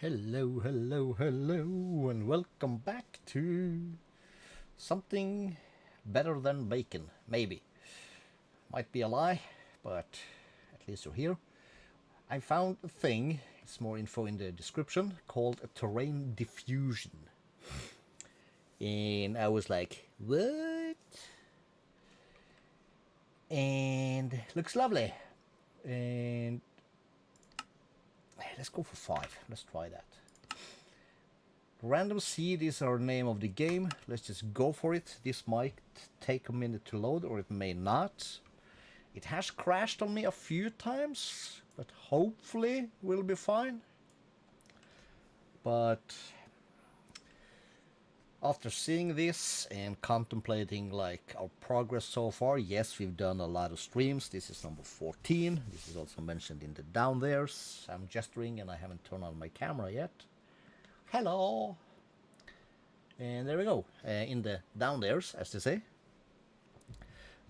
Hello, hello, hello, and welcome back to something better than bacon, maybe. Might be a lie, but at least you're here. I found a thing, it's more info in the description, called a terrain diffusion. And I was like, what? And it looks lovely. And let's go for 5. Let's try that. Random seed is our name of the game. Let's just go for it. This might take a minute to load, or it may not. It has crashed on me a few times, but hopefully we'll be fine. But after seeing this and contemplating like our progress so far, yes, we've done a lot of streams. This is number 14. This is also mentioned in the down there's. I'm gesturing and I haven't turned on my camera yet. Hello. And there we go, in the down there's, as they say.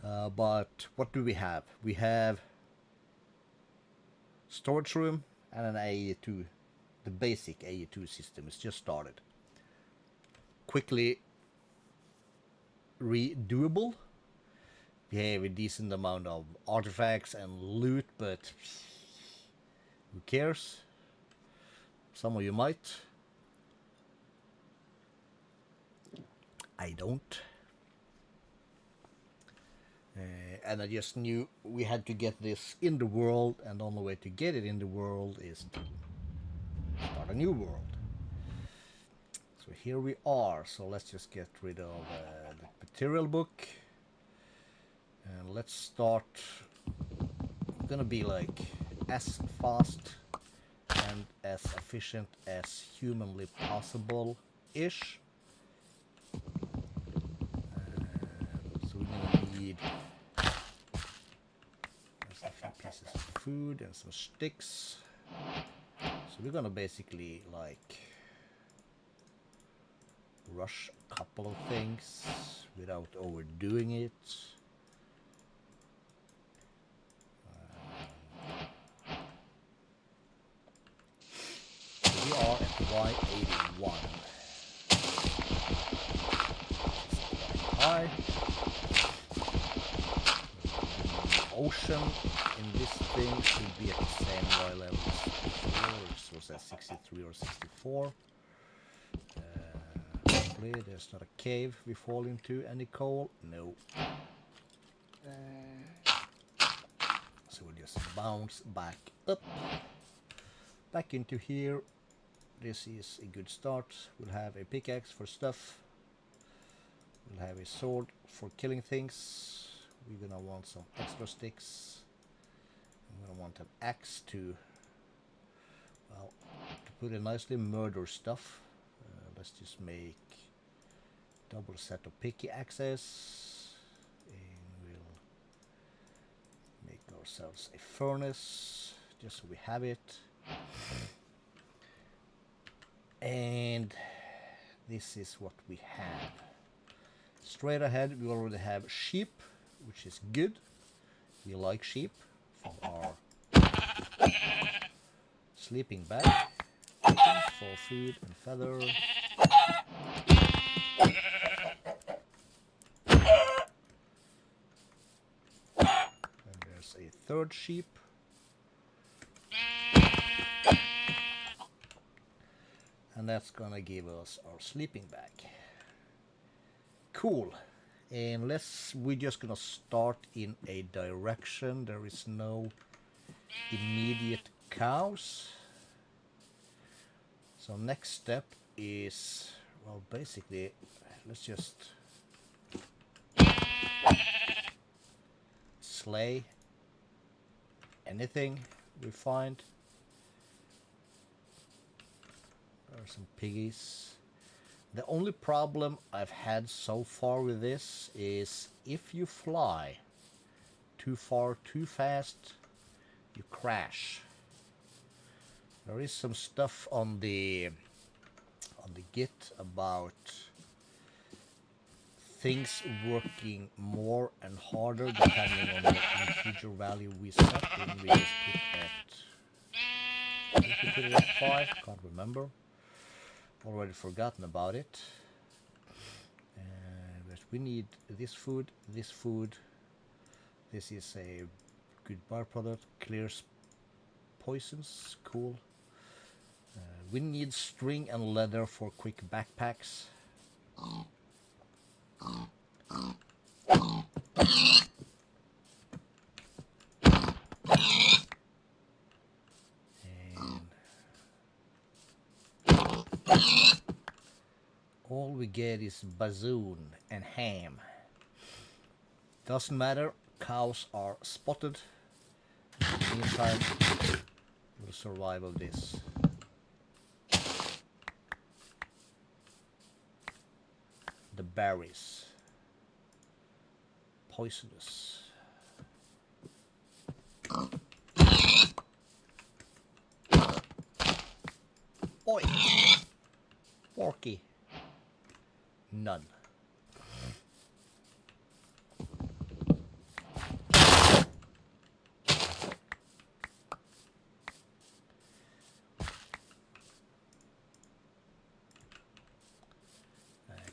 But what do we have? We have storage room and an AE2. The basic AE2 system is just started. Quickly redoable. We have a decent amount of artifacts and loot, but who cares? Some of you might. I don't. And I just knew we had to get this in the world, and the only way to get it in the world is to start a new world. So here we are. So let's just get rid of the material book. And let's start. I'm gonna be like as fast and as efficient as humanly possible-ish. So we're gonna need a few pieces of food and some sticks. So we're gonna basically like rush a couple of things without overdoing it. We are at Y81. High. Ocean in this thing should be at the same Y level as before. This was at 63 or 64. Hopefully there's not a cave we fall into. Any coal? No. So we'll just bounce back up. Back into here. This is a good start. We'll have a pickaxe for stuff. We'll have a sword for killing things. We're gonna want some extra sticks. I'm gonna want an axe to, well, to put it nicely, murder stuff. Let's just make double set of picky axes, and we'll make ourselves a furnace just so we have it. And this is what we have. Straight ahead we already have sheep, which is good. We like sheep for our sleeping bag, for food and feather. And there's a third sheep. And that's gonna give us our sleeping bag. Cool. And we're just gonna start in a direction. There is no immediate cows. So next step is, well, basically, let's just slay anything we find. There are some piggies. The only problem I've had so far with this is if you fly too far too fast, you crash. There is some stuff on the Git about things working more and harder depending on the integer value we set, and we just put at put it at 5? Can't remember. Already forgotten about it. But we need this food, this food. This is a good byproduct. Clears poisons. Cool. We need string and leather for quick backpacks. All we get is bazoon and ham. Doesn't matter, cows are spotted. In the meantime, we'll survive of this. The berries. Poisonous. Oi! Porky. None.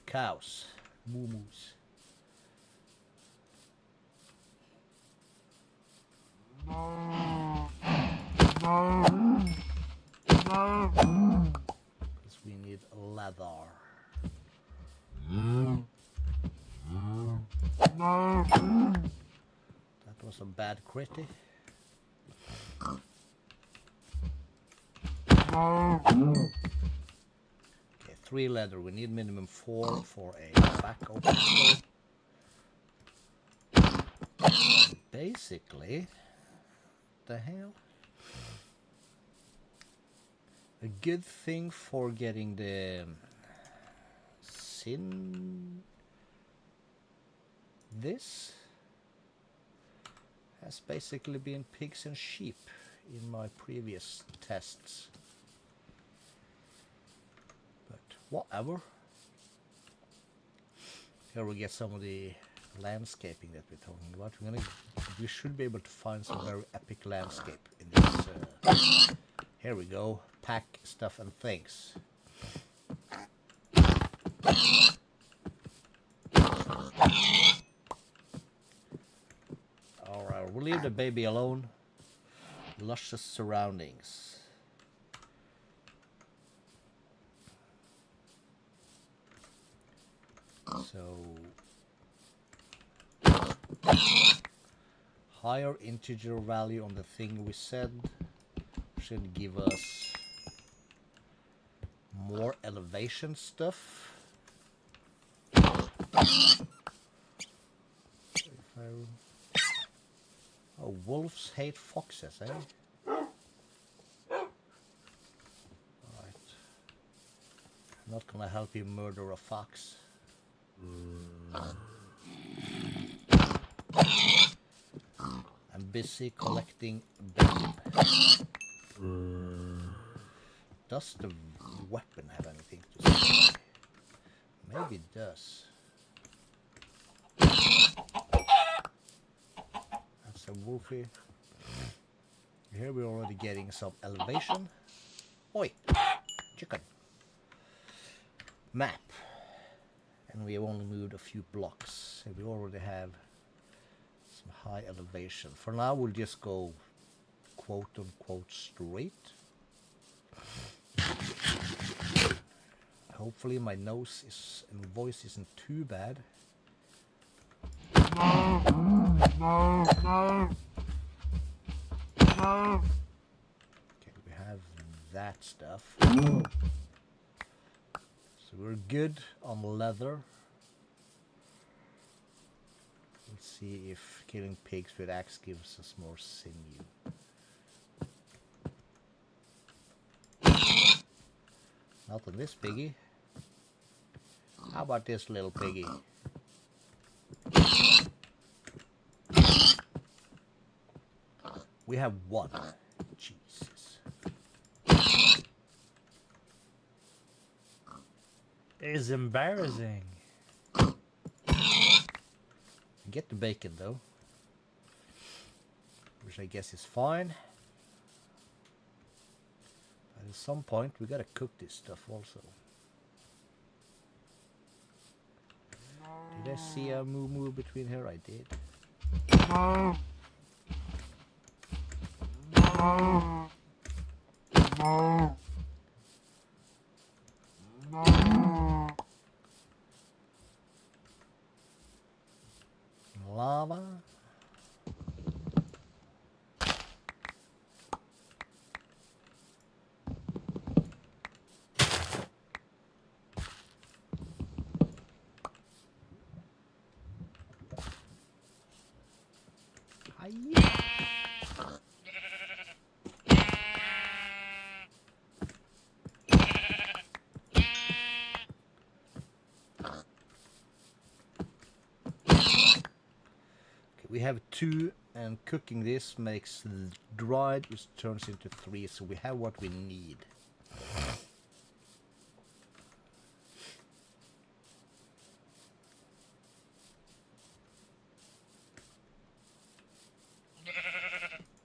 Cows. Moo-moos. Because we need leather. That was a bad critic. Okay, 3 leather. We need minimum 4 for a back opener. Basically, the hell? A good thing for getting the sin. This has basically been pigs and sheep in my previous tests. But whatever. Here we get some of the landscaping that we're talking about. We should be able to find some very epic landscape in this. Here we go. Pack stuff and things. Alright, we'll leave the baby alone. Luscious surroundings. So higher integer value on the thing we said should give us more elevation stuff. Oh, wolves hate foxes, eh? Alright. Not gonna help you murder a fox. I'm busy collecting bacon. Does the weapon have anything to say? Maybe it does. That's a wolfie. Here we're already getting some elevation. Oi! Chicken. Map. And we have only moved a few blocks. So we already have some high elevation. For now we'll just go quote unquote straight. Hopefully my nose and voice isn't too bad. Okay, we have that stuff. So we're good on leather. Let's see if killing pigs with axe gives us more sinew. Not on this piggy. How about this little piggy? We have 1. Jesus. It's embarrassing. Get the bacon though, which I guess is fine. But At some point we gotta cook this stuff also. Did I see a moo between here? I did. Lava. We have 2, and cooking this makes dried, which turns into 3, so we have what we need.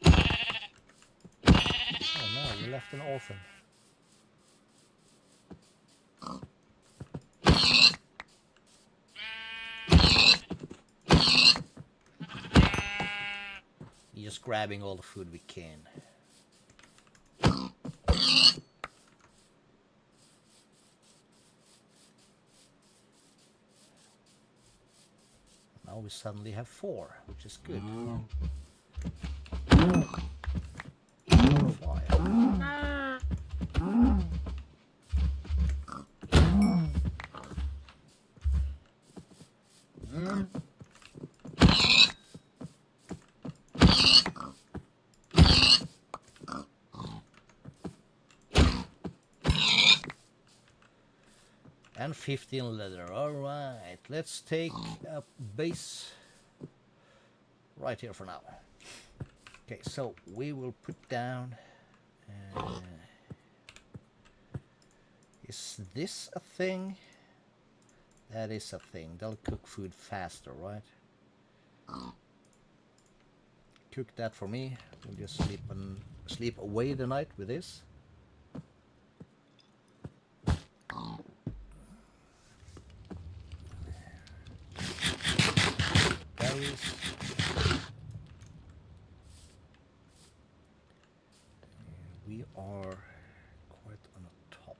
Oh no, we left an orphan. Just grabbing all the food we can. Now we suddenly have 4, which is good. Fire. And 15 leather. Alright, let's take a base right here for now. Okay, so we will put down... is this a thing? That is a thing. They'll cook food faster, right? Cook that for me. We'll just sleep away the night with this. Berries. We are quite on the top.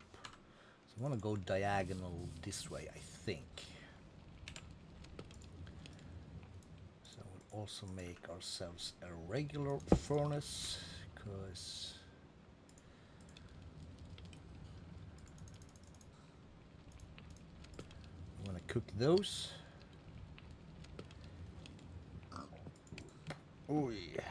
So I want to go diagonal this way, I think. So we'll also make ourselves a regular furnace, because we want to cook those. Oh yeah.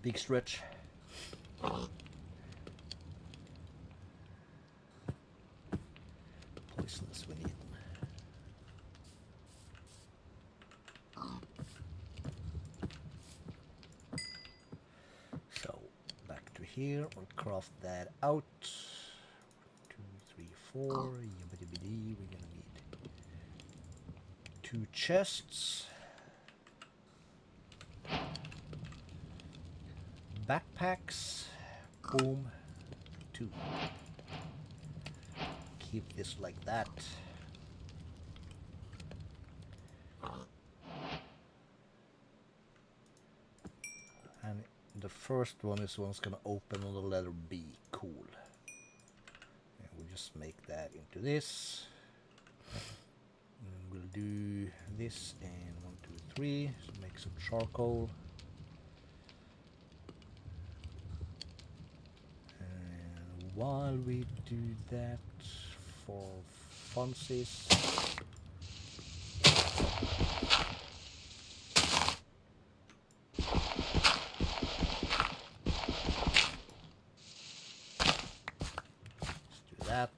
Big stretch. Poisonous when eaten. So back to here. We'll craft that out. 1, 2, 3, 4. Yibbidi-bidi. We're gonna need 2 chests. Backpacks, boom, 2. Keep this like that. And the first one is one's gonna open on the letter B. Cool. And we'll just make that into this. And we'll do this and 1, 2, 3. So make some charcoal. While we do that, for funsies, let's do that.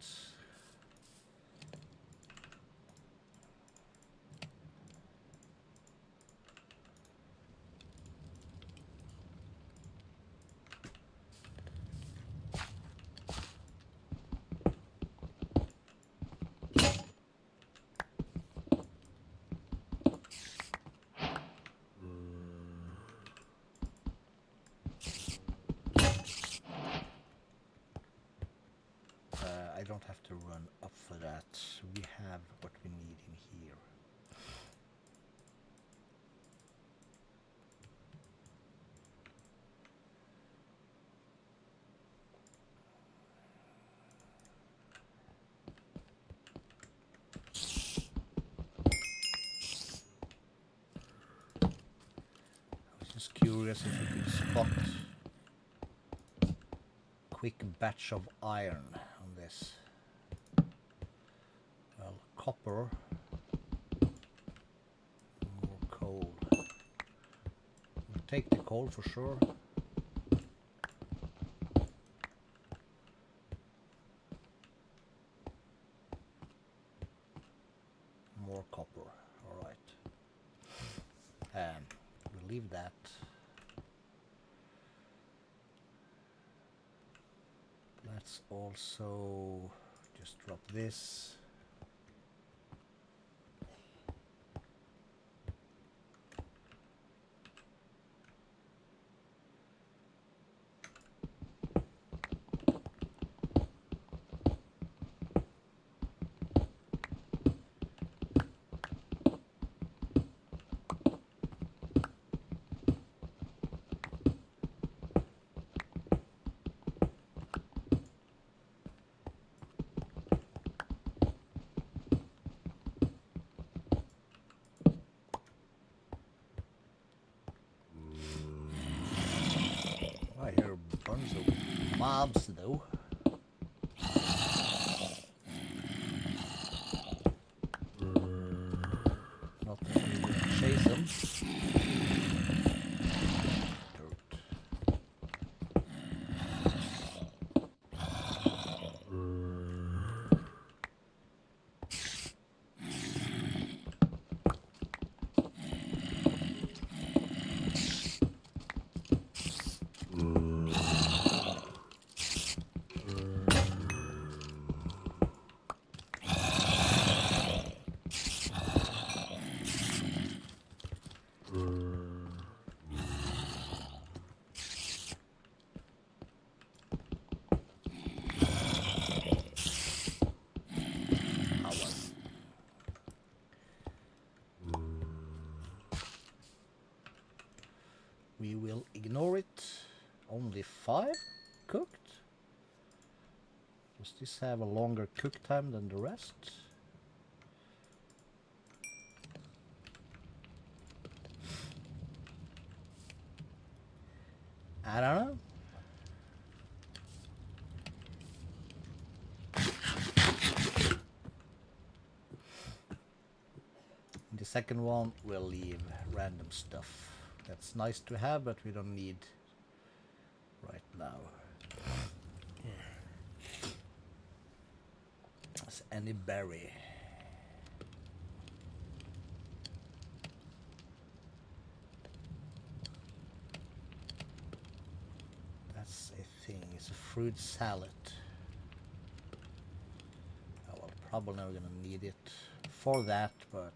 don't have to run up for that. We have what we need in here. I was just curious if we could spot quick batch of iron on this. Well, copper, more coal. We'll take the coal for sure. More copper, all right. And we'll leave that. Let's also just drop this. I hear a bunch of mobs though. Not that we will chase them. Dirt. We will ignore it. Only 5 cooked? Does this have a longer cook time than the rest? I don't know. The second one will leave random stuff. That's nice to have, but we don't need right now. As any berry. That's a thing. It's a fruit salad. Oh, well, probably never gonna need it for that, but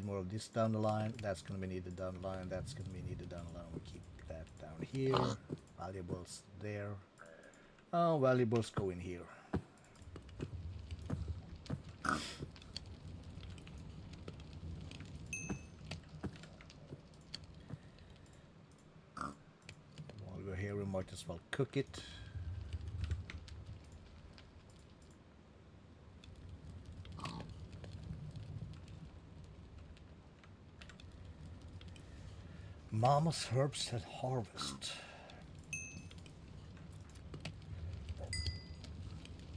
more of this down the line. That's going to be needed down the line. That's going to be needed down the line. We keep that down here. Valuables there. Oh, valuables go in here. While we're here, we might as well cook it. Mama's herbs at harvest.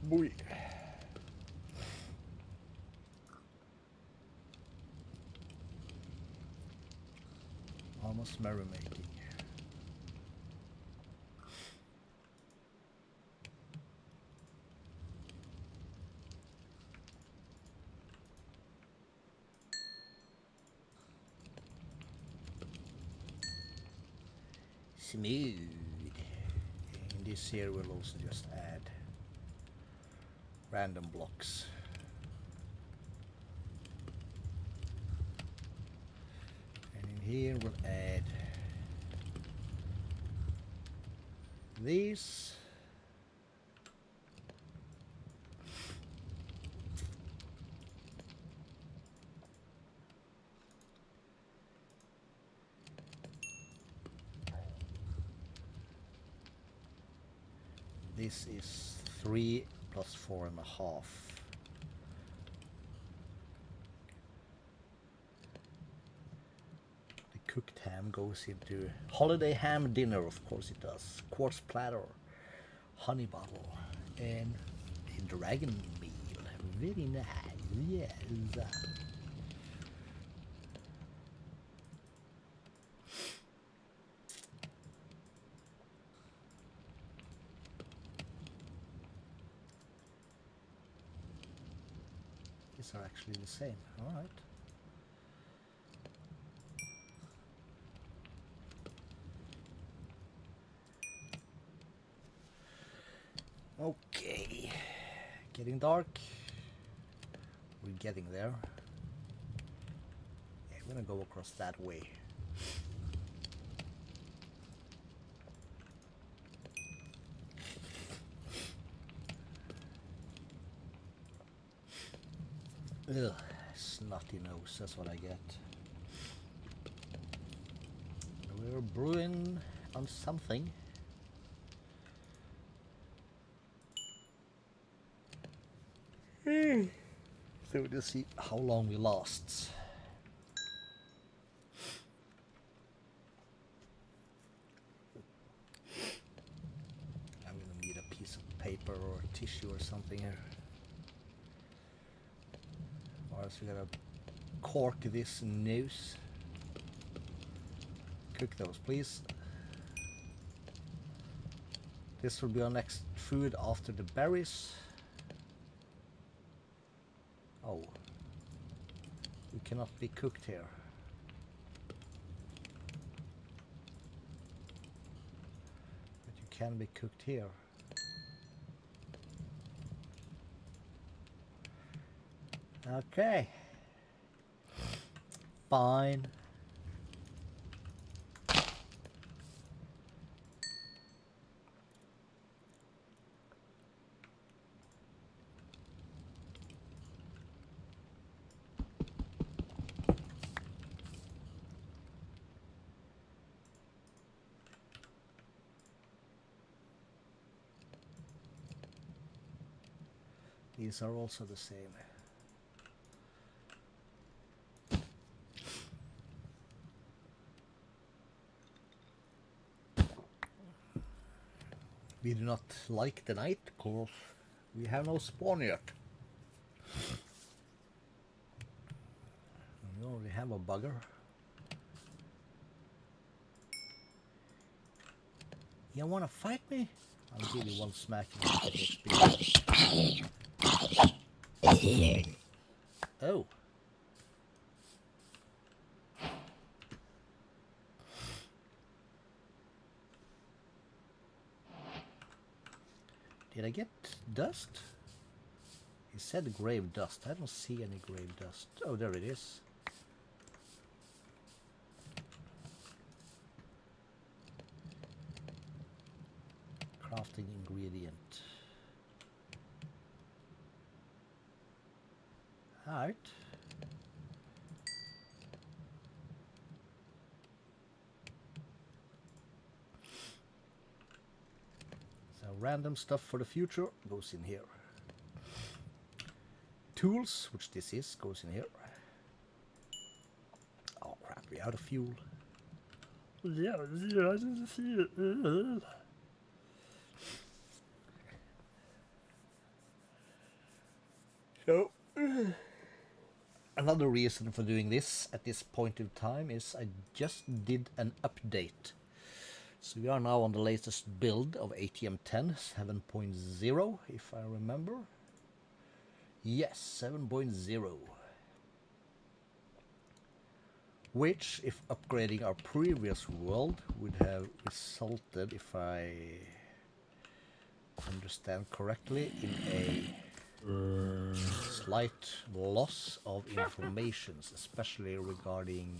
Boy. Mama's merrymaking. Smooth. In this here we'll also just add random blocks. And in here we'll add these. This is 3 plus 4.5. The cooked ham goes into holiday ham dinner, of course it does. Quartz platter, honey bottle, and a dragon meal. Very nice, yes. These are actually the same. All right. Okay. Getting dark. We're getting there. Yeah, we're gonna go across that way. Ugh, snotty nose, that's what I get. We're brewing on something. So we'll see how long we last. I'm gonna need a piece of paper or a tissue or something here. Or else we gotta cork this nose. Cook those, please. This will be our next food after the berries. Oh, we cannot be cooked here. But you can be cooked here. Okay. Fine. These are also the same. We do not like the night because we have no spawn yet. We already have a bugger. You wanna fight me? I'll give you one smack in the HP. Oh. Did I get dust? He said grave dust. I don't see any grave dust. Oh, there it is. Crafting ingredient. Alright. So random stuff for the future goes in here. Tools, which this is, goes in here. Oh crap, we're out of fuel. Yeah, I didn't see it. So, another reason for doing this at this point in time is I just did an update. So we are now on the latest build of ATM10 7.0, if I remember. Yes, 7.0. which, if upgrading our previous world, would have resulted, if I understand correctly, in a slight loss of informations, especially regarding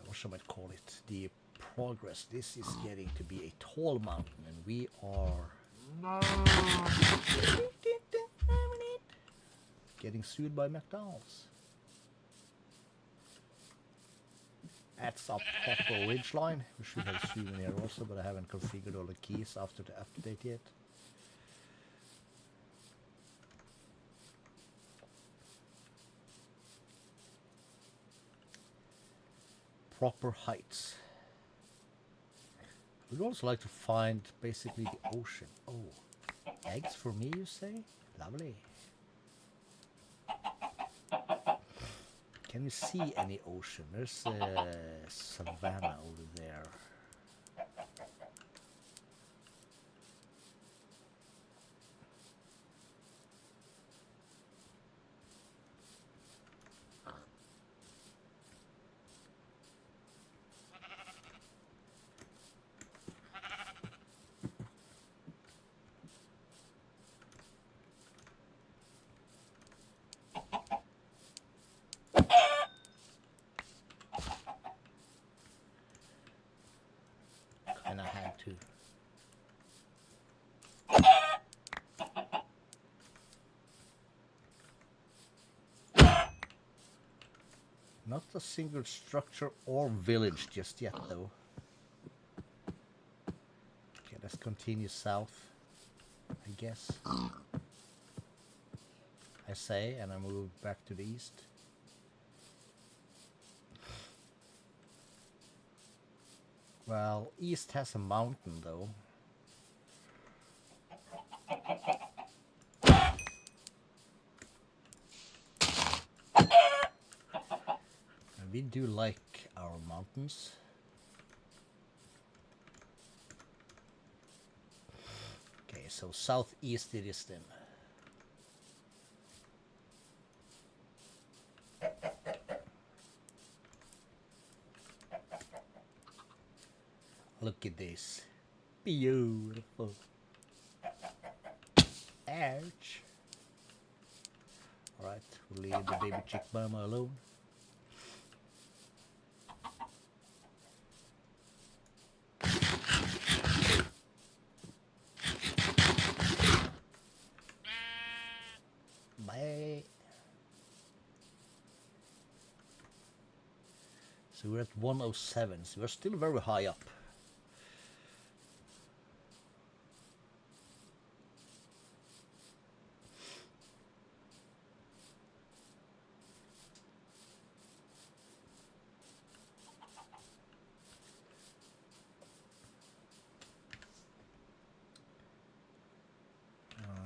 what shall I call it, the progress. This is getting to be a tall mountain, and we are getting sued by McDonald's. That's a proper ridgeline. We should have souvenir also, but I haven't configured all the keys after the update yet. Proper heights. We'd also like to find basically the ocean. Oh, eggs for me, you say? Lovely. Can we see any ocean? There's a savannah over there. And I had to. Not a single structure or village just yet, though. Okay, let's continue south, I guess. I say, and I move back to the east. Well, east has a mountain, though. And we do like our mountains. Okay, so southeast it is then. Look at this. Beautiful. Ouch. Alright, we'll leave the baby chick mama alone. Bye. So we're at 107, so we're still very high up.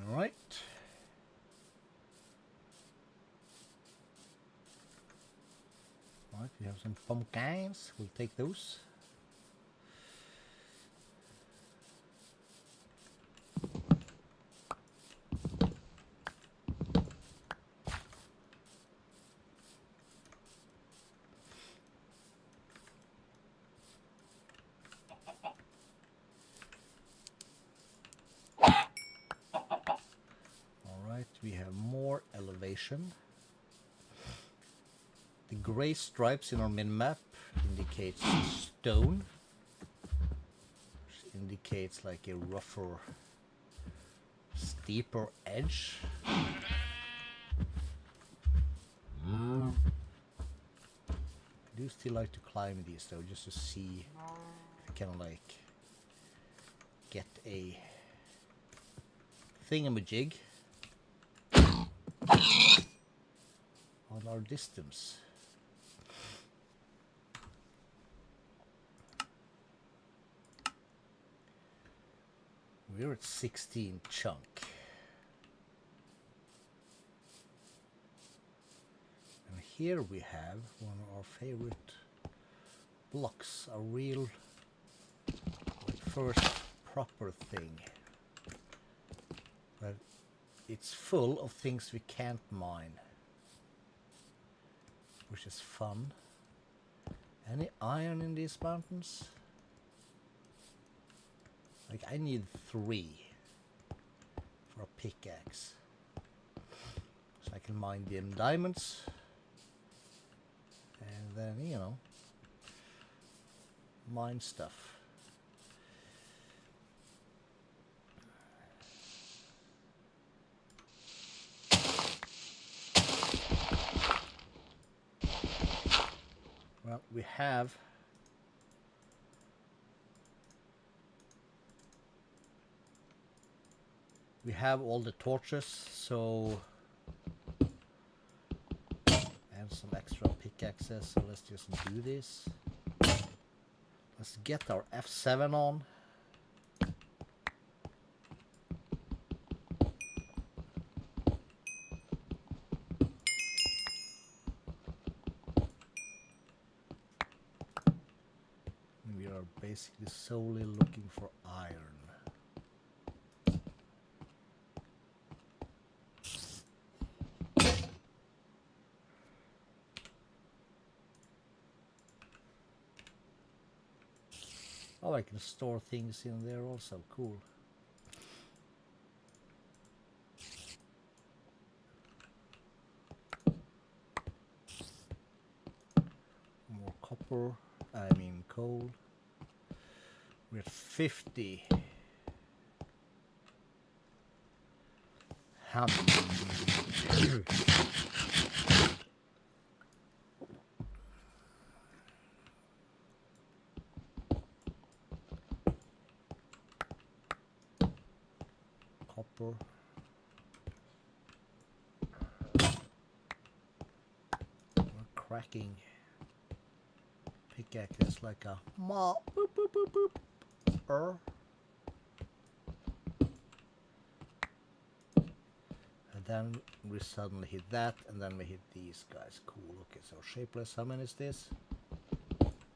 Alright. Alright, we have some pumpkins. We'll take those. We have more elevation. The gray stripes in our min-map indicates stone, which indicates like a rougher, steeper edge. I do still like to climb these though, just to see if I can like get a thingamajig on our distance. We're at 16 chunk. And here we have one of our favorite blocks, a real first proper thing. But it's full of things we can't mine. which is fun. Any iron in these mountains? Like, I need 3 for a pickaxe. So I can mine them diamonds. And then, you know, mine stuff. Well, we have all the torches, so and some extra pickaxes, so let's just do this. Let's get our F7 on. We are basically solely looking for iron. Oh, I can store things in there also. Cool. More copper. I mean coal. We're at 50. Copper. We're cracking pickaxes like a ma boop boop boop boop. And then we suddenly hit that, and then we hit these guys. Cool. Okay, so shapeless. How many is this?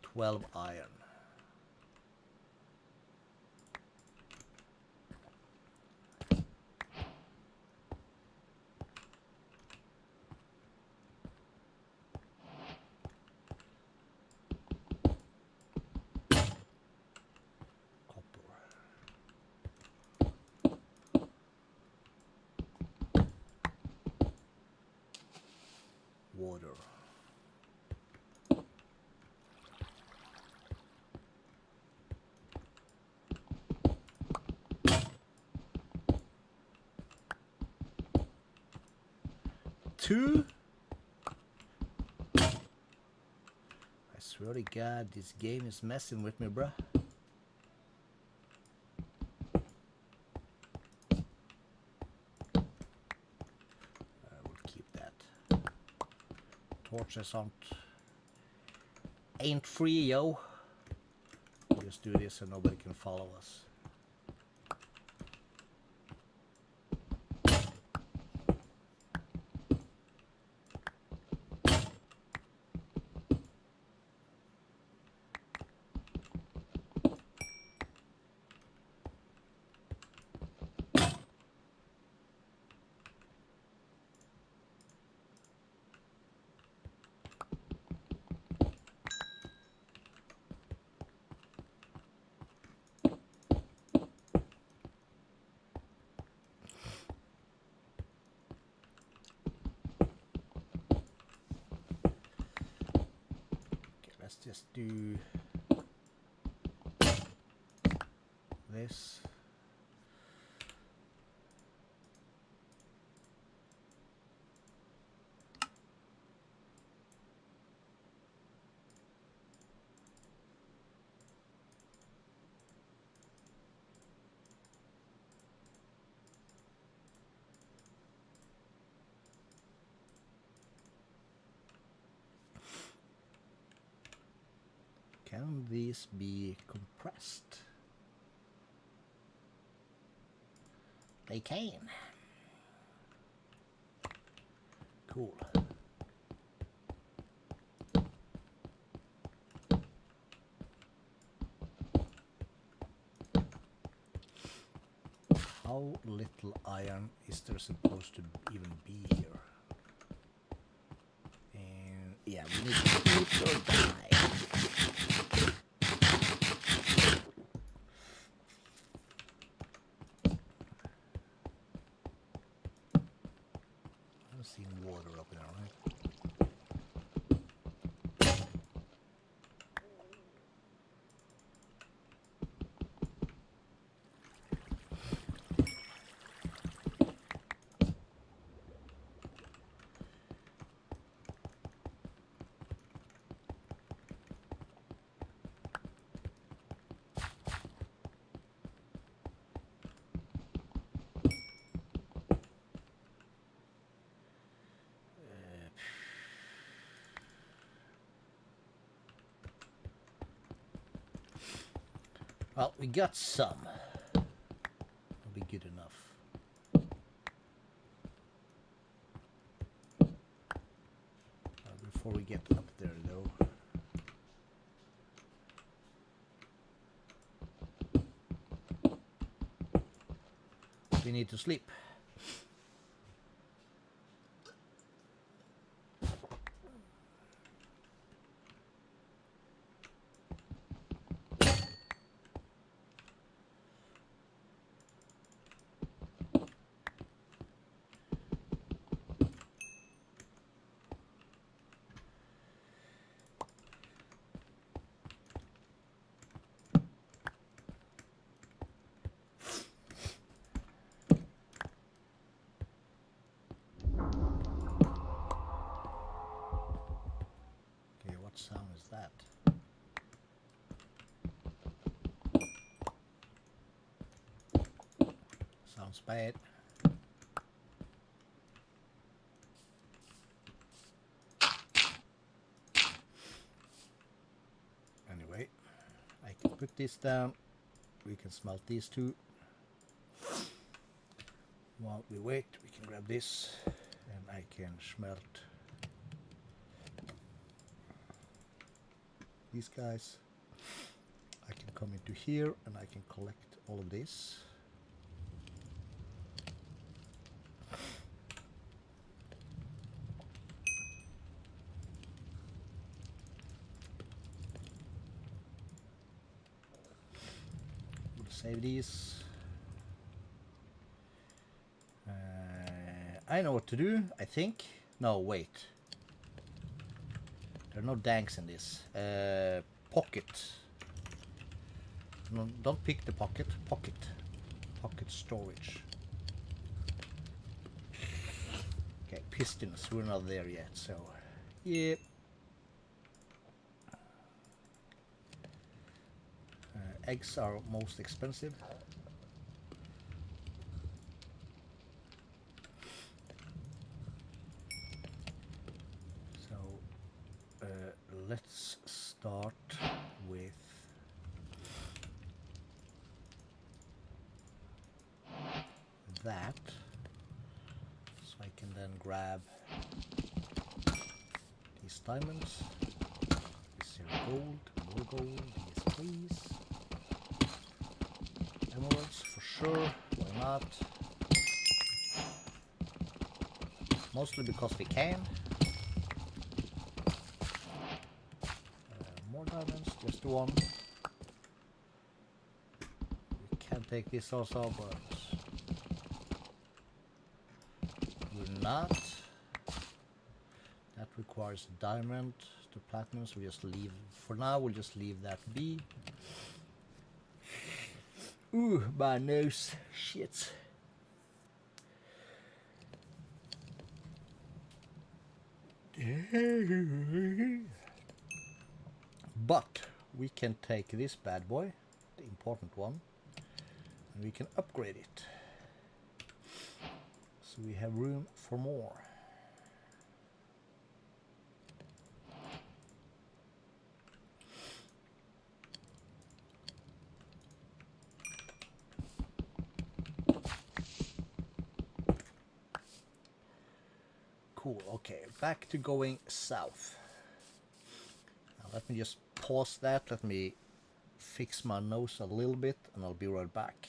12 iron. Water. Two. I swear to God, this game is messing with me, bruh. I will keep that. Torches ain't free, yo. We'll just do this so nobody can follow us. Let's just do this. Can these be compressed? They can. Cool. How little iron is there supposed to even be here? And Yeah, we need to eat or die. I'm seeing water up there, right? Well, we got some. Will be good enough. Before we get up there, though, we need to sleep. Okay, what sound is that? Sounds bad. Anyway, I can put this down. We can smelt these two. While we wait, we can grab this and I can smelt these guys. I can come into here and I can collect all of this. We'll save these. I know what to do, I think. No, wait. There are no danks in this. Pocket. No, don't pick the pocket. Pocket. Pocket storage. Okay, pistons. We're not there yet, so... Yeah. Eggs are most expensive. Let's start with that, so I can then grab these diamonds. Is there gold? More gold? Yes, please. Emeralds for sure. Why not? Mostly because we can. More diamonds, just one. We can take this also, but we're not. That requires a diamond to platinum, so we just leave. For now, we'll just leave that be. Ooh, my nose. Shit. But we can take this bad boy, the important one, and we can upgrade it. So we have room for more. Cool, okay, back to going south. Now let me just pause that, let me fix my nose a little bit, and I'll be right back.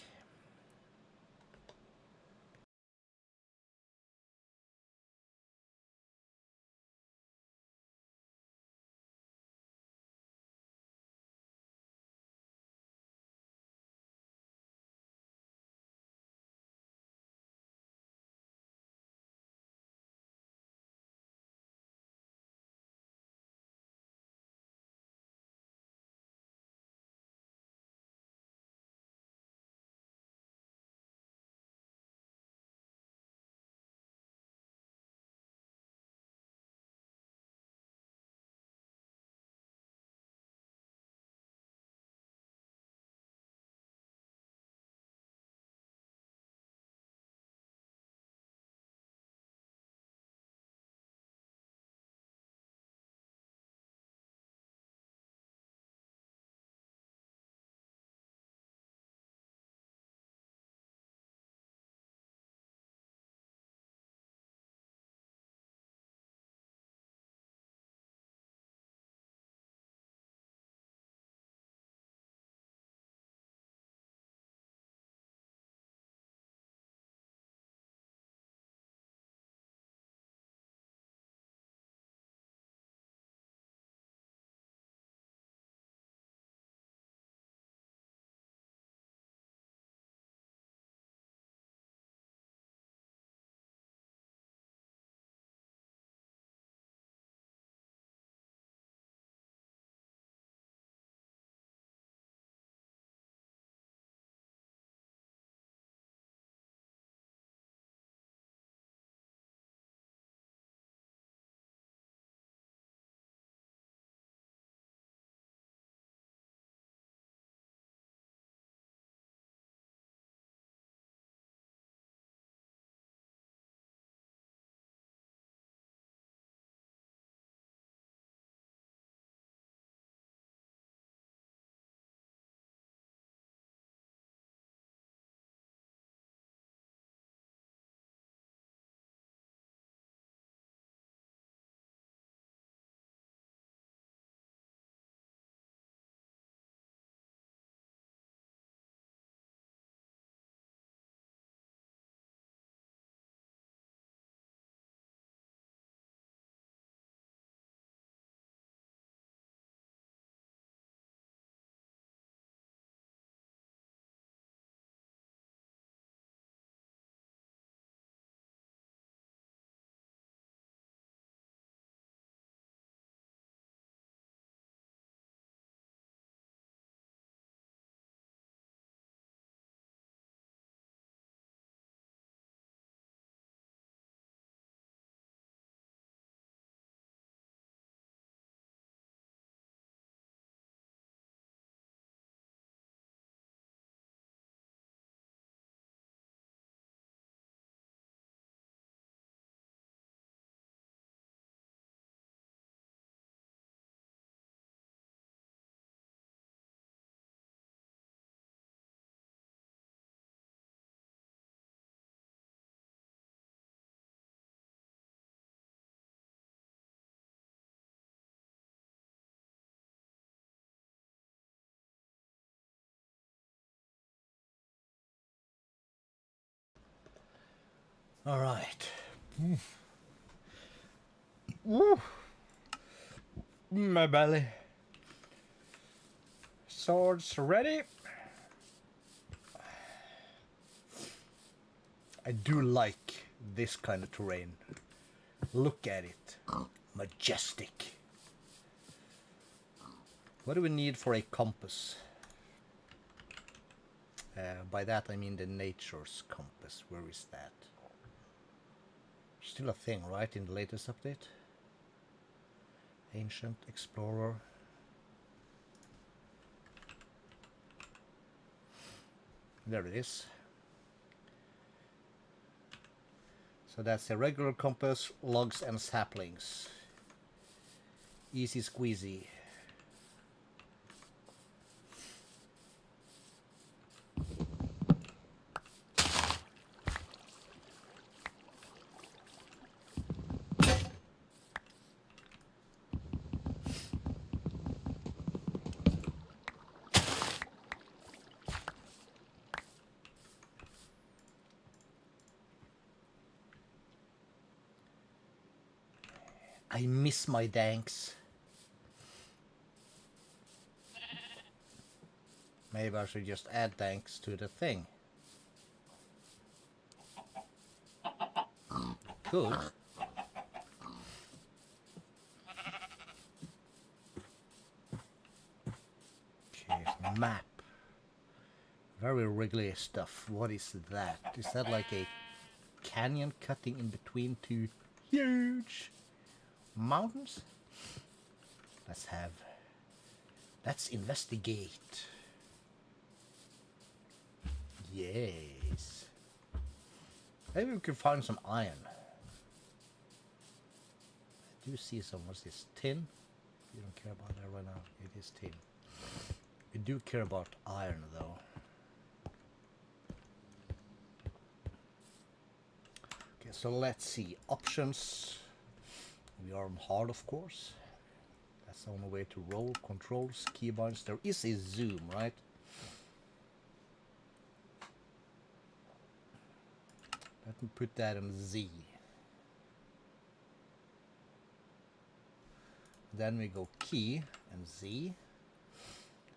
All right. Woo. My belly. Swords ready. I do like this kind of terrain. Look at it. Majestic. What do we need for a compass? By that I mean the nature's compass. Where is that? Still a thing, right, in the latest update? Ancient Explorer. There it is. So that's a regular compass, logs and saplings. Easy squeezy. I miss my danks. Maybe I should just add danks to the thing. Good. Okay, map. Very wriggly stuff. What is that? Is that like a canyon cutting in between two huge mountains? Let's investigate. Yes. Maybe we can find some iron. I do see some. What's this? Tin? You don't care about that right now. It is tin. We do care about iron though. Okay, so let's see. Options. We are on hard, of course. That's the only way to roll. Controls, keybinds. There is a zoom, right? Let me put that on Z. Then we go key and Z.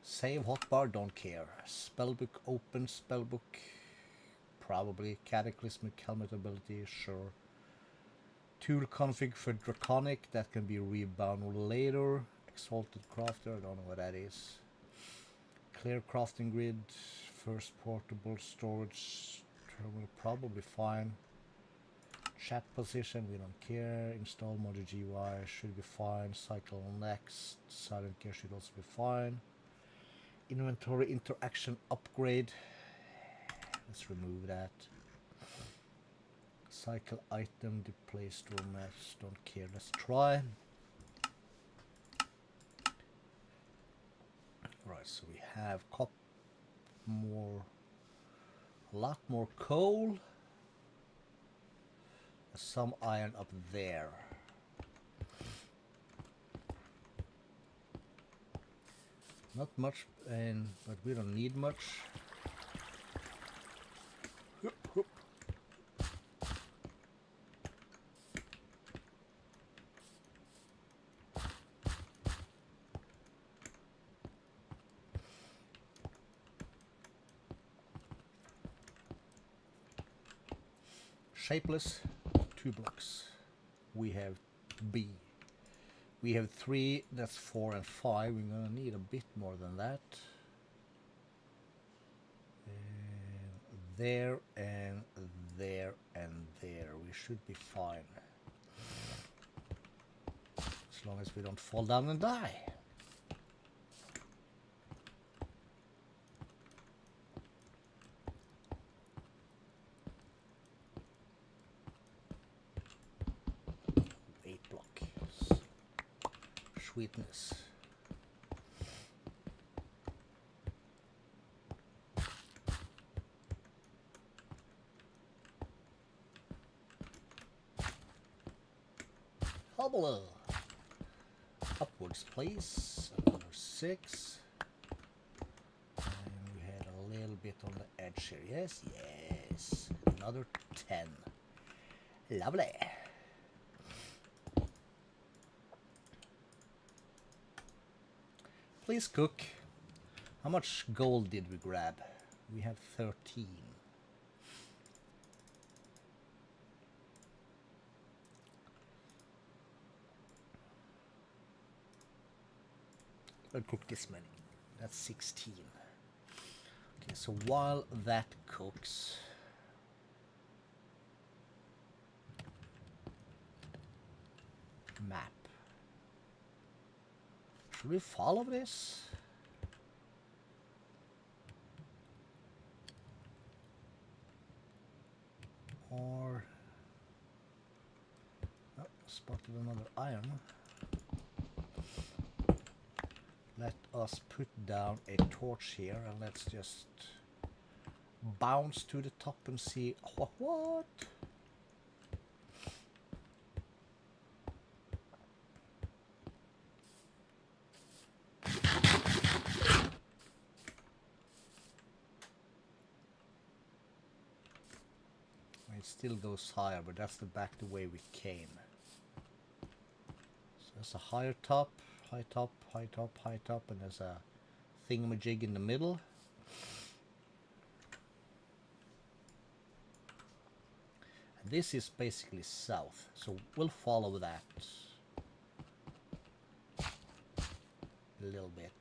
Save hotbar, don't care. Spellbook open, spellbook. Probably. Cataclysmic helmet ability, sure. Tool config for draconic, that can be rebound later. Exalted crafter, I don't know what that is. Clear crafting grid, first portable storage terminal, probably fine. Chat position, we don't care. Install module GUI, should be fine. Cycle next, silent gear should also be fine. Inventory interaction upgrade, let's remove that. Cycle item, display store maps, don't care, let's try. Right, so we have a lot more coal. Some iron up there. Not much, but we don't need much. Shapeless, 2 blocks. We have B. We have 3, that's 4 and 5. We're gonna need a bit more than that. And there and there and there. We should be fine. As long as we don't fall down and die. Sweetness. Hobble. Upwards, please. Another 6. And we had a little bit on the edge here. Yes, yes. Another 10. Lovely. Please cook. How much gold did we grab? We have 13. I'll cook this many. That's 16. Okay, so while that cooks, map. Should we follow this? Or oh, spotted another iron. Let us put down a torch here and let's just bounce to the top and see what? It still goes higher, but that's back the way we came. So there's a higher top, high top, high top, high top, and there's a thingamajig in the middle. And this is basically south, so we'll follow that a little bit.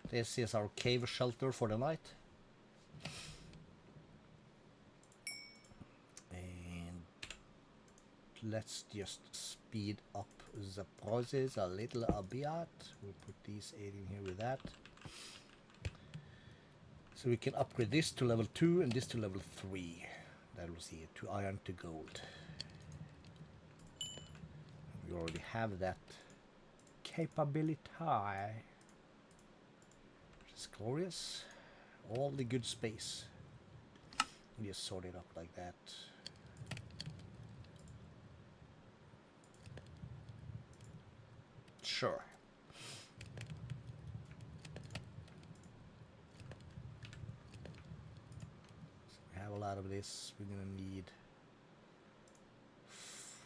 This is our cave shelter for the night. And let's just speed up the process a little bit. We'll put these 8 in here with that. So we can upgrade this to level 2 and this to level 3. That will see it to iron to gold. We already have that capability. It's glorious. All the good space. We just sort it up like that. Sure. So we have a lot of this. We're gonna need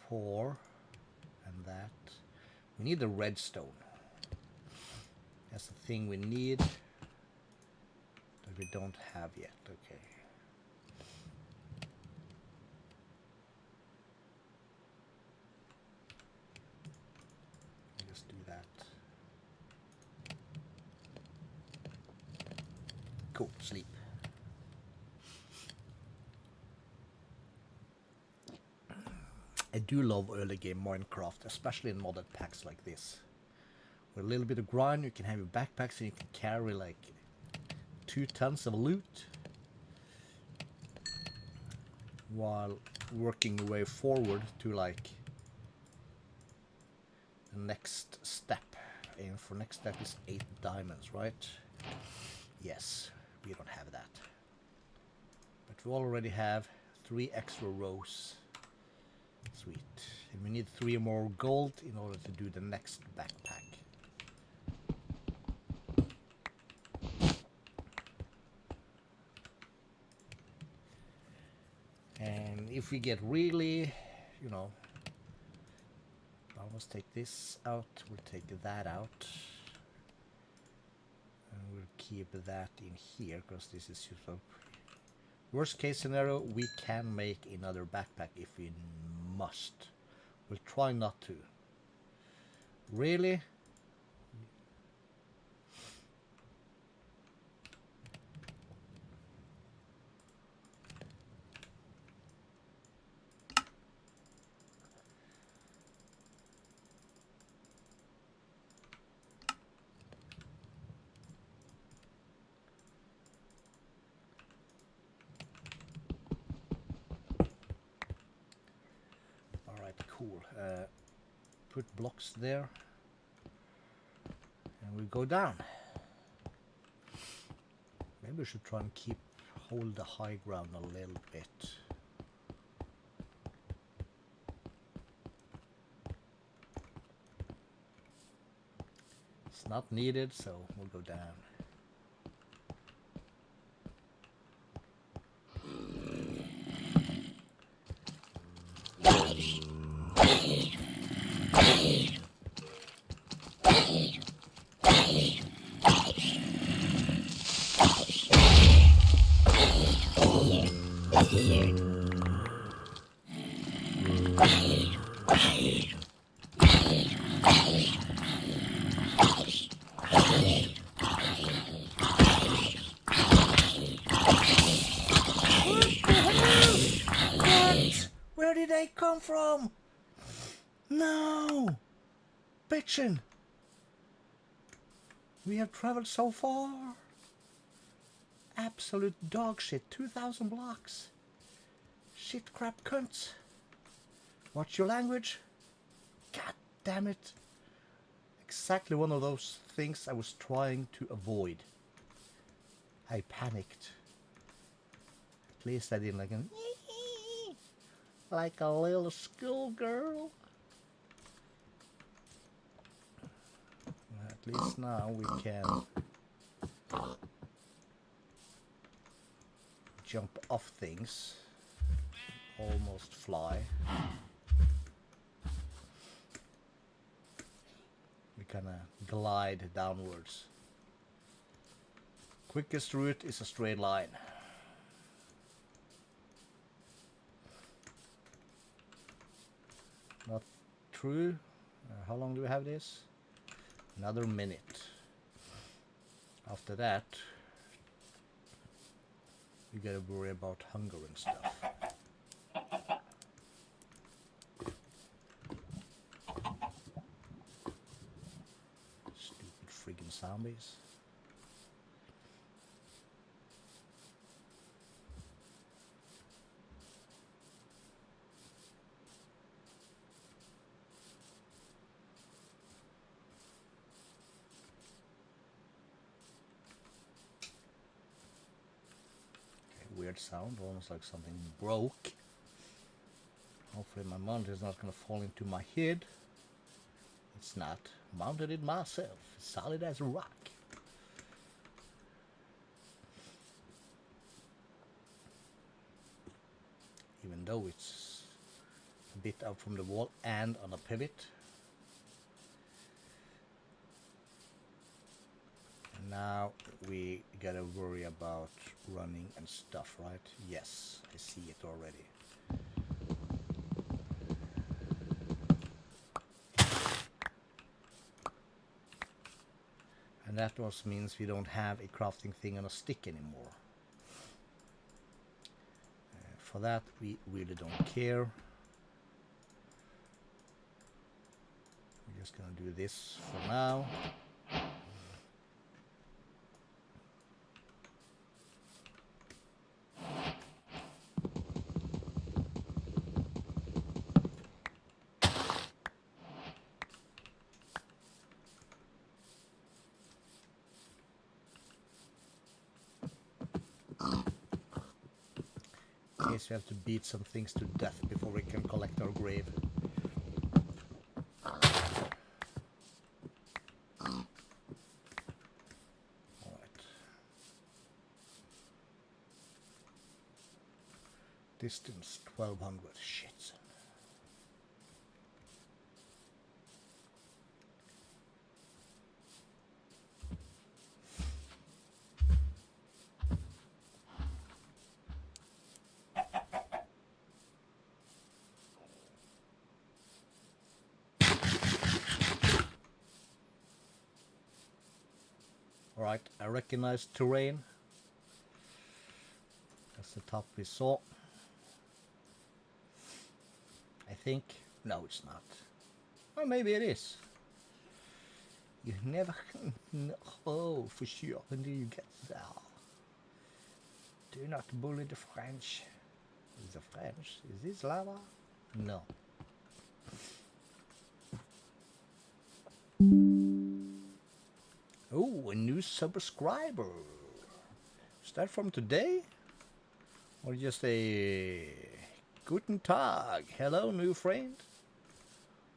4 and that. We need the redstone. That's the thing we need. We don't have yet. Okay. Just do that. Cool. Sleep. I do love early game Minecraft, especially in modded packs like this. With a little bit of grind, you can have your backpacks and you can carry like 2 tons of loot while working your way forward to like the next step. And for next step is 8 diamonds, right? Yes, we don't have that, but we already have 3 extra rows. Sweet. And we need 3 more gold in order to do the next backpack. And if we get really, you know, I'll almost take this out, we'll take that out. And we'll keep that in here, because this is useful. Worst case scenario, we can make another backpack if we must. We'll try not to. Really? Cool. Put blocks there, and we go down. Maybe we should try and keep hold the high ground a little bit. It's not needed, so we'll go down. Where did they come from? No! Bitchin'! We have traveled so far. Absolute dog shit. 2,000 blocks. Shit crap cunts. What's your language? God damn it. Exactly one of those things I was trying to avoid. I panicked. At least I didn't like a little schoolgirl. At least now we can jump off things, almost fly. We kind of glide downwards. Quickest route is a straight line. Not true. How long do we have this? Another minute. After that, we gotta worry about hunger and stuff. Stupid friggin' zombies. Weird sound, almost like something broke. Hopefully my mount is not gonna fall into my head. It's not. Mounted it myself, solid as a rock. Even though it's a bit out from the wall and on a pivot. Now we gotta worry about running and stuff, right? Yes, I see it already. And that also means we don't have a crafting thing on a stick anymore. For that we really don't care. We're just gonna do this for now. We have to beat some things to death before we can collect our grave. Alright. Distance 1200. Shit. Alright, I recognize terrain. That's the top we saw. I think. No, it's not. Or maybe it is. You never know. Oh, for sure. When do you get there? Do not bully the French. The French? Is this lava? No. Oh, a new subscriber. Is that from today? Or just a Guten Tag. Hello, new friend.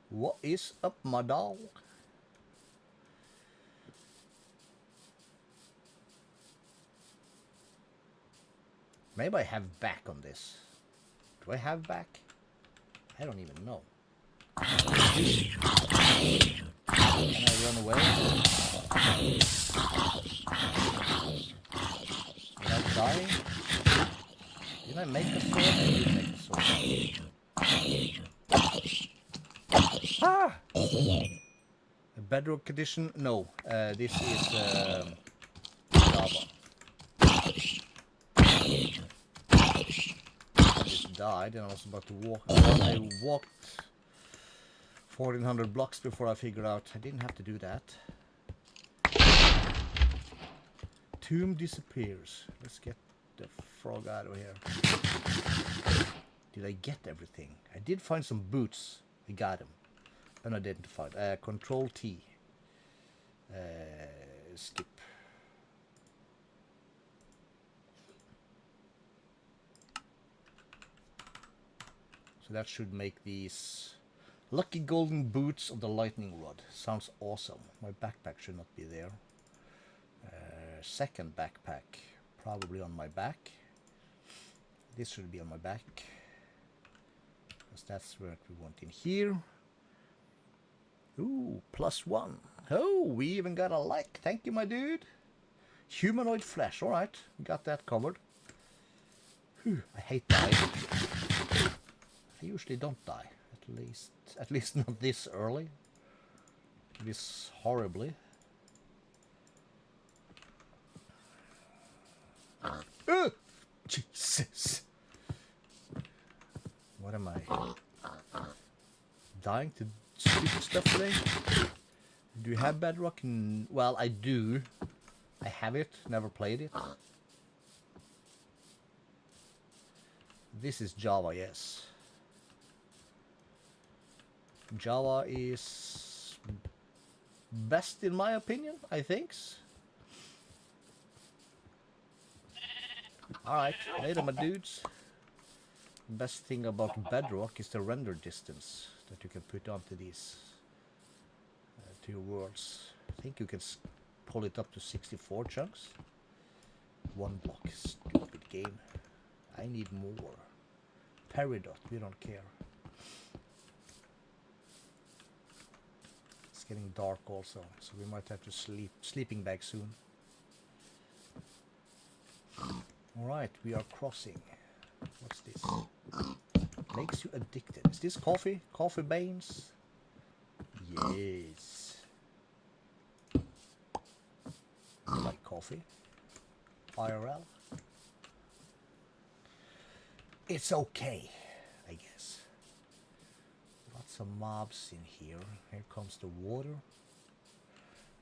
What is up, my dog? Maybe I have back on this. Do I have back? I don't even know. Can I run away? Without dying? Did I make a sword? I did make a sword. Ah! A bedrock edition? No. This is Java. I just died and I was about to walk. I walked 1400 blocks before I figured out I didn't have to do that. Tomb disappears. Let's get the frog out of here. Did I get everything? I did find some boots. I got them. Unidentified. Control T. Skip. So that should make these lucky golden boots of the lightning rod. Sounds awesome. My backpack should not be there. Second backpack, probably on my back. This should be on my back, because that's what we want in here. Ooh, +1. Oh, we even got a like. Thank you, my dude. Humanoid flesh. All right, we got that covered. Whew, I hate dying. I usually don't die. At least not this early. This horribly. Jesus. What am I? Dying to stupid stuff today? Do you have Bedrock? Well, I do. I have it, never played it. This is Java, yes. Java is best in my opinion, I think. Alright, later my dudes. Best thing about Bedrock is the render distance that you can put onto these two worlds. I think you can pull it up to 64 chunks. One block, stupid game. I need more. Peridot, we don't care. It's getting dark also, so we might have to sleeping bag soon. Alright, we are crossing. What's this? Makes you addicted. Is this coffee? Coffee beans? Yes. I like coffee. IRL. It's okay, I guess. Lots of mobs in here. Here comes the water.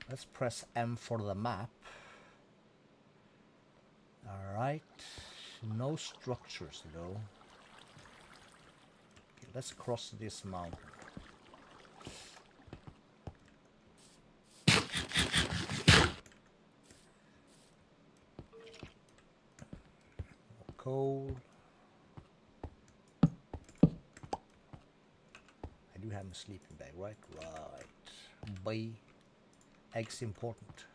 Let's press M for the map. Alright. No structures though. Okay, let's cross this mountain. Coal. I do have a sleeping bag, right? Right. Bay. Eggs important.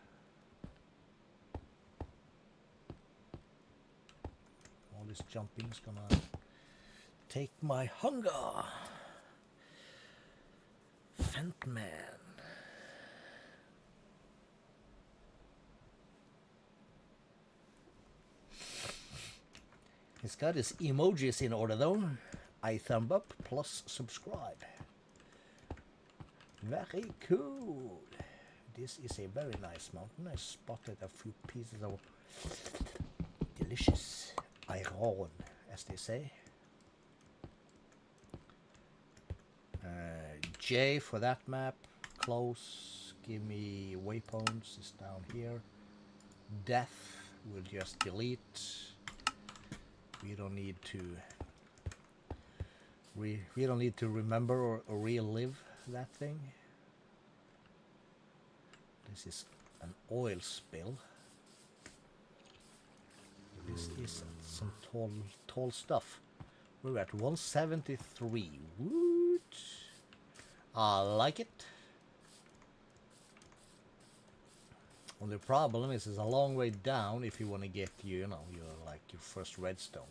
All this jumping is gonna take my hunger. Fentman. He's got his emojis in order though. I thumb up plus subscribe. Very cool. This is a very nice mountain. I spotted a few pieces of delicious iron, as they say. J for that map. Close. Give me waypoints. It's down here. Death. We'll just delete. We don't need to. We don't need to remember or relive that thing. This is an oil spill. This is some tall stuff. We're at 173. Woot! I like it. Only problem is it's a long way down if you want to get your first redstone.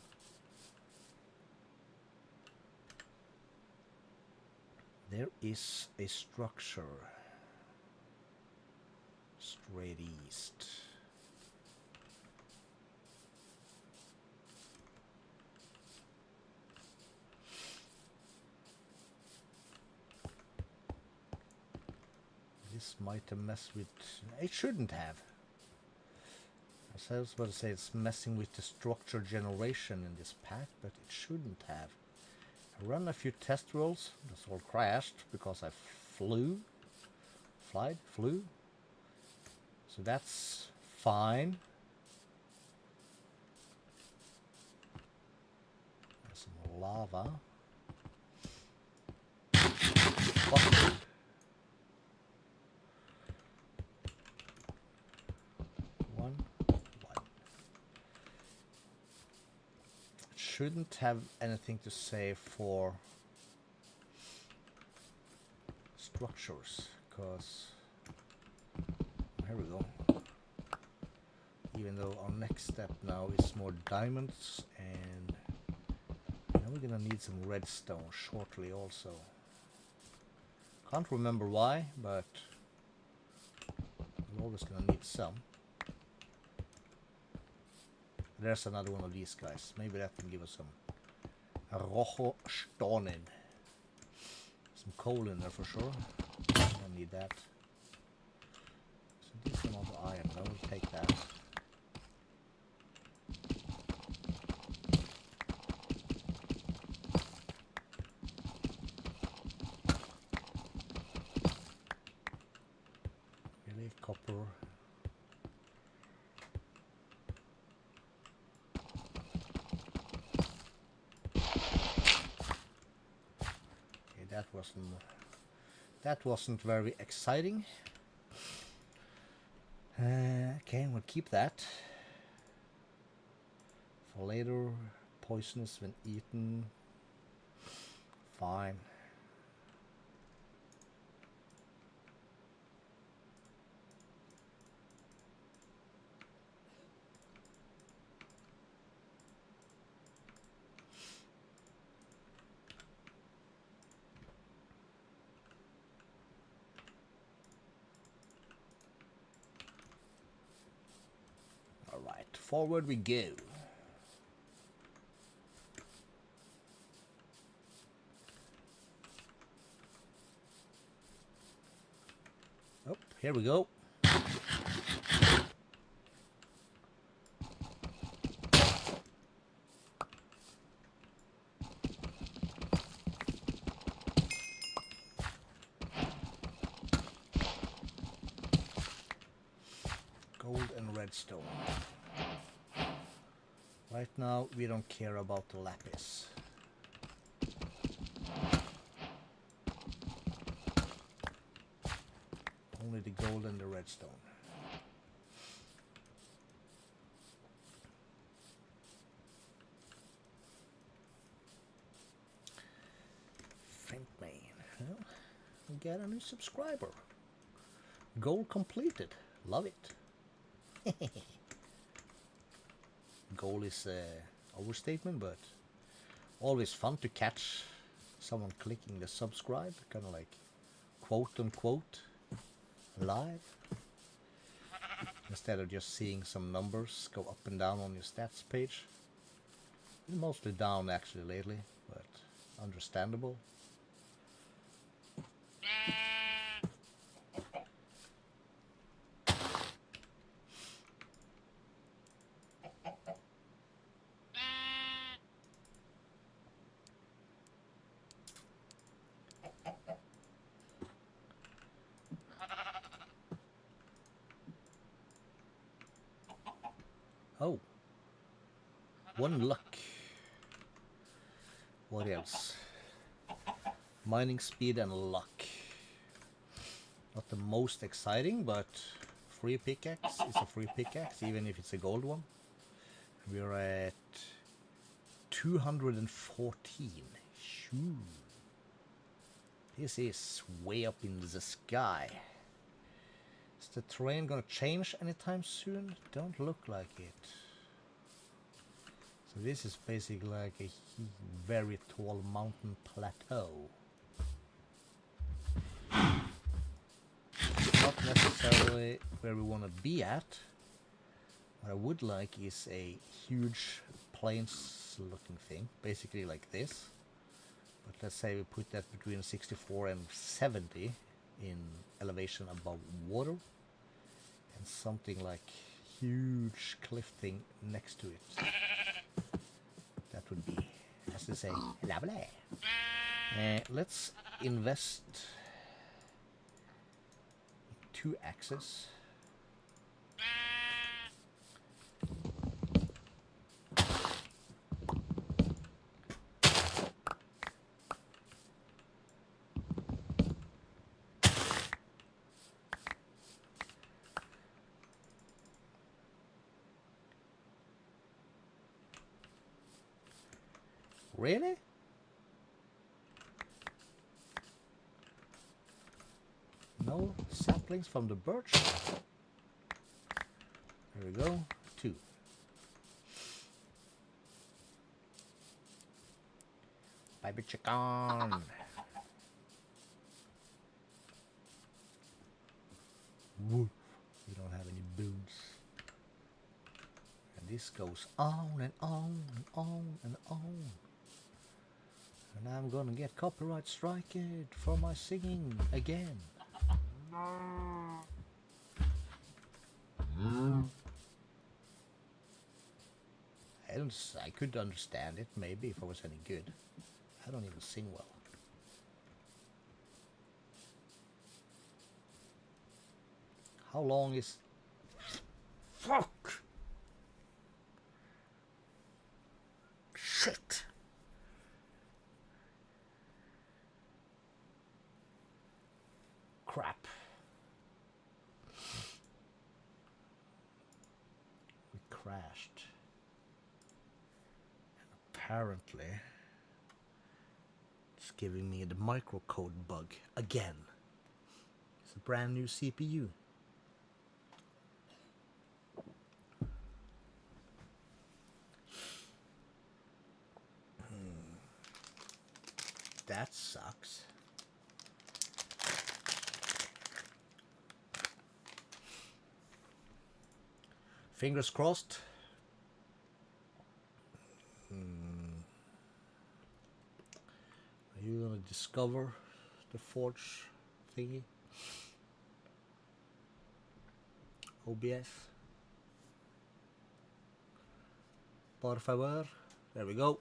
There is a structure straight east. This might have messed with... It shouldn't have. I was about to say it's messing with the structure generation in this pack, but it shouldn't have. I ran a few test rolls. This all crashed because I flew. So that's fine. There's some lava. Fuck. One. Shouldn't have anything to say for structures, because here we go. Even though our next step now is more diamonds, and now we're gonna need some redstone shortly also. Can't remember why, but we're always gonna need some. There's another one of these guys. Maybe that can give us some rojo stonen. Some coal in there for sure. Don't need that. So decent amount of iron. I will take that. Really, copper. That wasn't very exciting. Okay, we'll keep that for later. Poisonous when eaten. Fine. Forward we go. Oh, here we go. Gold and redstone. Right now, we don't care about the lapis. Only the gold and the redstone. Friend main. Well, we got a new subscriber. Goal completed. Love it. Goal is an overstatement, but always fun to catch someone clicking the subscribe, kind of like quote unquote live, instead of just seeing some numbers go up and down on your stats page. Mostly down actually lately, but understandable. Oh, one luck. What else? Mining speed and luck. Not the most exciting, but free pickaxe is a free pickaxe, even if it's a gold one. We're at 214. Shoo. This is way up in the sky. Is the terrain gonna change anytime soon? Don't look like it. So this is basically like a very tall mountain plateau. Not necessarily where we want to be at. What I would like is a huge plains looking thing, basically like this. But let's say we put that between 64 and 70 in elevation above water, and something like huge cliff thing next to it. That would be, as they say, lovely. Let's invest in 2 axes. Really? No saplings from the birch? There we go, 2. Baby chicken! Woof. We don't have any bones. And this goes on and on and on and on. And I'm gonna get copyright striked for my singing again. I could understand it maybe if I was any good. I don't even sing well. How long is... Fuck! Shit! Crap. We crashed. And apparently it's giving me the microcode bug again. It's a brand new CPU. That sucks. Fingers crossed. Are you gonna discover the forge thingy? OBS. Por favor. There we go.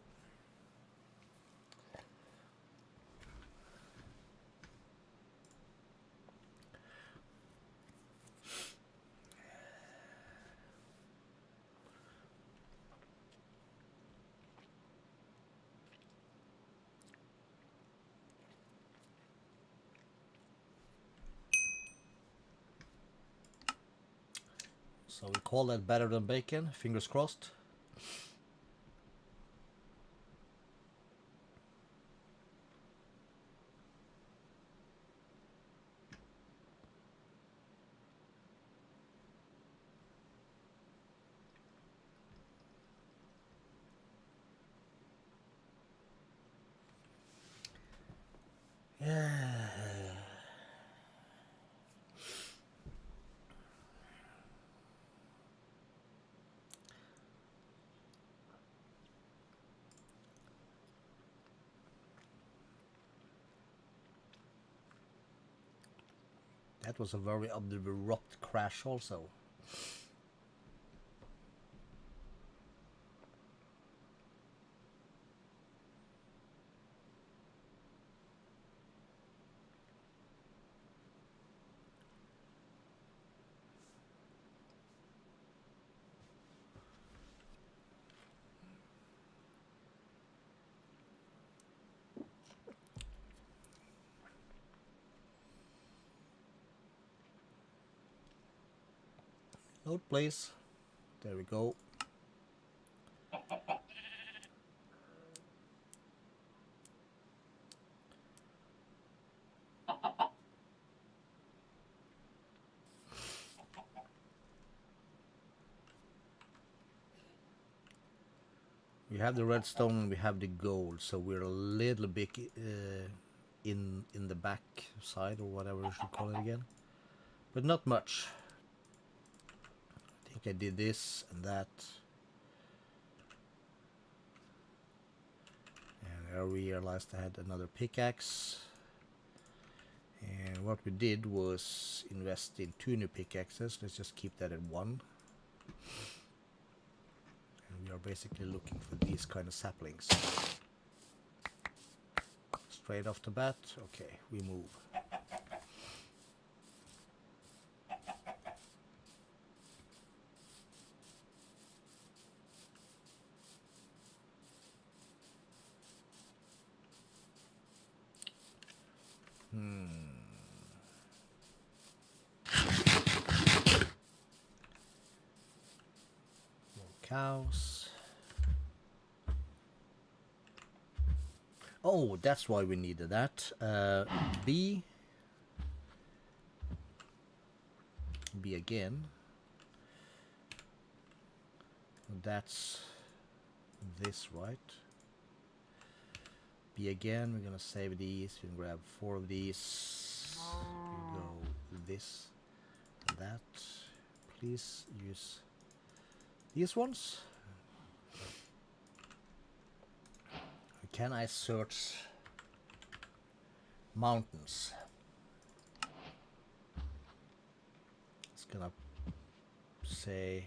So we call that better than bacon, fingers crossed. Yeah. That was a very abrupt crash also. Load please. There we go. We have the redstone and we have the gold, so we're a little bit in the back side, or whatever we should call it again, but not much. I think I did this and that, and I realized I had another pickaxe, and what we did was invest in 2 new pickaxes. Let's just keep that at 1. We are basically looking for these kind of saplings. Straight off the bat, okay, we move. More cows. Oh, that's why we needed that. B again. That's this, right? B again. We're gonna save these. We can grab 4 of these. We go this and that. Please use these ones. Can I search mountains? It's gonna say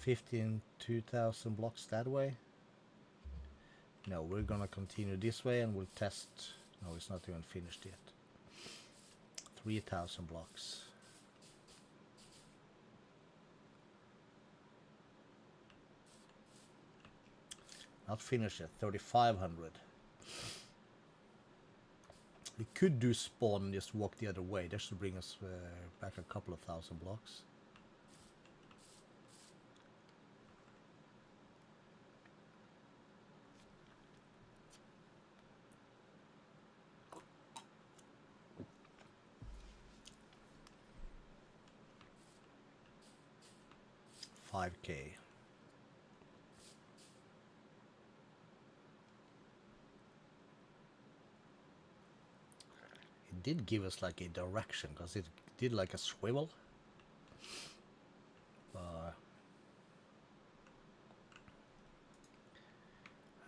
2,000 blocks that way. No, we're gonna continue this way and we'll test. No, it's not even finished yet. 3,000 blocks. Not finished yet. 3,500. We could do spawn and just walk the other way. That should bring us back a couple of thousand blocks. $5K. It did give us like a direction, because it did like a swivel.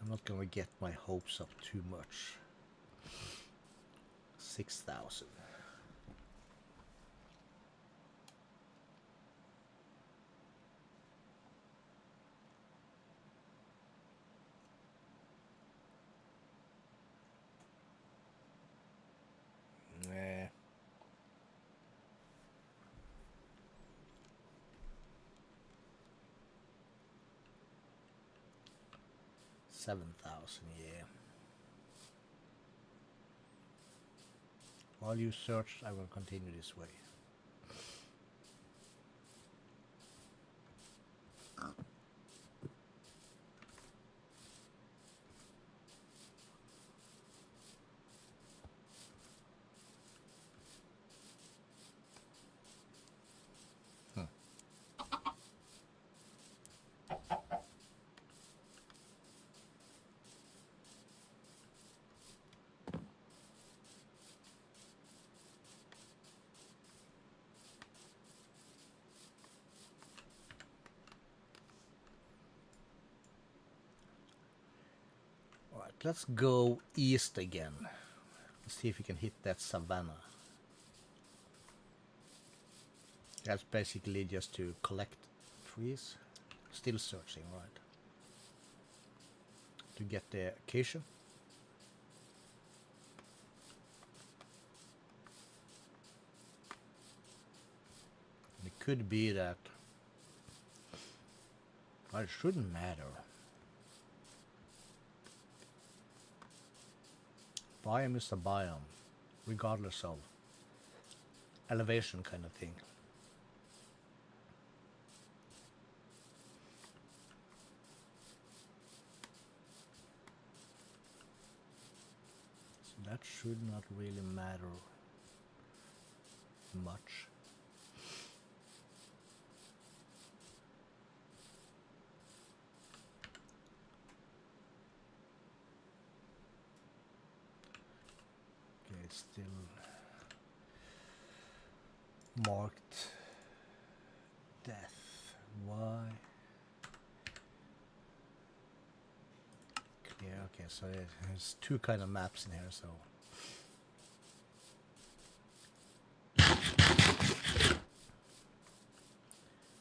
I'm not gonna get my hopes up too much. 6,000. Nah. 7,000, yeah. While you search, I will continue this way. Alright, let's go east again. Let's see if we can hit that savanna. That's basically just to collect trees. Still searching, right? To get the acacia. It could be that, well, it shouldn't matter. Biome is a biome, regardless of elevation kind of thing. So that should not really matter much. it's still marked death. Why? Clear. Okay, so there's two kind of maps in here. So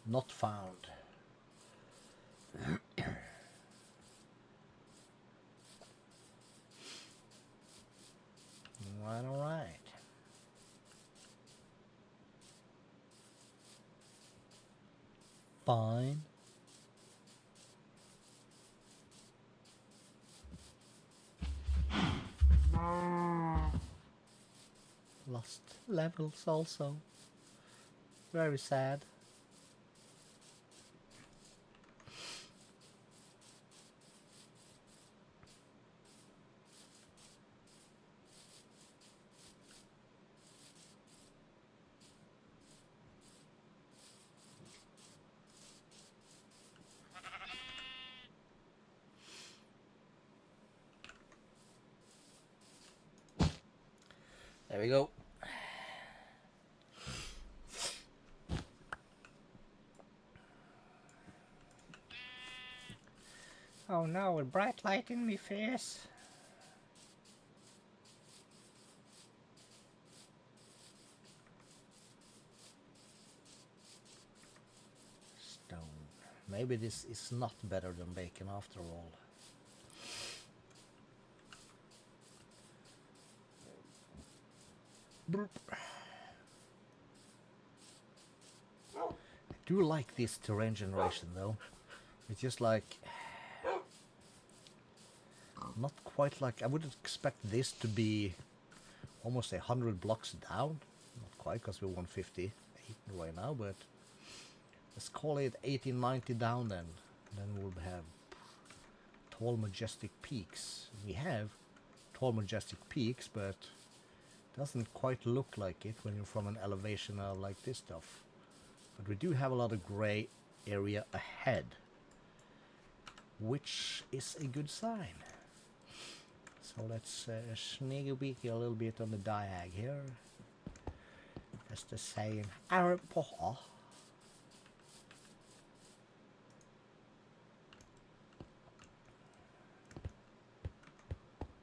not found. Right, all right. Fine. Lost levels also. Very sad. There we go. Oh no, a bright light in me face. Stone. Maybe this is not better than bacon after all. Burp. I do like this terrain generation though. It's just like not quite like I would expect this to be almost 100 blocks down. Not quite because we're 158 right now, but let's call it 1890 down then. Then we'll have tall majestic peaks. We have tall majestic peaks, but doesn't quite look like it when you're from an elevation like this stuff. But we do have a lot of gray area ahead, which is a good sign. So let's sniggy beaky a little bit on the diag here. As the saying, Arab poha.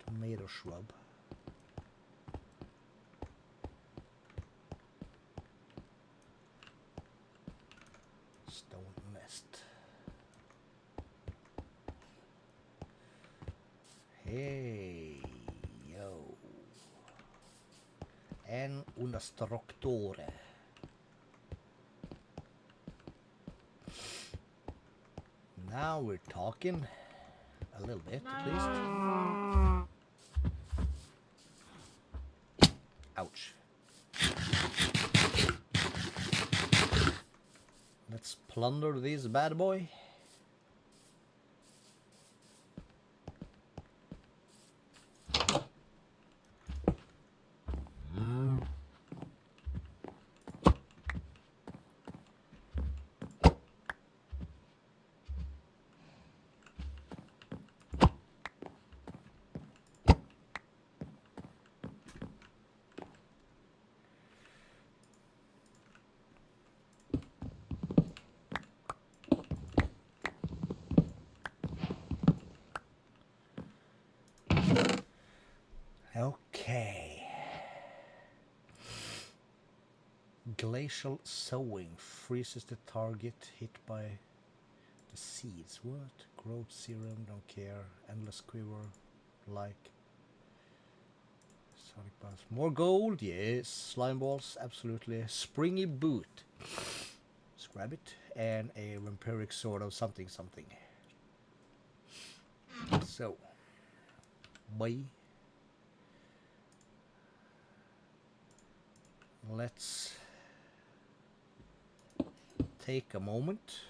Tomato shrub. Stone nest. Hey, yo. En una structura. Now we're talking a little bit, at least. Ouch. Let's plunder this bad boy. Okay. Glacial sowing freezes the target hit by the seeds. What? Growth serum, don't care. Endless quiver, like. Sonic bounce. More gold, yes. Slime balls, absolutely. Springy boot. Let's grab it. And a vampiric sword of something something. So. Bye. Let's take a moment.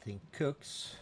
Allting cooks.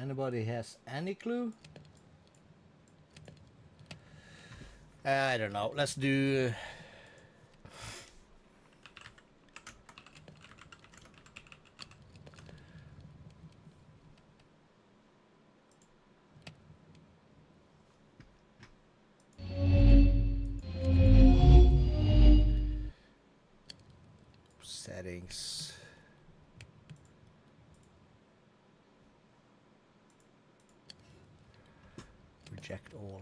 Anybody has any clue? I don't know. Let's do settings. Reject all.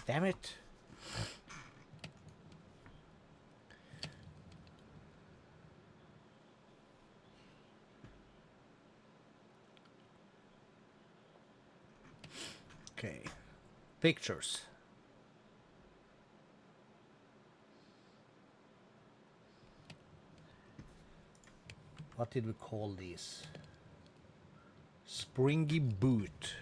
Damn it. Okay. Pictures. What did we call these? Springy boot.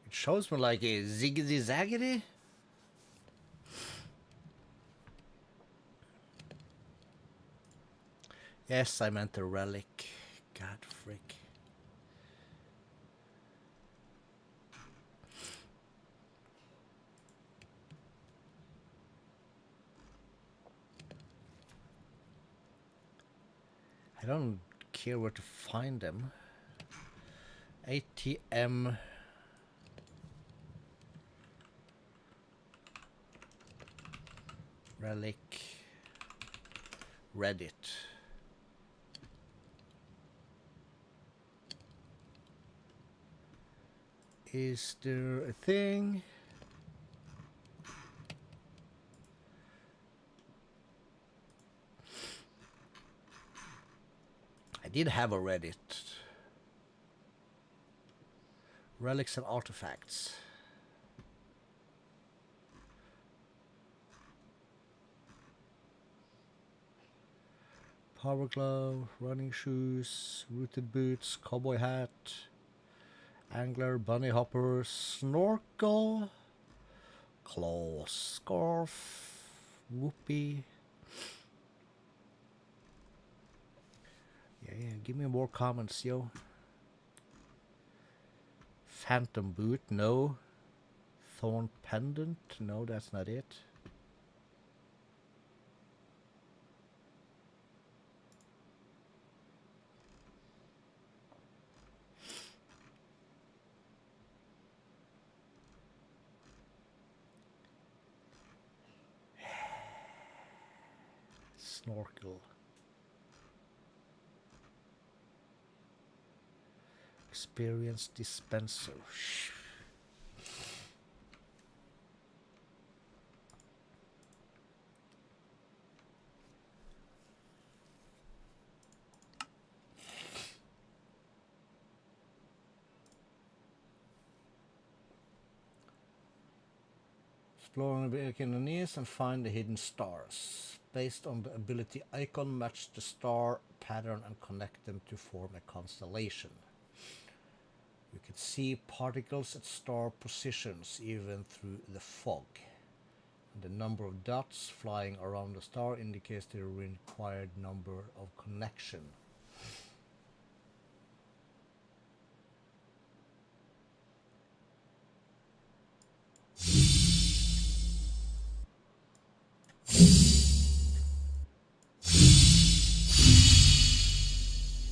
It shows me like a ziggity zaggity. Yes, I meant a relic. God frick. I don't care where to find them. ATM. Relic. Reddit. Is there a thing? I did have a Reddit. Relics and artifacts. Power glove, running shoes, rooted boots, cowboy hat, angler, bunny hopper, snorkel, claw scarf, whoopee. Yeah, give me more comments, yo. Phantom boot, no. Thorn pendant, no, that's not it. Snorkel. Experience dispenser. Explore the economies and find the hidden stars. Based on the ability icon, match the star pattern and connect them to form a constellation. You can see particles at star positions even through the fog. And the number of dots flying around the star indicates the required number of connection.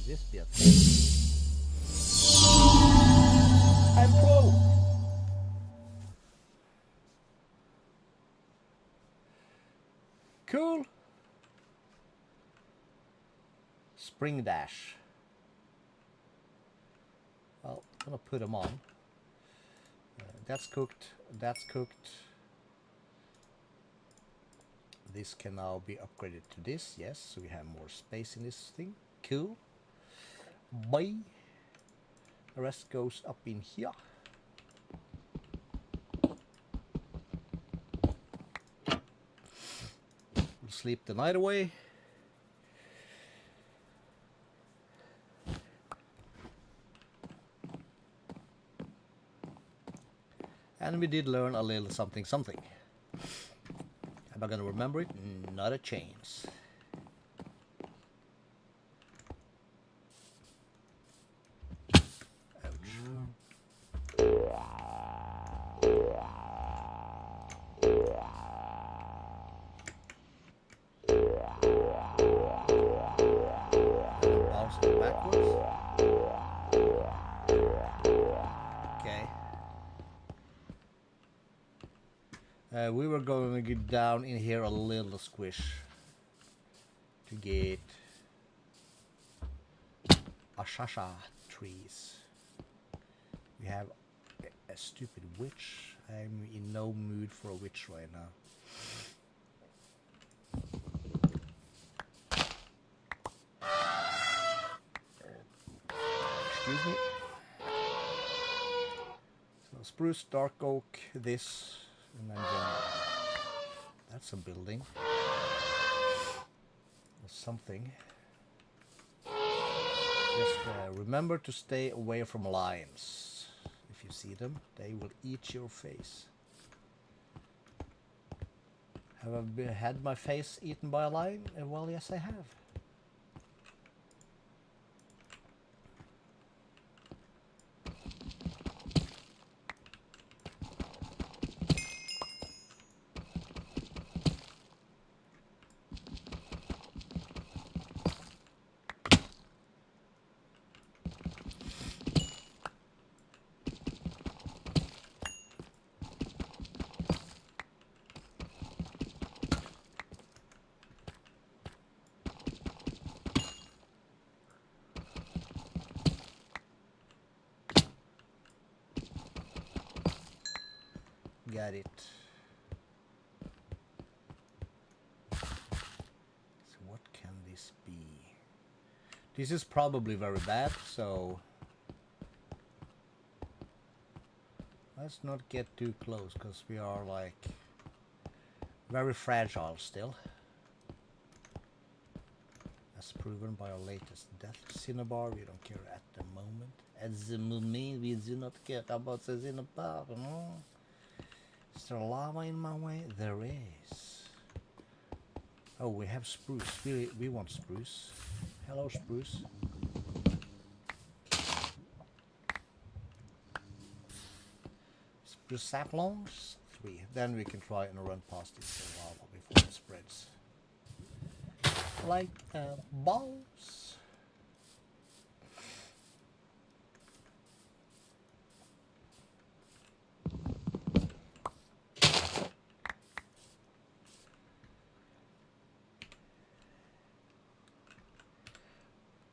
This bit. I'm pro! Cool! Spring dash. Well, I'm gonna put them on. That's cooked, that's cooked. This can now be upgraded to this, yes, so we have more space in this thing. Cool. Bye. The rest goes up in here. We'll sleep the night away. And we did learn a little something something. Am I gonna remember it? Not a chance. Bouncing backwards. Okay. We were going to get down in here a little squish to get ashasha trees. We have a stupid witch. I'm in no mood for a witch right now. Excuse me. So spruce, dark oak, this, and then that's a building. Or something. Just remember to stay away from lions. If you see them, they will eat your face. Have I had my face eaten by a lion? Well, yes, I have. Got it. So what can this be? This is probably very bad, so Let's not get too close, because we are like very fragile still. As proven by our latest death. Cinnabar, we don't care at the moment. At the moment, we do not care about the cinnabar, no? Is there lava in my way? There is. Oh, we have spruce. We want spruce. Hello, spruce. Spruce saplings. 3. Then we can try and run past this lava before it spreads. Like balls.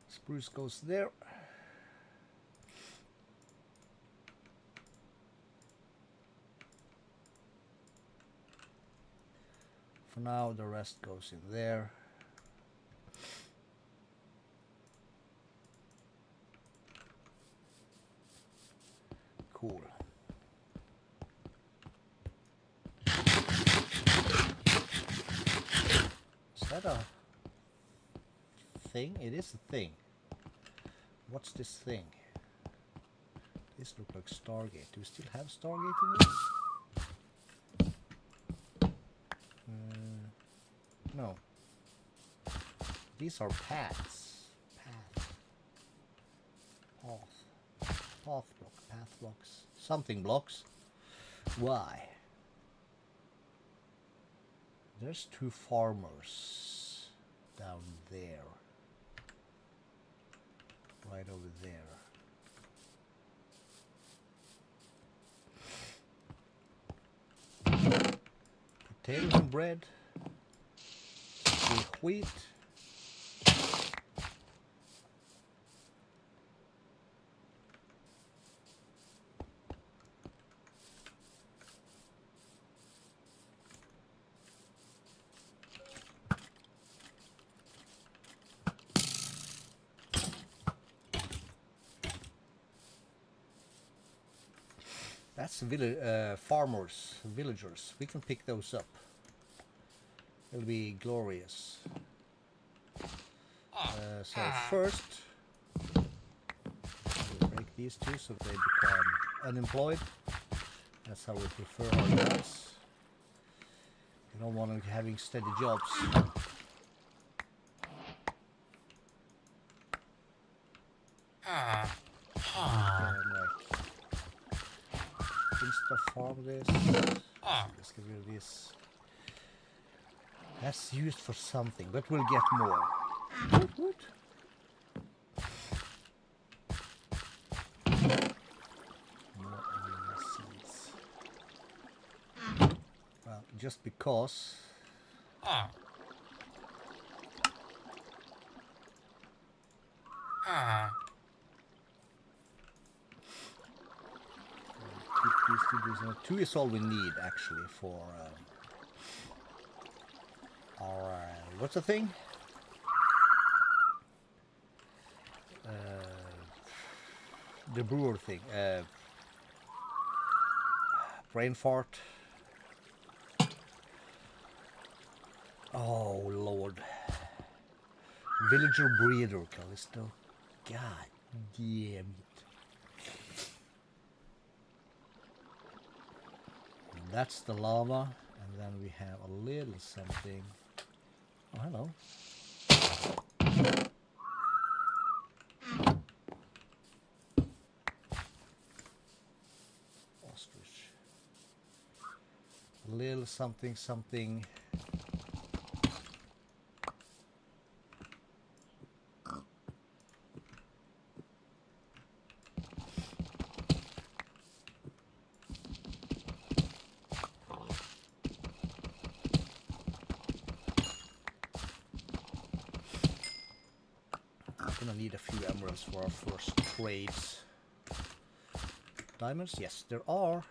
Spruce goes there. For now, the rest goes in there. Cool. Is that a thing? It is a thing. What's this thing? This looks like Stargate. Do we still have Stargate in this? No. These are paths. Path. Path block. Path blocks. Something blocks. Why? There's 2 farmers down there. Right over there. Potatoes and bread. With wheat. That's farmers, villagers. We can pick those up. It'll be glorious. So first, we'll break these 2 so they become unemployed. That's how we prefer our guys. You don't want them having steady jobs. Insta farm this. Let's get rid of this. That's used for something, but we'll get more. Wood. More amino seeds. Well, just because. Keep these 2 is all we need actually for our what's the thing? The brewer thing. Brain fart. Oh Lord. Villager breeder, Calisto. God damn it. That's the lava, and then we have a little something. Oh, hello. Ostrich. A little something, something. Gonna need a few emeralds for our first trades. Diamonds? Yes, there are.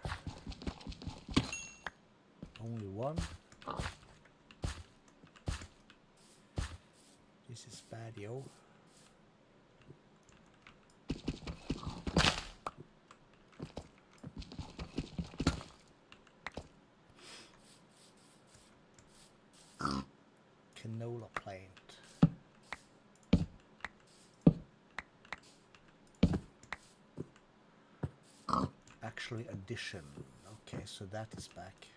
Only 1. This is bad, yo. canola plant. Actually addition. Okay, so that is back.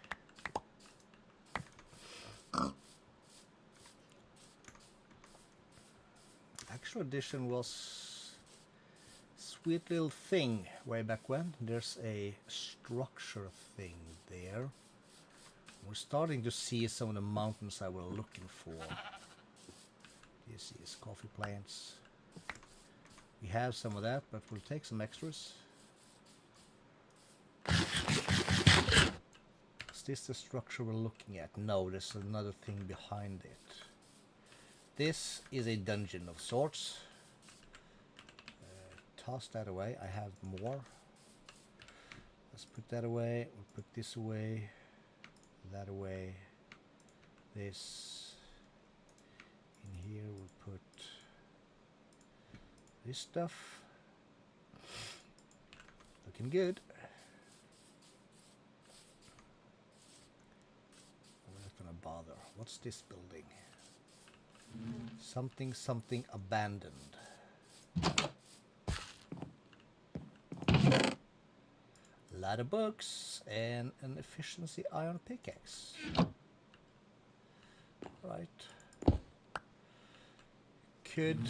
Actual addition was a sweet little thing way back when. There's a structure thing there. We're starting to see some of the mountains I were looking for. This is coffee plants. We have some of that, but we'll take some extras. Is this the structure we're looking at? No, there's another thing behind it. This is a dungeon of sorts. Toss that away. I have more. Let's put that away. We'll put this away. That away. This. In here we'll put this stuff. Looking good. We're not gonna bother. What's this building? Something, something abandoned. A lot of books and an efficiency iron pickaxe. Right. Could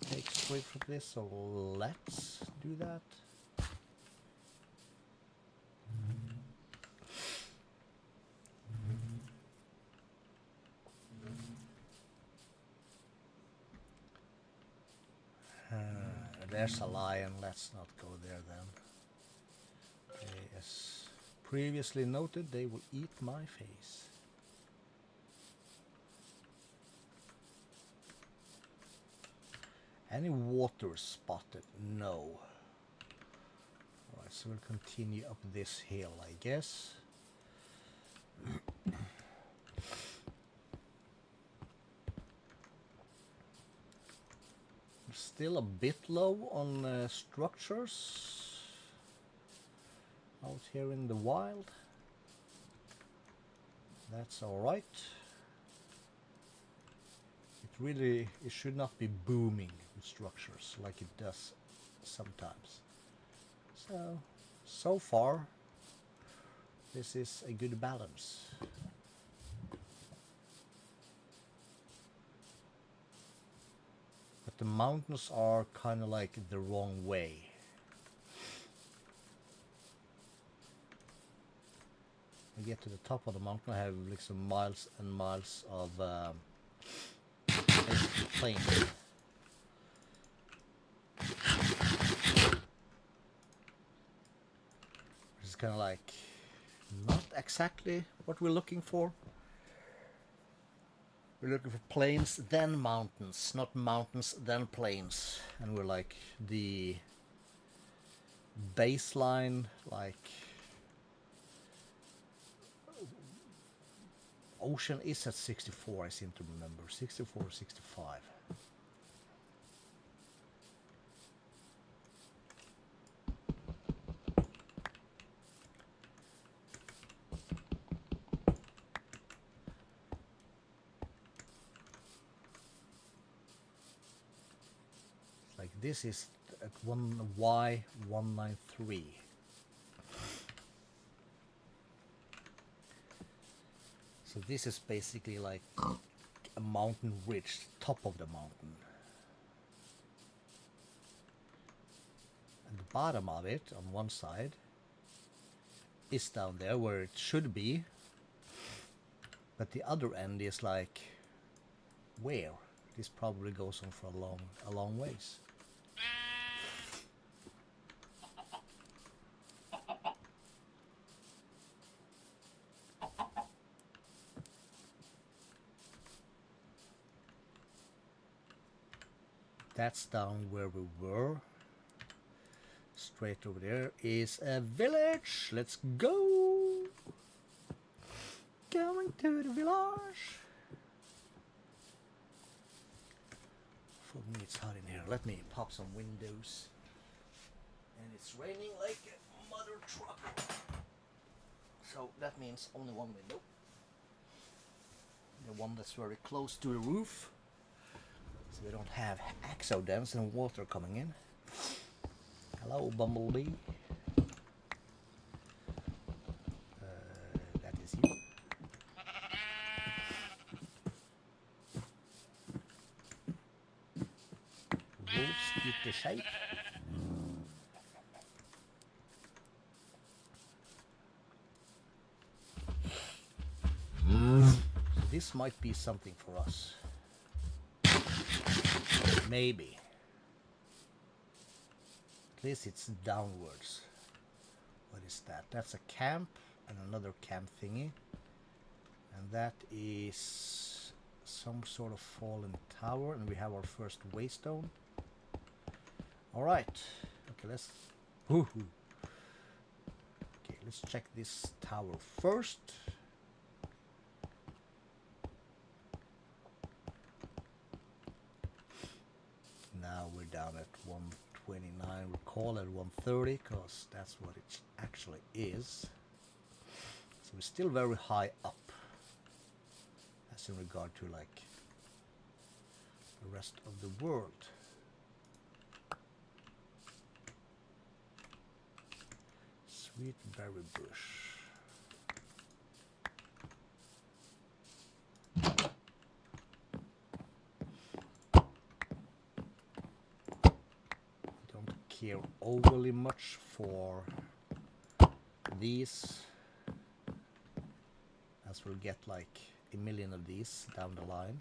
take straight from this, so let's do that. There's a lion, let's not go there then. Okay, as previously noted, they will eat my face. Any water spotted? No. Alright, so we'll continue up this hill, I guess. Still a bit low on structures out here in the wild. That's alright. It should not be booming with structures like it does sometimes. So far this is a good balance. The mountains are kind of like the wrong way. I get to the top of the mountain, I have like some miles and miles of plain. It's kind of like not exactly what we're looking for. We're looking for plains, then mountains, not mountains, then plains. And we're like the baseline, like ocean is at 64, I seem to remember. 64 or 65. This is at Y193. So this is basically like a mountain ridge, top of the mountain. And the bottom of it, on one side, is down there where it should be. But the other end is like, where? This probably goes on for a long ways. That's down where we were. Straight over there is a village. Let's go. Going to the village. For me it's hot in here. Let me pop some windows. And it's raining like a mother trucker. So that means only one window. one that's very close to the roof, so we don't have accidents and water coming in. Hello, Bumblebee. That is you. Wolves eat the shape. So this might be something for us. Maybe. At least it's downwards. What is that? That's a camp and another camp thingy. And that is some sort of fallen tower, and we have our first waystone. Alright. Okay, let's... Okay, let's check this tower first. Now we're down at 129. We'll call it 130 because that's what it actually is. So we're still very high up as in regard to like the rest of the world. Sweet berry bush. Don't care overly much for these, as we'll get like a million of these down the line.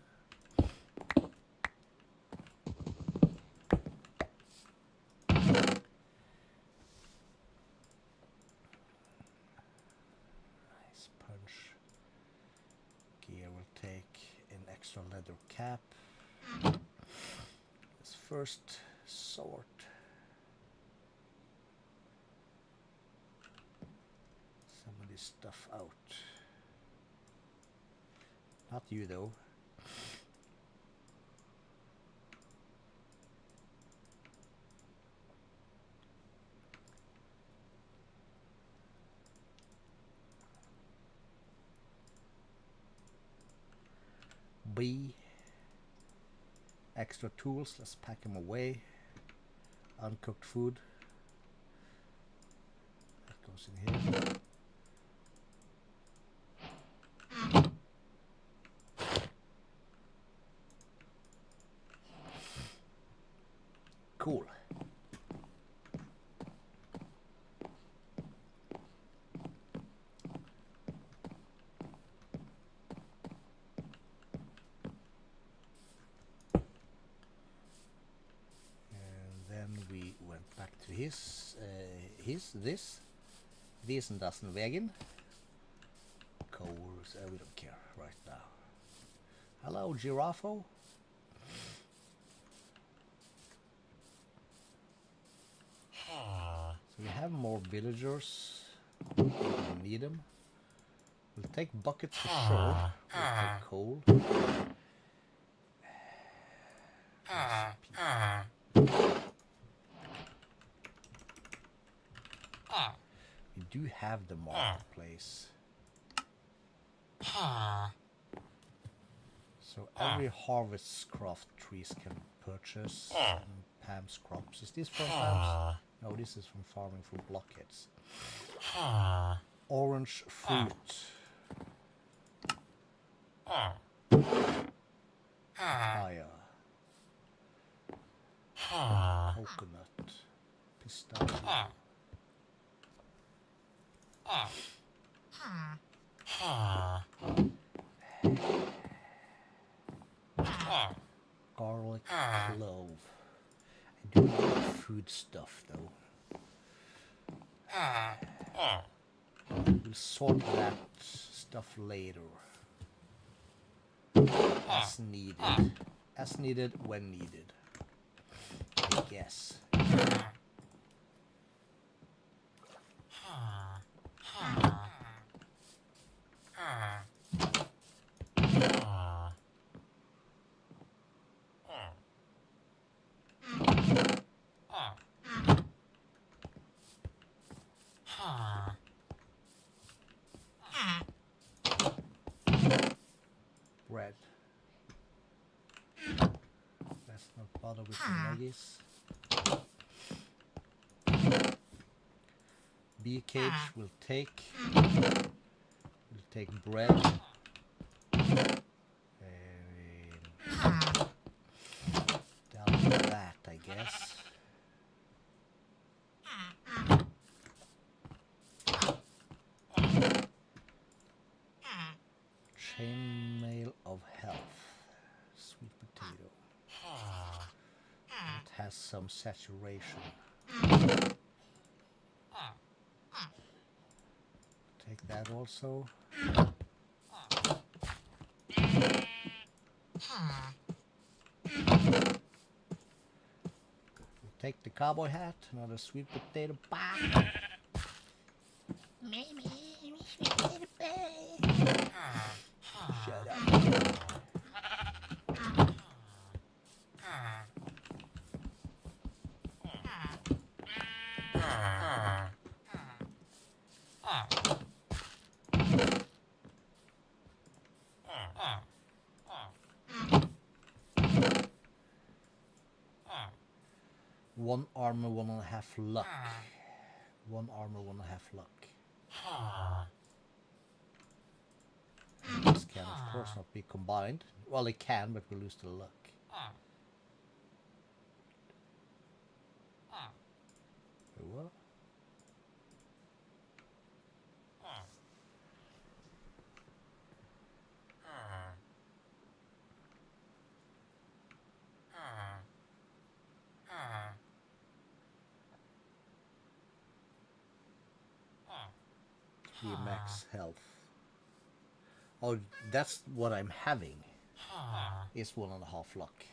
Leather cap. Let's first sort some of this stuff out. Not you though. B. Extra tools, let's pack them away. Uncooked food. That goes in here. Cool. Diesen dassen vägen. Coals, we don't care right now. Hello, Giraffe. So we have more villagers. We need them. We'll take buckets for sure. We'll take coal. We do have the marketplace. So every harvest craft trees can purchase Pam's crops. Is this from Pam's? No, this is from farming for blockheads. Orange fruit. Papaya. Coconut. Pistachio. Garlic, clove. I do like food stuff though. We'll sort that stuff later. As needed. As needed when needed. I guess. bread. Let's not bother with the nuggies. Bee cage will take bread. Down to that, I guess. Chainmail of health. Sweet potato. It has some saturation. Take that also. We'll take the cowboy hat, another sweet potato pie. Sweet potato pie. Shut up. One armor, 1.5 luck. One armor, 1.5 luck. This can of course not be combined. Well, it can, but we lose the luck. What? Max health. Oh, that's what I'm having. Is 1.5 luck.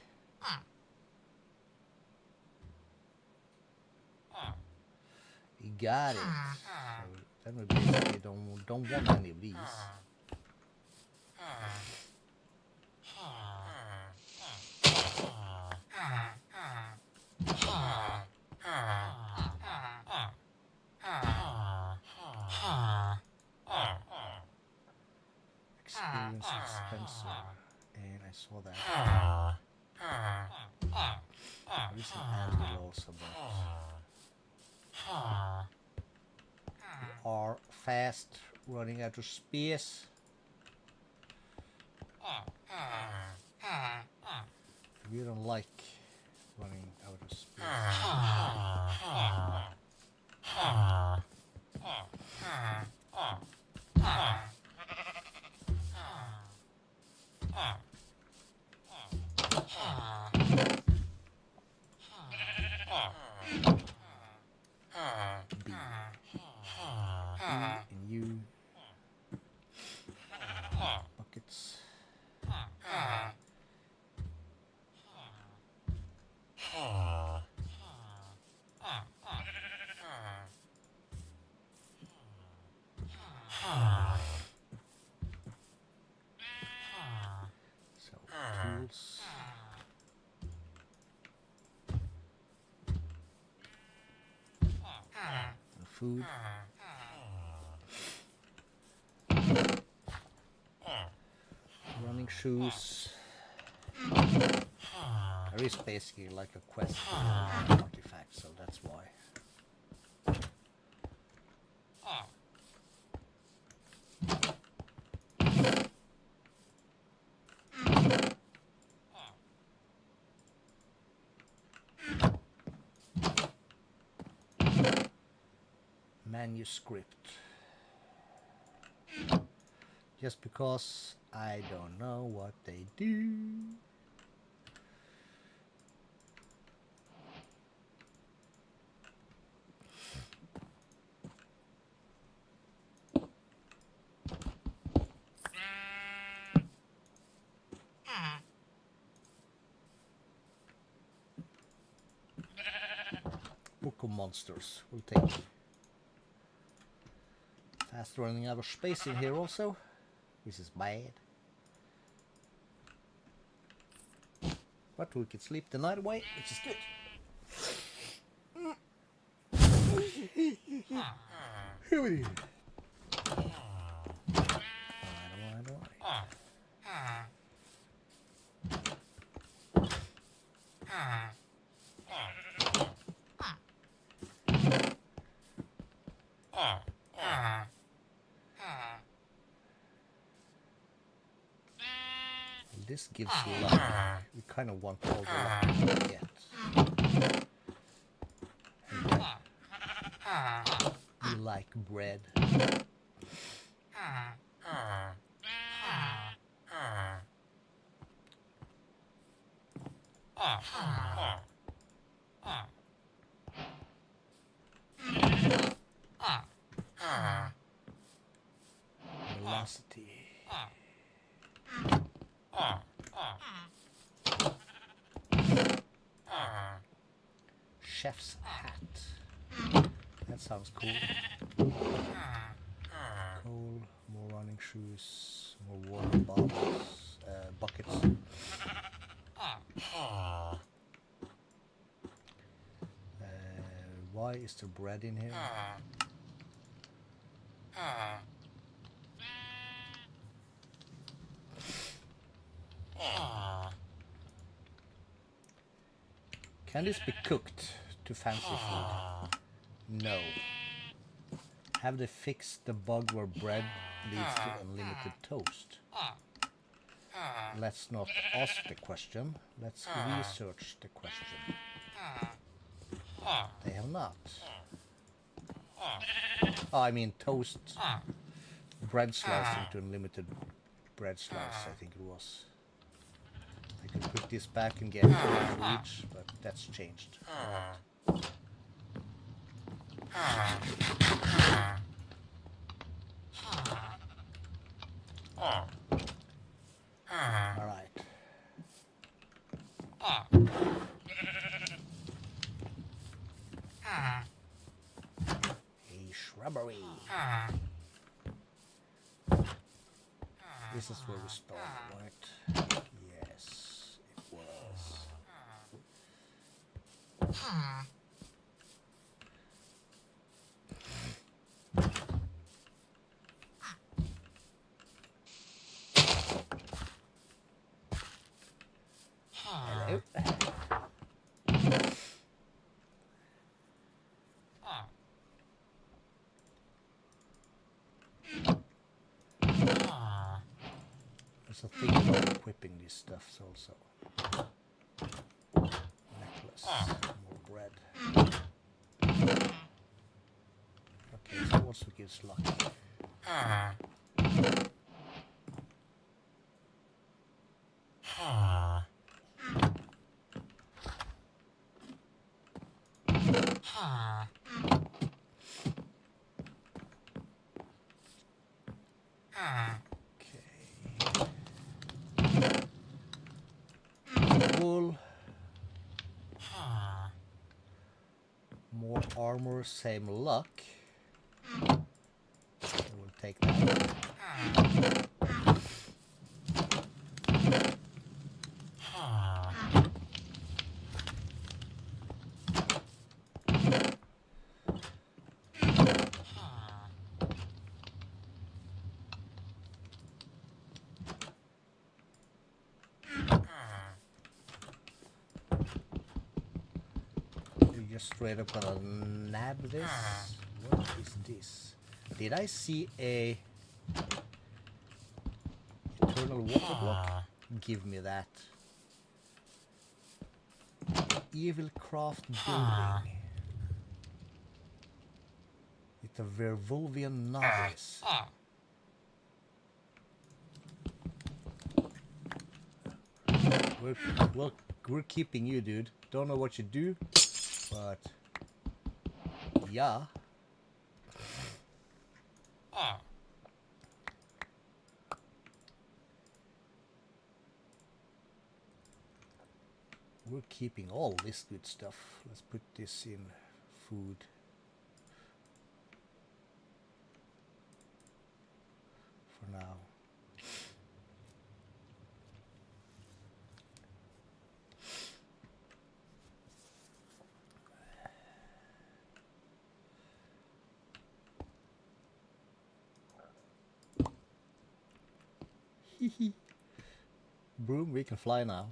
You got it. So then we basically don't want any of these. Experience expensive, and I saw that. There is an anvil also, but we are fast running out of space. We don't like running out of space. And you buckets. So tools. And food. Running shoes. There is basically like a quest for an artifact, so that's why. Manuscript. Just because I don't know what they do. Book of Monsters. We'll take it. Fast running out of space in here also. This is bad. But we can sleep the night away, which is good. Here we go. This gives luck. We kind of want all the luck we can get. And we like bread. Velocity. Chef's hat. That sounds cool. Coal, more running shoes, more water bottles, buckets. Why is there bread in here? Can this be cooked to fancy food? No. Have they fixed the bug where bread leads to unlimited toast? Let's not ask the question, let's research the question. They have not. Oh, I mean toast bread slice into unlimited bread slice, I think it was. I could put this back and get one for each, but that's changed. Alright. A shrubbery. This is where we started, right? Yes, it was. Hello. There's a thing about equipping these stuffs also. Necklace, more bread. Okay, so also gives luck. Wool. More armor, same luck. I will take that. Straight up gonna nab this. What is this? Did I see a eternal water block? Give me that. Evil craft building. It's a Werewolvian novice. We're keeping you, dude. Don't know what you do. But yeah. We're keeping all this good stuff. Let's put this in food. For now. Broom, we can fly now.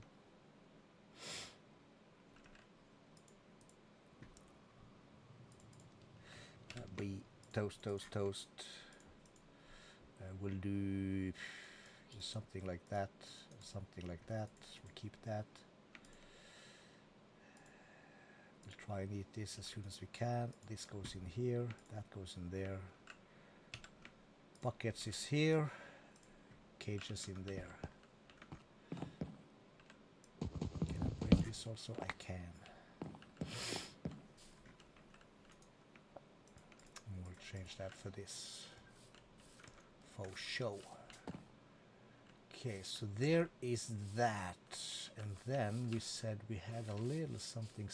Be toast. We'll do So something like that, something like that. We'll keep that. We'll try and eat this as soon as we can. This goes in here, that goes in there. Buckets is here, cages in there. Can I break this also? I can. And we'll change that for this. For show. Okay, so there is that. And then we said we had a little something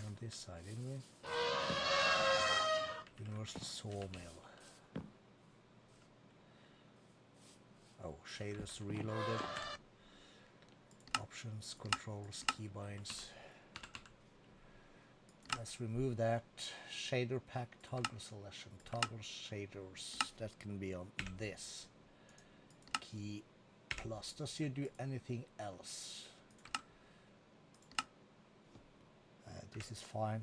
on this side, didn't we? Universal sawmill. Oh, shaders reloaded. Options, controls, keybinds. Let's remove that. Shader pack toggle selection. Toggle shaders. That can be on this. Key plus. Does you do anything else? This is fine.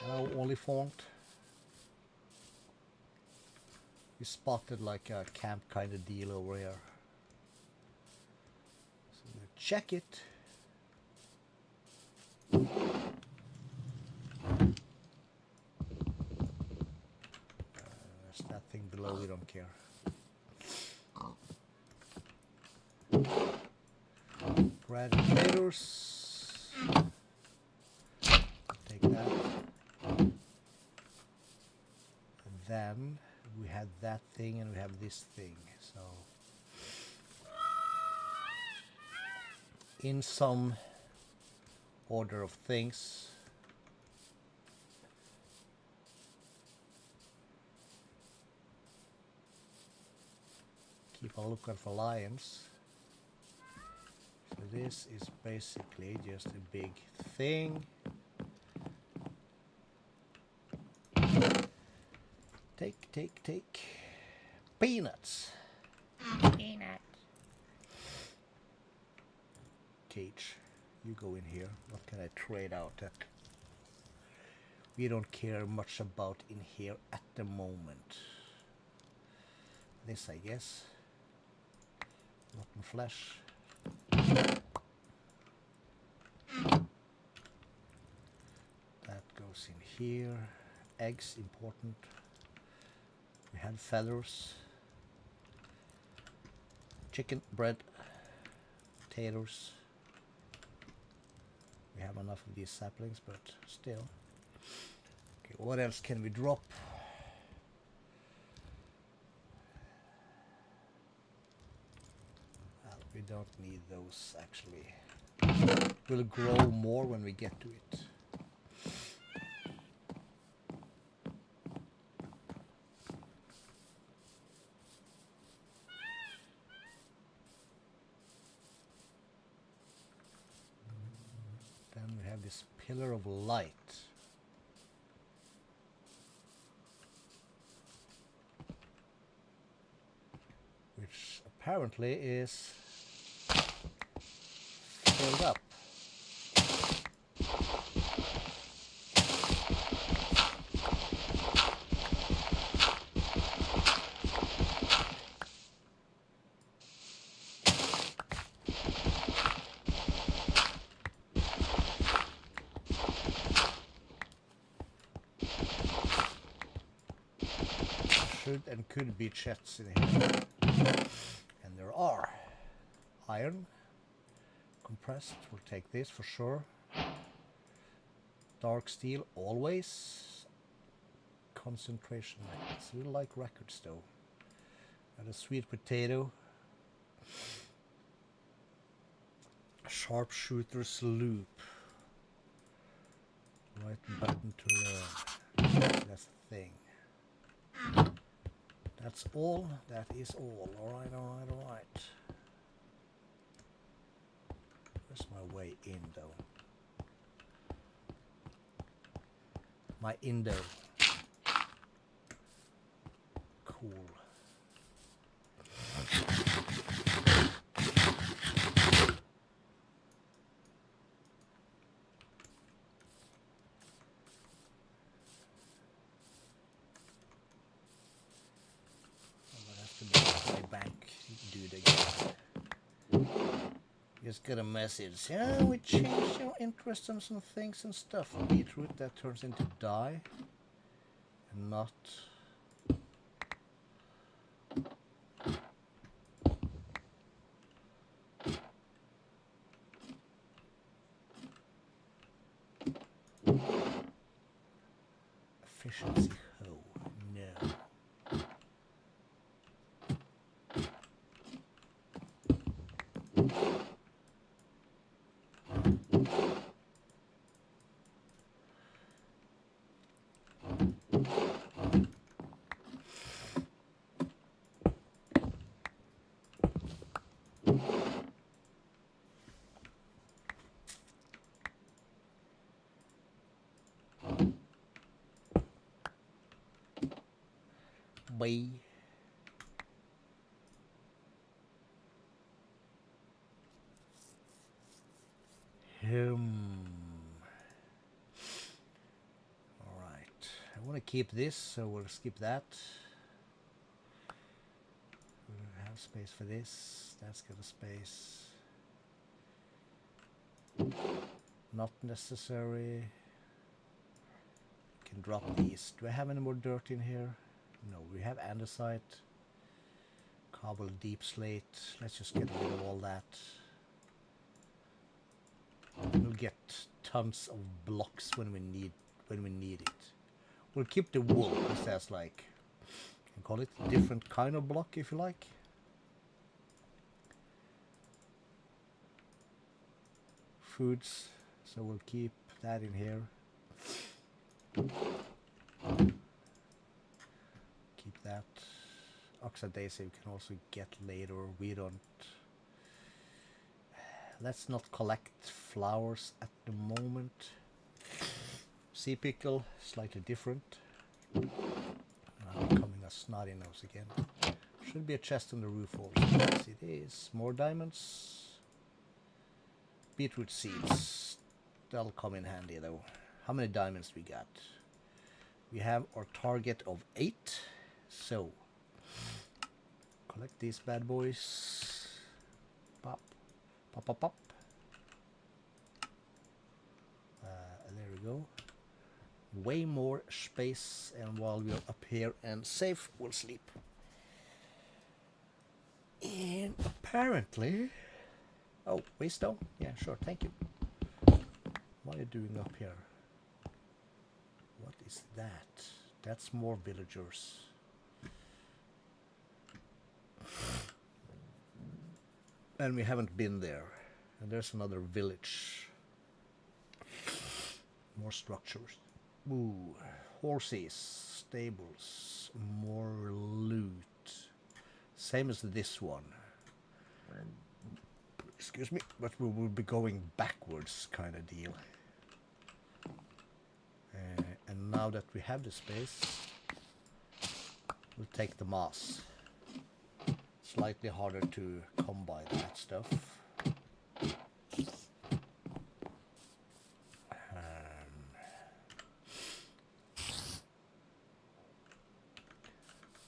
Hello, Olifant. We spotted like a camp kind of deal over here. So we'll check it. There's that thing below, we don't care. Bread and potatoes. Take that. And then we had that thing and we have this thing. So in some order of things, keep a lookout for lions. So this is basically just a big thing. Take peanuts. Peanut. Cage, you go in here. What can I trade out at? We don't care much about in here at the moment. This, I guess. Rotten flesh. That goes in here. Eggs, important. We had feathers. Chicken, bread, potatoes. We have enough of these saplings, but still. Okay, what else can we drop? Well, we don't need those actually. We'll grow more when we get to it. Then we have this pillar of light. Which apparently is filled up. Should and could be chests in here. And there are. Iron. Compressed. We'll take this for sure. Dark steel always. Concentration magnets. We like records though. And a sweet potato. Sharpshooter's loop. Right button to learn. That's the thing. That's all. That is all. Alright, alright, alright. Where's my way in though? My Indo. Cool. Just got a message. Yeah, we changed your interest in some things and stuff. Beetroot that turns into dye. And not... efficiency. Oh, no. B. Alright. I want to keep this, so we'll skip that. We'll have space for this. That's got a space. Not necessary. Can drop these. Do I have any more dirt in here? No, we have andesite. Cobble deep slate. Let's just get rid of all that. We'll get tons of blocks when we need it. We'll keep the wool because that's like, you can call it a different kind of block if you like. Foods, so we'll keep that in here. Keep that. Oxidase we can also get later. We don't. Let's not collect flowers at the moment. Sea pickle, slightly different. Becoming a snotty nose again. Should be a chest on the roof also. Yes, it is. More diamonds. Beetroot seeds. That'll come in handy though. How many diamonds we got? We have our target of 8. So, collect these bad boys. Pop. Pop, pop, pop. There we go. Way more space, and while we're up here and safe, we'll sleep. And apparently... Oh, waystone? Yeah, sure, thank you. What are you doing up here? What is that? That's more villagers. And we haven't been there. And there's another village. More structures. Ooh, horses, stables, more loot. Same as this one. Excuse me, but we will be going backwards kind of deal. And now that we have the space, we'll take the moss. Slightly harder to come by that stuff.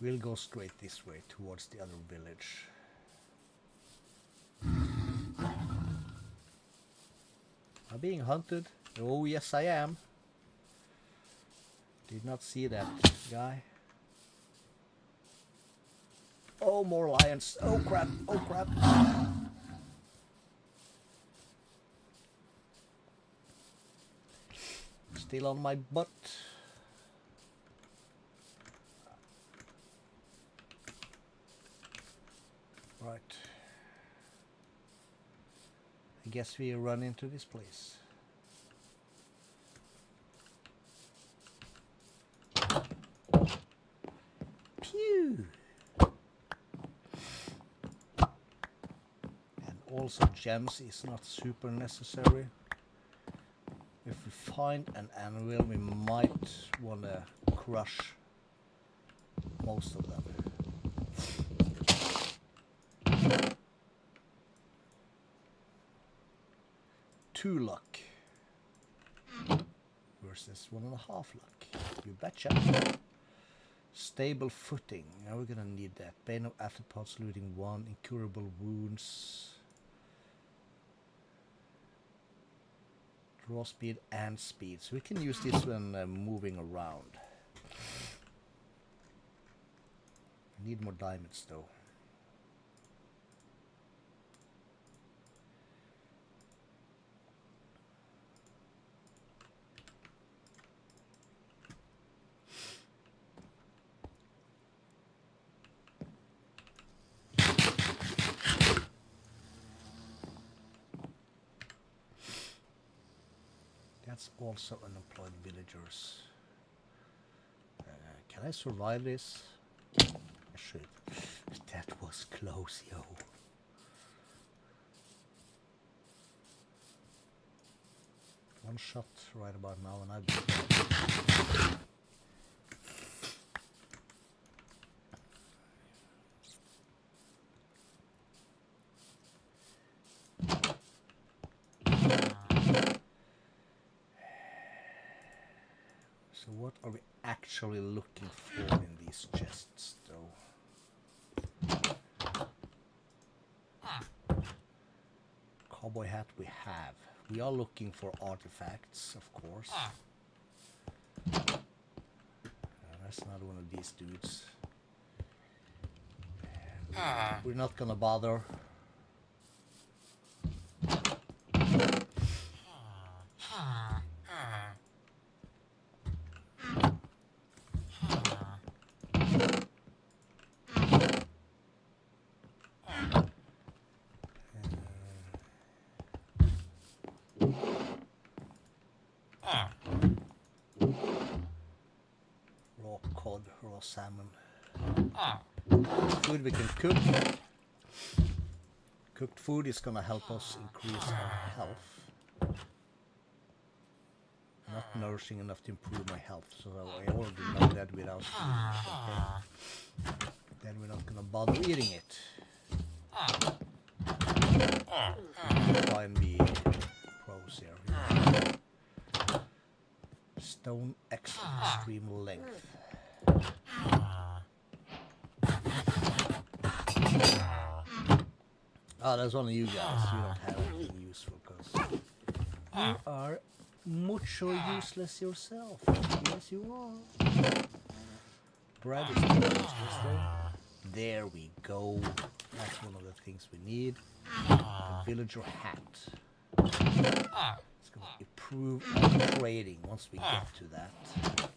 We'll go straight this way towards the other village. I'm being hunted. Oh yes I am. Did not see that guy. Oh, more lions. Oh crap, oh crap. Still on my butt. Right. I guess we run into this place. Pew! And also gems is not super necessary. If we find an anvil, we might want to crush most of them. 2 luck versus 1.5 luck. You betcha. Stable footing. Now we're gonna need that. Bane of afterthoughts, looting 1, incurable wounds. Draw speed and speed. So we can use this when moving around. Need more diamonds though. That's also unemployed villagers. Can I survive this? I should. That was close, yo. One shot right about now and I've been... So what are we actually looking for in these chests, though? Cowboy hat we have. We are looking for artifacts, of course. That's another one of these dudes. We're not gonna bother. Raw cod, raw salmon. Food we can cook. Cooked food is gonna help us increase our health. Not nourishing enough to improve my health, so I already know that without eating. Okay. Then we're not gonna bother eating it. Try and be pros here. Stone extreme length. Oh, that's only you guys. You don't have anything useful because you are mucho useless yourself. Yes, you are. Bread is not useless though. There we go. That's one of the things we need. The villager hat. It's gonna improve our trading once we get to that.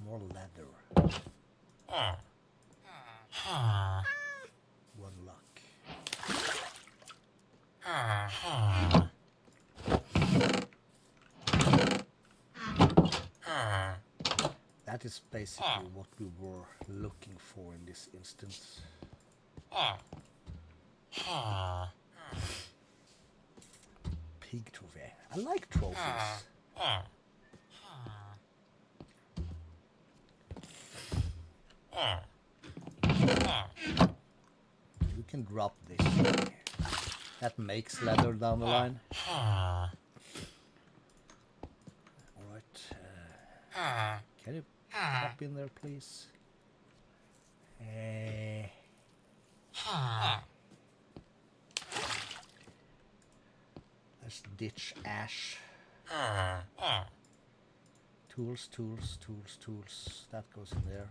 More leather. One luck. That is basically what we were looking for in this instance. Pig trophy. I like trophies. You can drop this. That makes leather down the line. Alright. Can you pop in there, please? Let's ditch ash. Tools, tools, tools, tools. That goes in there.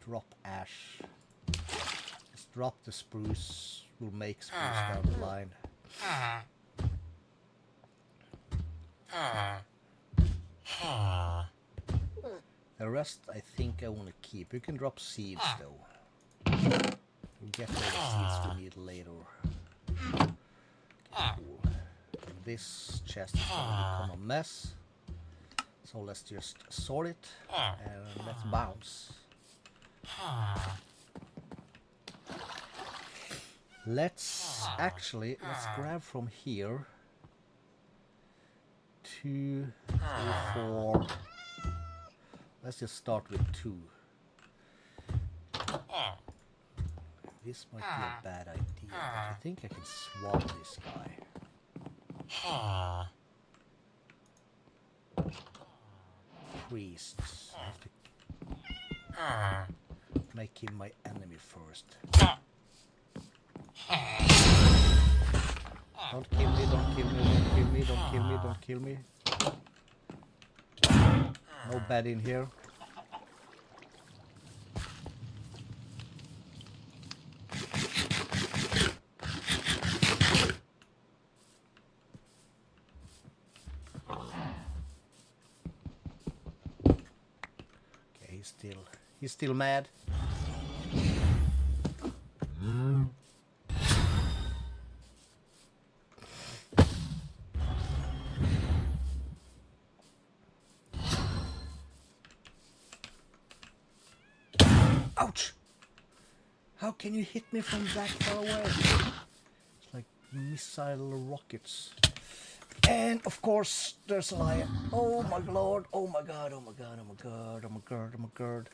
Drop ash. Let's drop the spruce. We'll make spruce down the line. The rest I think I want to keep. You can drop seeds though. We'll get all the seeds we need later. Okay, cool. And this chest is going to become a mess. So let's just sort it and let's bounce. Let's grab from here. 2, 3, 4. Let's just start with 2. This might be a bad idea, but I think I can swap this guy. Priests. I have to make him my enemy first. Don't kill me, don't kill me, don't kill me, don't kill me, don't kill me. No bed in here. Okay, he's still mad. Ouch! How can you hit me from that far away? It's like missile rockets. And of course, there's a lion. Oh my lord! Oh my god! Oh my god! Oh my god! Oh my god! Oh my god!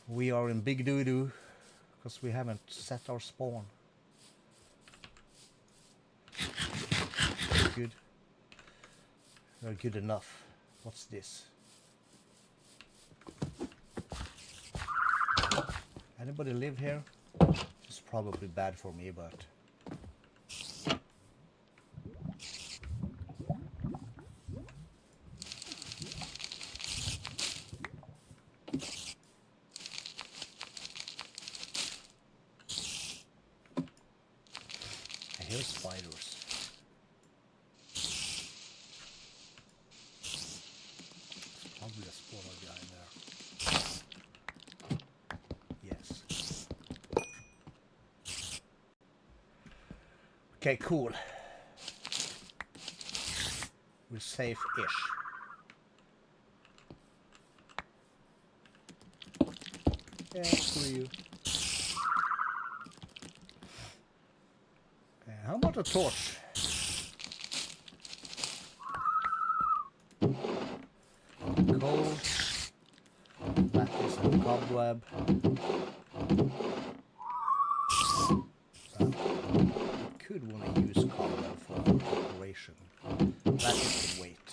We are in big doo-doo because we haven't set our spawn. Good. We're good enough. What's this? Anybody live here? It's probably bad for me, but... I hear spiders. There's probably a spawner behind there. Yes. Okay, cool. We're safe-ish. Yeah, screw you. How about a torch? Coal. That is a cobweb. Could want to use cobweb for decoration. That is the weight.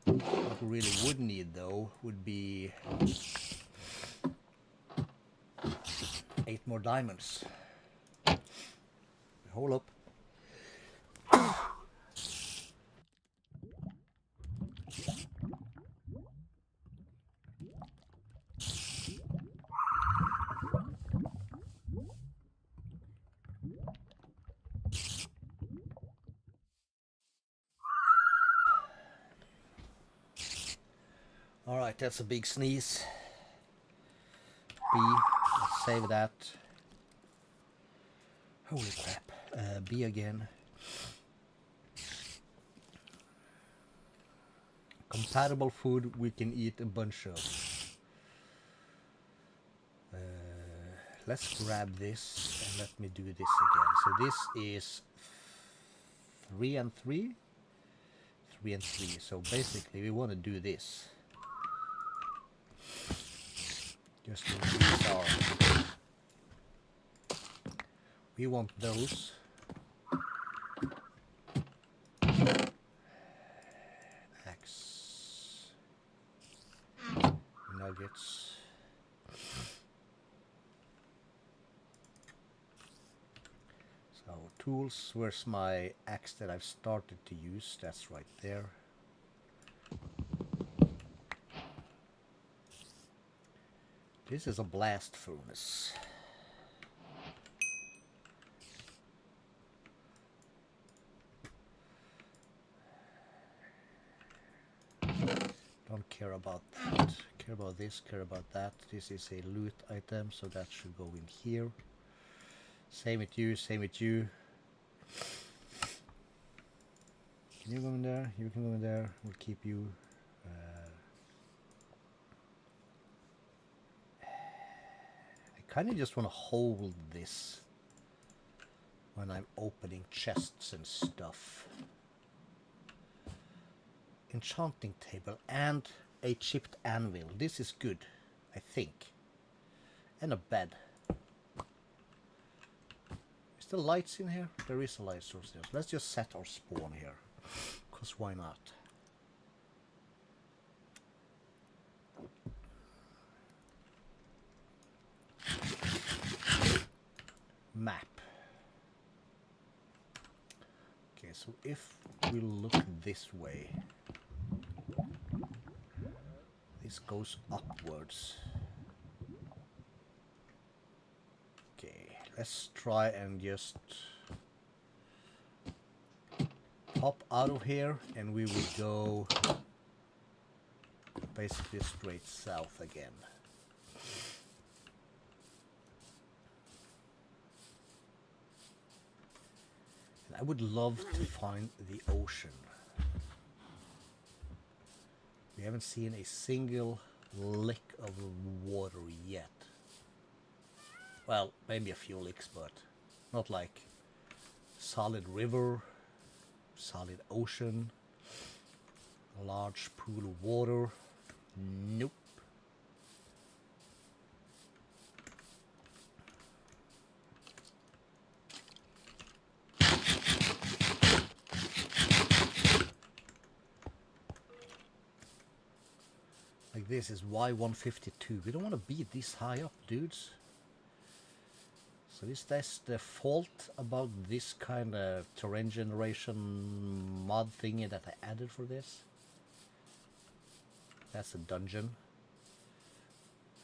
What we really would need though would be 8 more diamonds. Hold up. Alright, that's a big sneeze. B, let's save that. Holy crap. B again. Compatible food we can eat a bunch of. Let's grab this and let me do this again. So this is 3 and 3. 3 and 3. So basically we want to do this. Just increase our... We want those. Axe. Nuggets. So tools, where's my axe that I've started to use? That's right there. This is a blast furnace. Don't care about that. Care about this, care about that. This is a loot item, so that should go in here. Same with you, same with you. Can you go in there? You can go in there. We'll keep you. I kind of just want to hold this when I'm opening chests and stuff. Enchanting table and a chipped anvil. This is good, I think. And a bed. Is there lights in here? There is a light source there. So let's just set our spawn here. Because why not? map. Okay, so if we look this way, this goes upwards. Okay, let's try and just pop out of here, and we will go basically straight south again. And I would love to find the ocean. We haven't seen a single lick of water yet. Well, maybe a few licks, but not like solid river, solid ocean, a large pool of water. Nope. Like this is Y152. We don't want to be this high up, dudes. So that's the fault about this kind of terrain generation mod thingy that I added for this. That's a dungeon.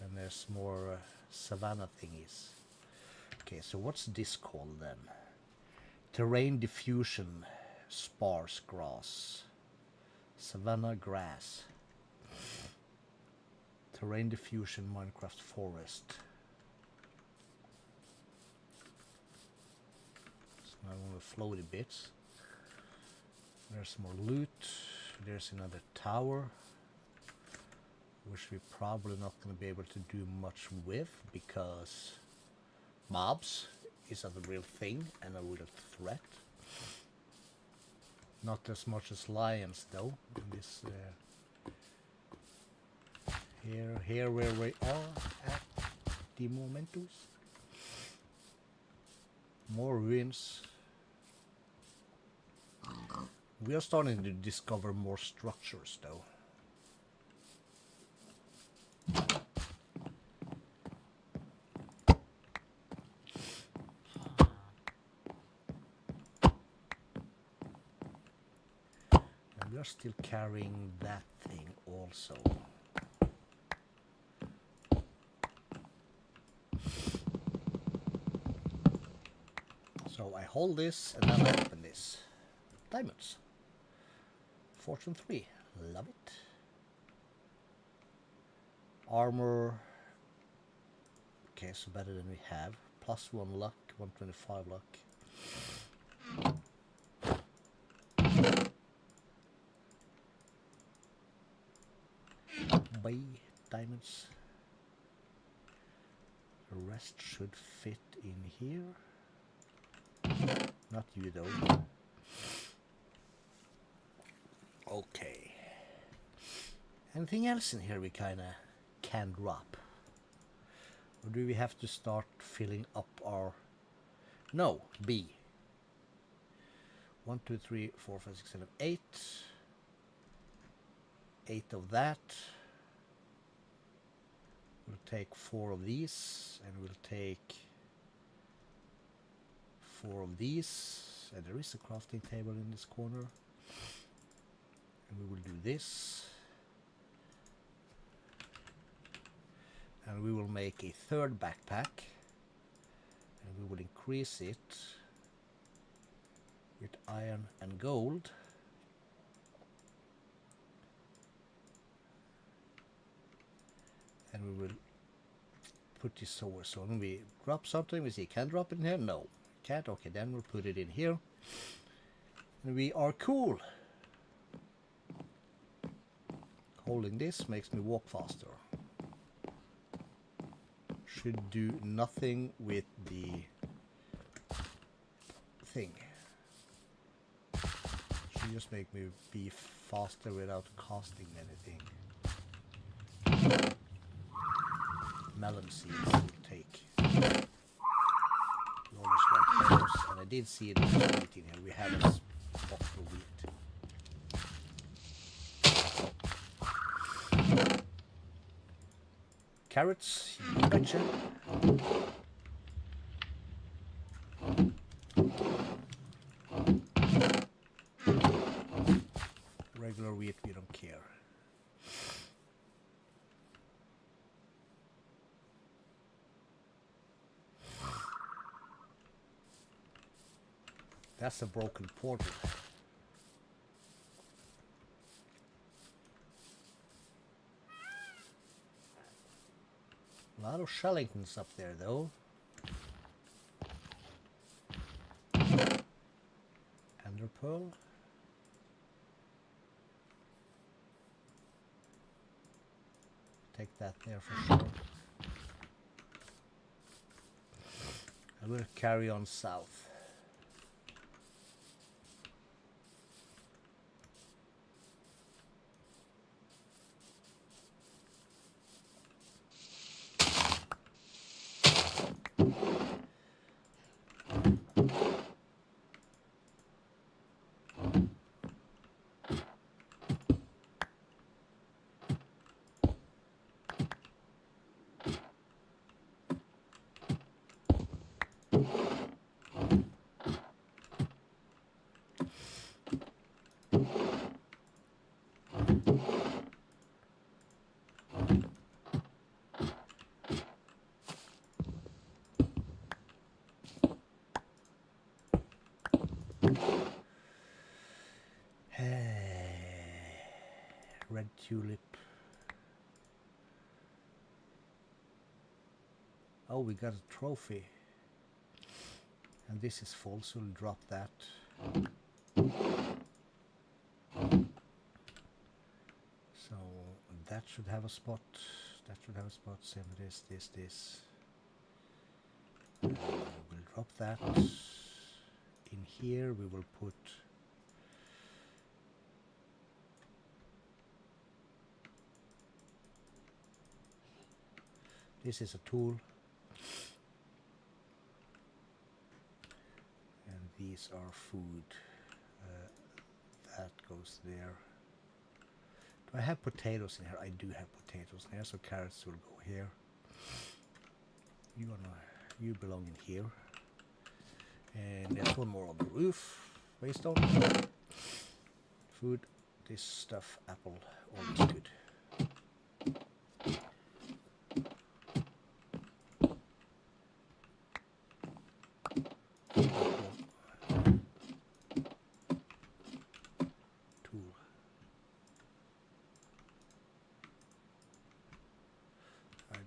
And there's more savanna thingies. Okay, so what's this called then? Terrain diffusion, sparse grass, savanna grass. Terrain diffusion, Minecraft forest. So now one of the floaty bits. There's more loot. There's another tower, which we're probably not going to be able to do much with because mobs is a real thing and a real threat. Not as much as lions though. In this here where we are at the momentos. More ruins. We are starting to discover more structures though. And we are still carrying that thing also. So I hold this and then I open this. Diamonds. Fortune 3. Love it. Armor. Okay, so better than we have. Plus 1 luck, 125 luck. Buy diamonds. The rest should fit in here. Not you though. Okay. Anything else in here we kinda can drop? Or do we have to start filling up our... No, B. 1, 2, 3, 4, 5, 6, 7, 8. 8 of that. We'll take 4 of these, and we'll take 4 of these. And there is a crafting table in this corner. And we will do this. And we will make a third backpack. And we will increase it with iron and gold. And we will put this over. So when we drop something, we see, can drop it in here? No. Can't? Okay, then we'll put it in here. And we are cool. Holding this makes me walk faster. Should do nothing with the thing. Should just make me be faster without costing anything. Melon seeds will take. We always like those, and I did see it in here. We have a spot for wheat. Carrots, you betcha. That's a broken portal. A lot of Shellingtons up there, though. Ender pearl. Take that there for sure. I will carry on south. Red tulip. Oh, we got a trophy. And this is full, so we'll drop that. So that should have a spot. That should have a spot. Same with this. We'll drop that. In here we will put this is a tool, and these are food. That goes there. Do I have potatoes in here? I do have potatoes in here, so carrots will go here. You belong in here. And there's one more on the roof. Waste on food. This stuff, apple, always good. Tool.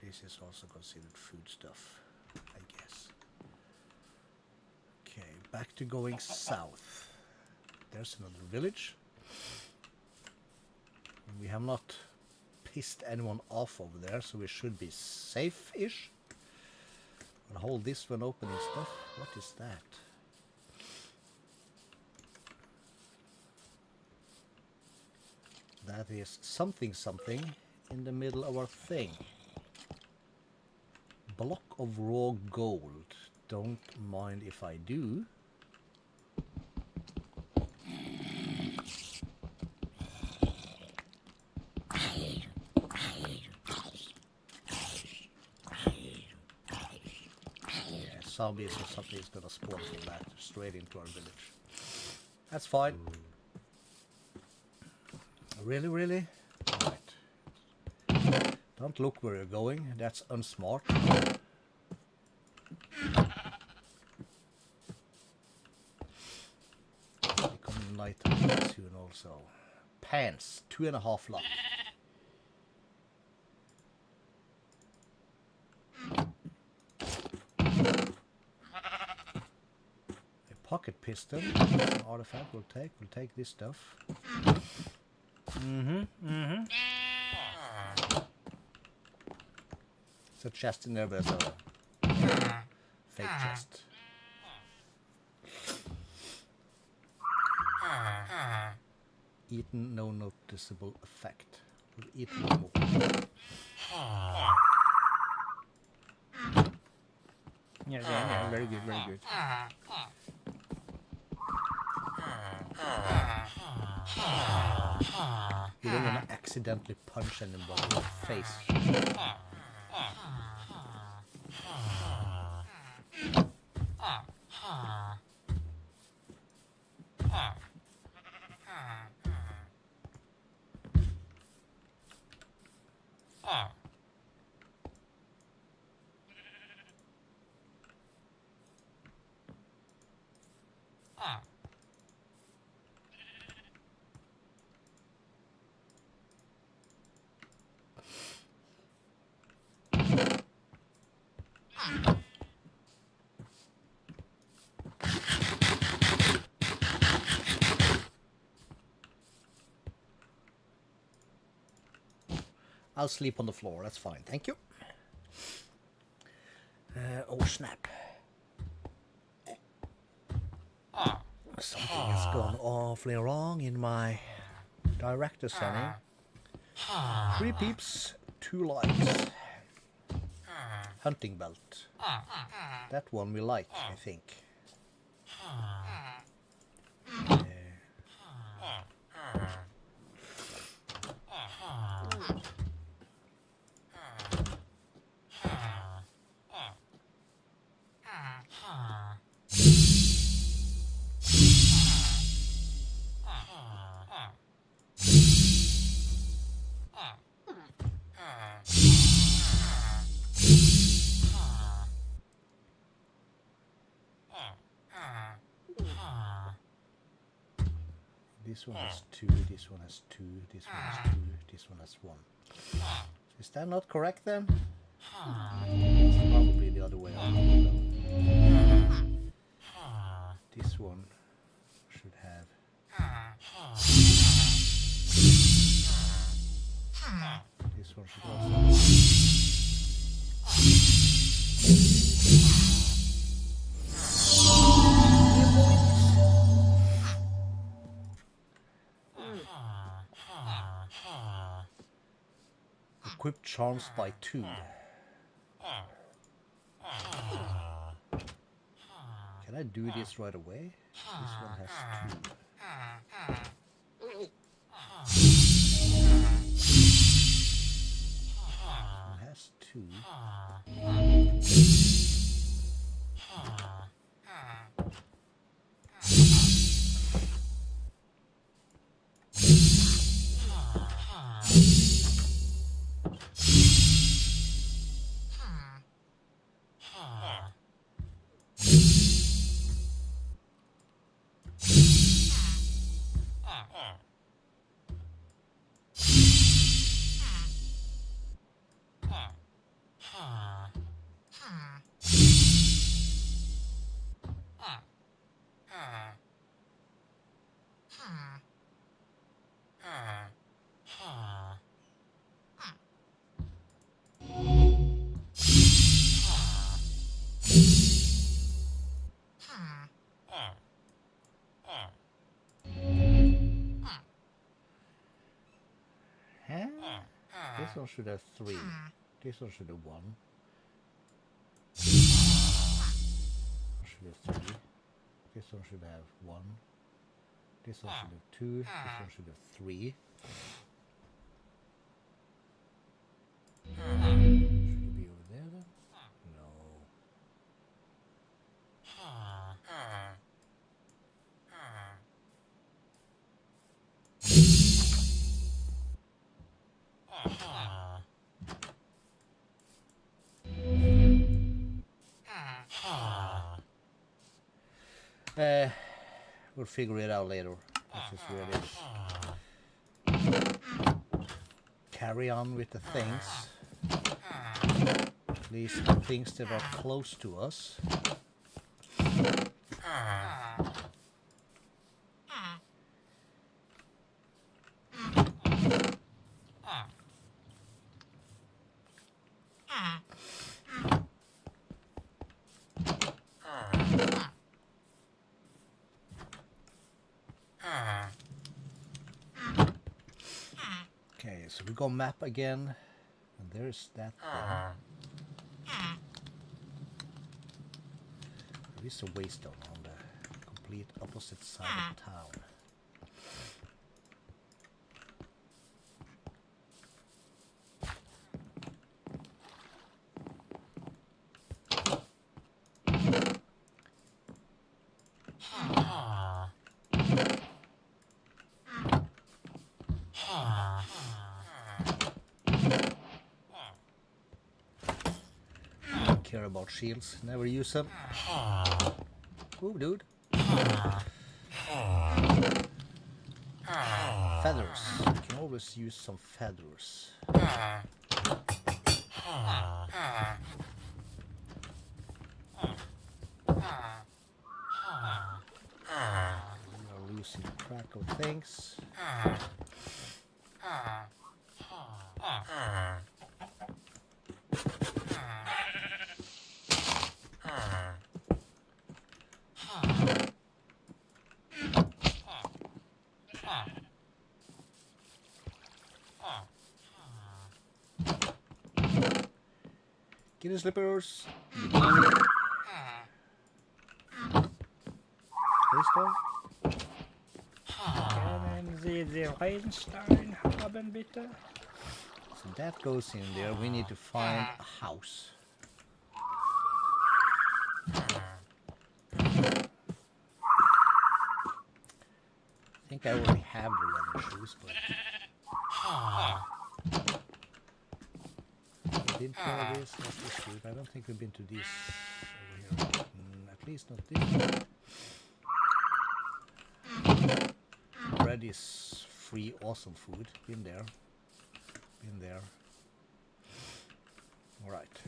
This is also considered food stuff, I guess. Okay, back to going south. There's another village. We have not pissed anyone off over there, so we should be safe-ish. I'll hold this one open and stuff. What is that? That is something in the middle of our thing. Block of raw gold. Don't mind if I do. Zombies or something is gonna spawn from that straight into our village. That's fine. Really? Alright. Don't look where you're going. That's unsmart. Becoming nighttime soon also. Pants. 2.5 luck. Pocket pistol, an artifact we'll take this stuff. It's a chest in there, but it's a fake chest. Eaten, no noticeable effect. We'll eat more. Yeah, very good. You don't want to accidentally punch anybody in the face. I'll sleep on the floor. That's fine. Thank you. Oh snap! Something has gone awfully wrong in my director setting. 3 peeps, 2 lights. Hunting belt. That one we like, I think. This one has 2, this one has 2, this one has 2, this one has 1. Is that not correct then? It's probably the other way around. This one should have... This one should also... Equipped charms by 2. Can I do this right away? This one has 2. It has 2. This one should have 3. This one should have 1. Should have 3. This one should have 1. This one should have 2. This one should have 3. Should it be over there then? No. We'll figure it out later. This is where it is. Carry on with the things. At least the things that are close to us. Okay, so we go map again, and there's that thing. There is a waystone on the complete opposite side of town. Care about shields, never use them. Ooh, dude. Feathers. You can always use some feathers. We are losing track of things. Kitty slippers. Crystal. Können Sie die Reinstein haben, bitte? So that goes in there. We need to find a house. I think I already have the running shoes, but we've been to this. What's this shoot? I don't think we've been to this over here. At least not this one. Bread is free, awesome food. Been there. Been there. All right.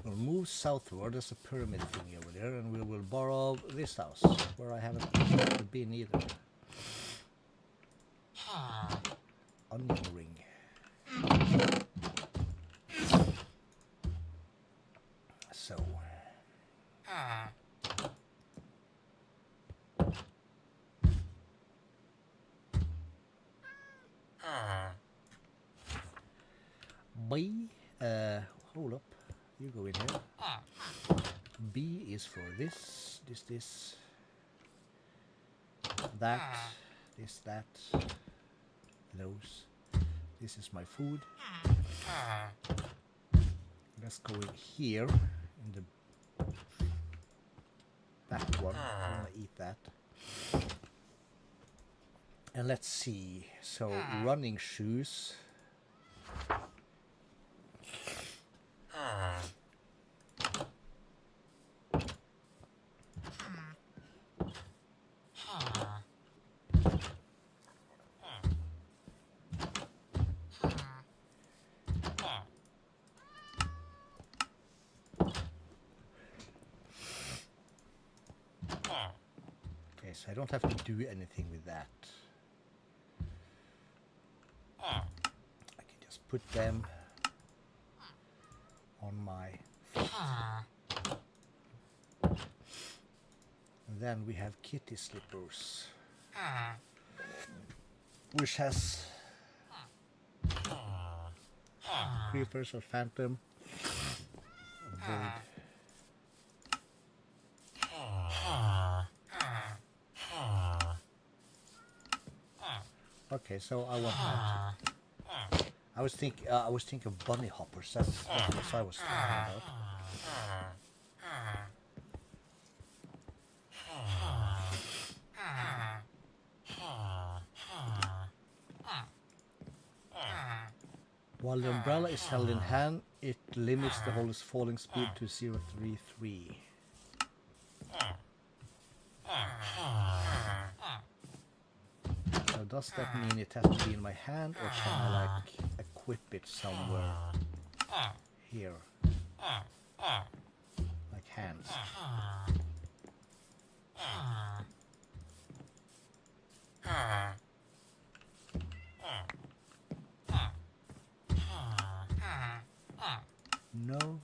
We'll move southward. There's a pyramid thing over there, and we will borrow this house where I haven't been either. Onion ring. So. B. Hold up. You go in here. B is for this, that, that, those. This is my food. Let's go in here in the back one. I'm gonna eat that. And let's see. So running shoes. Okay, so I don't have to do anything with that. I can just put them on my foot. And then we have kitty slippers, which has creepers or phantom. Okay, so I want that. I was thinking of bunny hoppers. That's what I was thinking about. While the umbrella is held in hand, it limits the holder's falling speed to 0.33. So does that mean it has to be in my hand, or can I like equip it somewhere here? Like hands. No.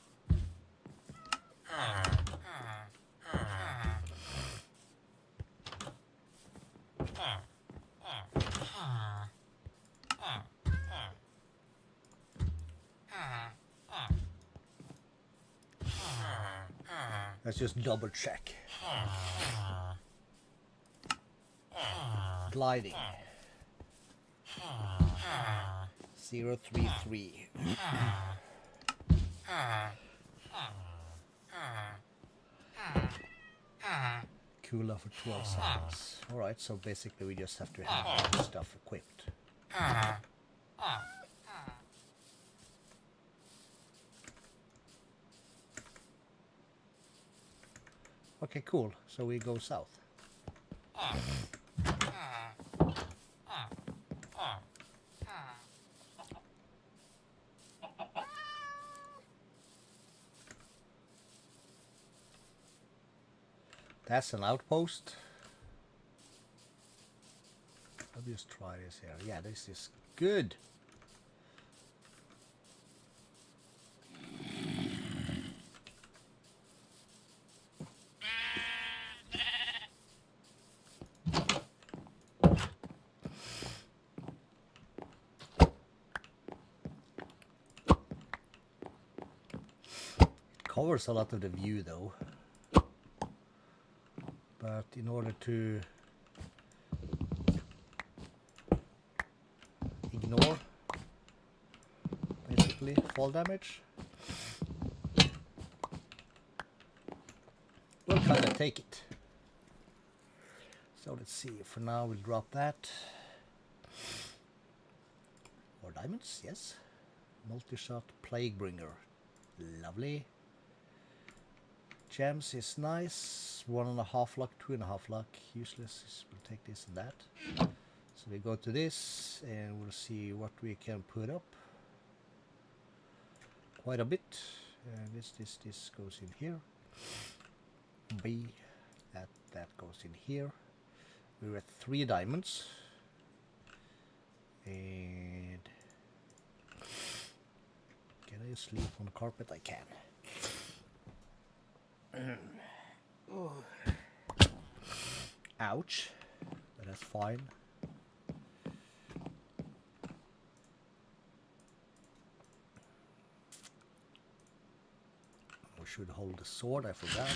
Let's just double check. Gliding. 0.33. Cooler for 12 seconds. Alright, so basically we just have to have that stuff equipped. Okay, cool. So we go south. That's an outpost. I'll just try this here. Yeah, this is good. covers a lot of the view though. But in order to ignore basically fall damage, we'll kind of take it. So let's see, for now we'll drop that. More diamonds, yes. Multi-shot Plaguebringer, lovely. Gems is nice, 1.5 luck, 2.5 luck, useless, we'll take this and that. So we go to this and we'll see what we can put up. Quite a bit. This goes in here. B, that goes in here. We're at 3 diamonds. And can I sleep on the carpet? I can. Oh. Ouch, but that's fine. I should hold the sword, I forgot.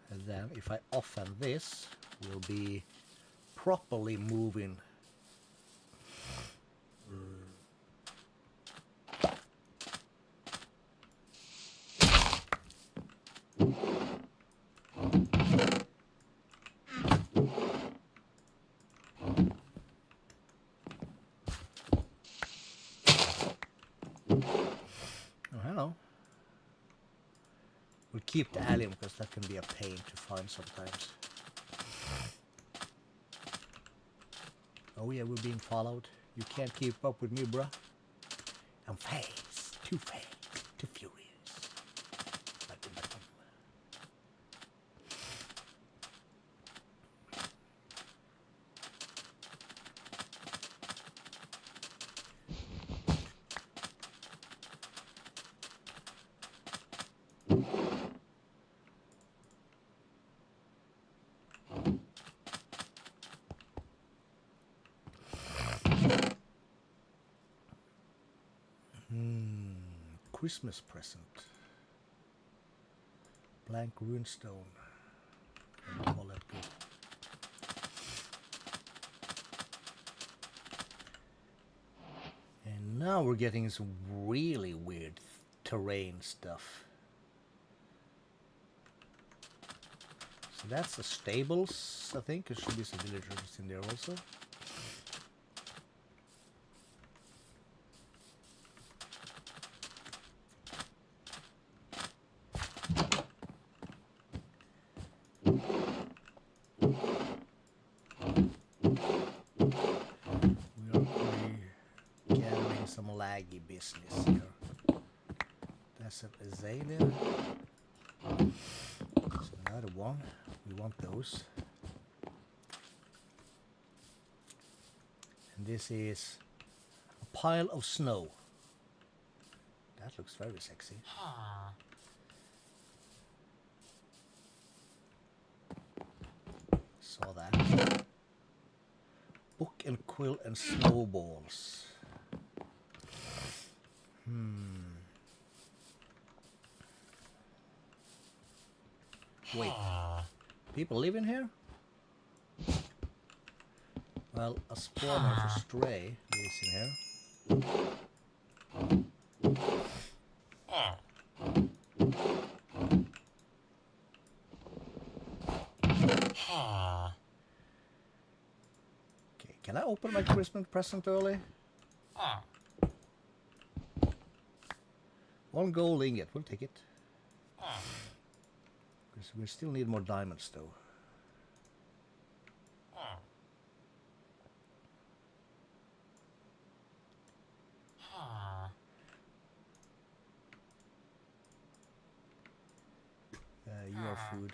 And then if I offend this, we'll be properly moving. Oh, hello. We'll keep the allium because that can be a pain to find sometimes. Oh yeah, we're being followed. You can't keep up with me, bruh. I'm fast, too furious. Christmas present. Blank runestone. Call that good. And now we're getting some really weird terrain stuff. So that's the stables, I think. There should be some villagers in there also. Laggy business here. That's an azalea. That's another one. We want those. And this is a pile of snow. That looks very sexy. Saw that. Book and quill and snowballs. Wait, people live in here? Well, a spawner for stray lives in here. Okay, can I open my Christmas present early? 1 gold ingot, we'll take it. Because we still need more diamonds though. Your food.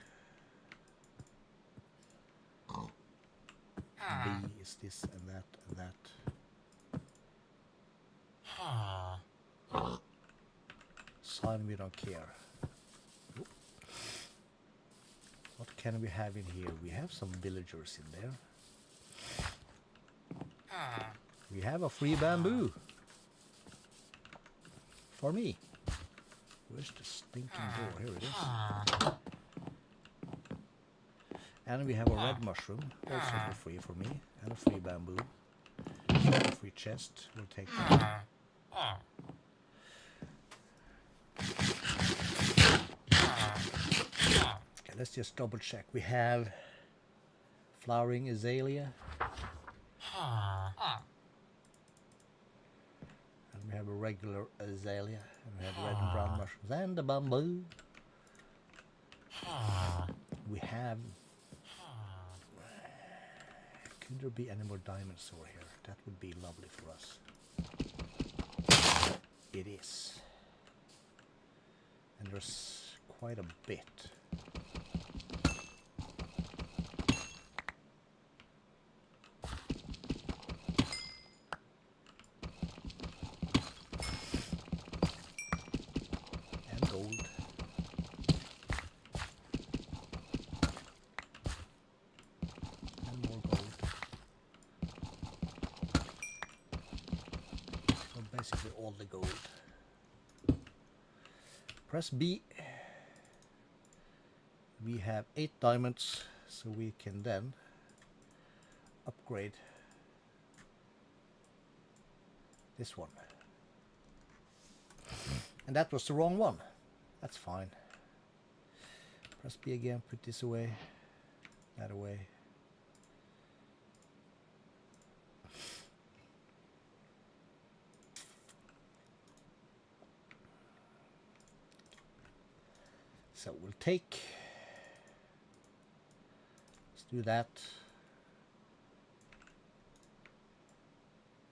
B is this and that and that. Sign we don't care. Oop. What can we have in here? We have some villagers in there. We have a free bamboo. For me. Where's the stinking door? Here it is. And we have a red mushroom, also for free for me. And a free bamboo. And a free chest. We'll take that. Okay, let's just double check. We have flowering azalea. And we have a regular azalea. And we have red and brown mushrooms. And the bamboo. We have... Could there be any more diamonds over here? That would be lovely for us. It is. And there's quite a bit. And gold. And more gold. So basically all the gold. Press B. We have 8 diamonds, so we can then upgrade this one. And that was the wrong one. That's fine. Press B again, put this away, that away. So we'll take, let's do that.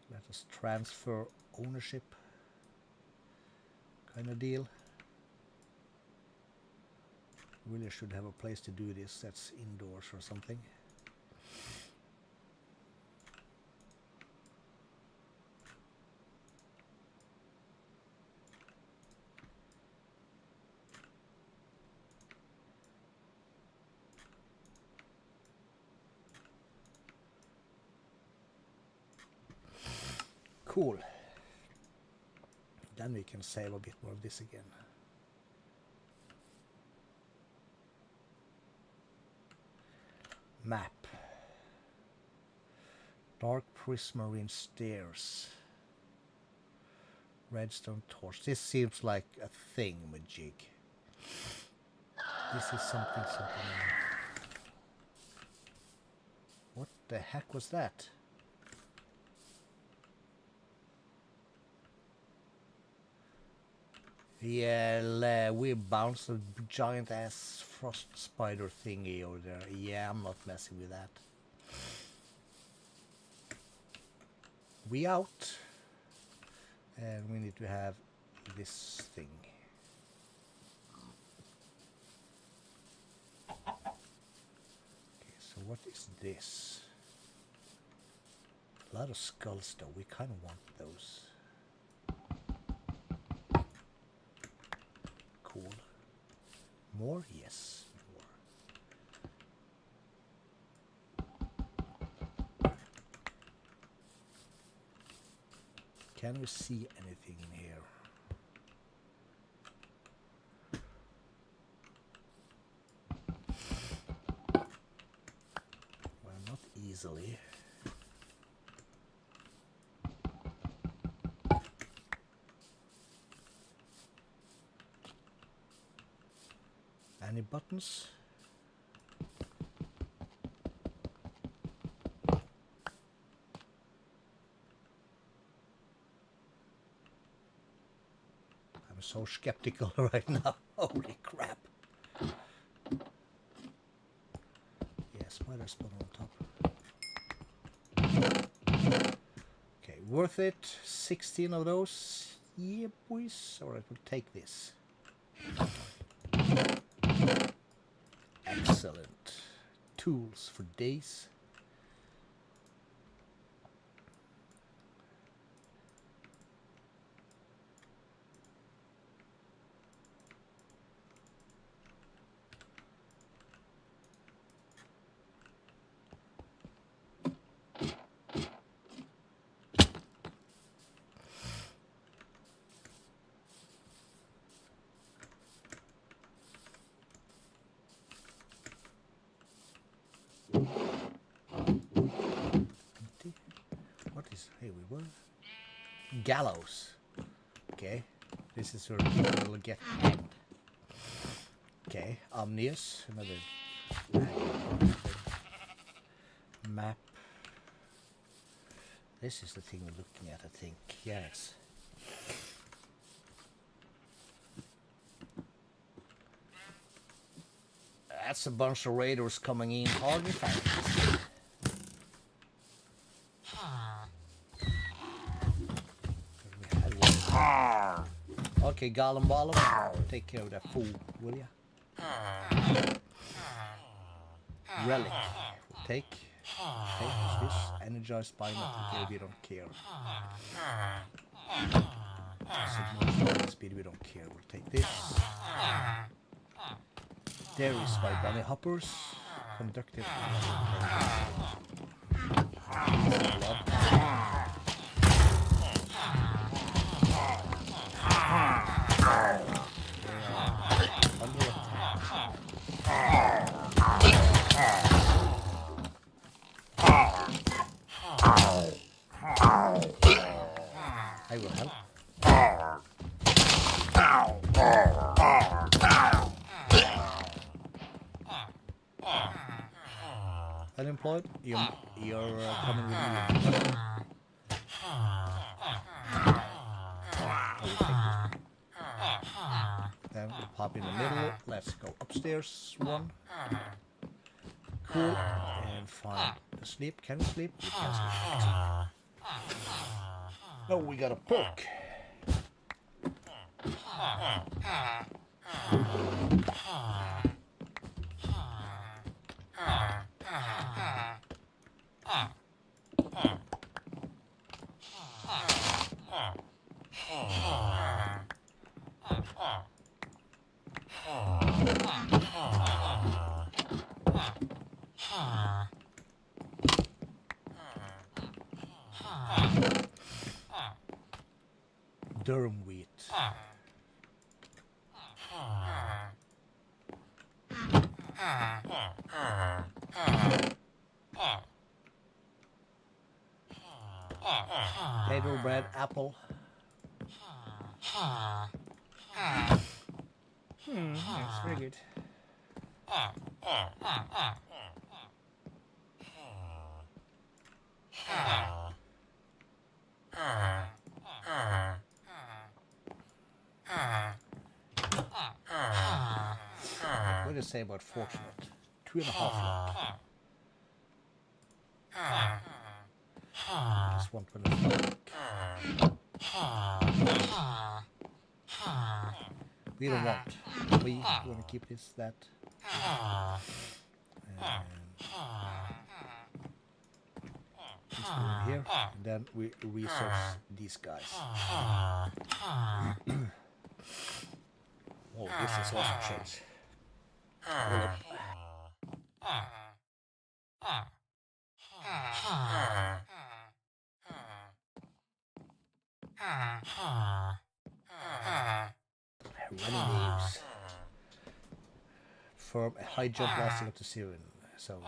Let us transfer ownership kind of deal. Really should have a place to do this that's indoors or something. Cool. Then we can save a bit more of this again. Map. Dark prismarine stairs. Redstone torch. This seems like a thingamajig. This is something. What the heck was that? Yeah, we bounced a giant ass frost spider thingy over there. Yeah, I'm not messing with that. We out. And we need to have this thing. Okay, so what is this? A lot of skulls though. We kind of want those. Cool. More? Yes, more. Can we see anything in here? Well, not easily. Any buttons? I'm so skeptical right now. Holy crap. Yeah, spider spawn on top. Okay, worth it. 16 of those. Yeah, boys. Alright, we'll take this. Excellent. Tools for days. Here we were. Gallows. Okay. This is where people will get hanged. Okay. Omnius. Another map. This is the thing we're looking at, I think. Yes. That's a bunch of raiders coming in hard and fast. Okay, Gollum Ballum, take care of that fool, will ya? Relic. Take. What's this? Energized biometric, we don't care. Speed, we don't care. We'll take this. There is by bunny hoppers. Conductive. I will help. Unemployed? You're coming with me. Then we'll pop in the middle. Let's go upstairs. One. Cool. And find the sleep. Can we sleep? We can sleep. No, we got a perk. Durum wheat. Potato bread, apple. That's very good. What do you say about fortunate? 2.5 luck. Just 125 luck. We don't want. We want to keep this, that. And this one here. And then we research these guys. Oh, this is also changed. Running waves. From a high jump lasting up to 0. So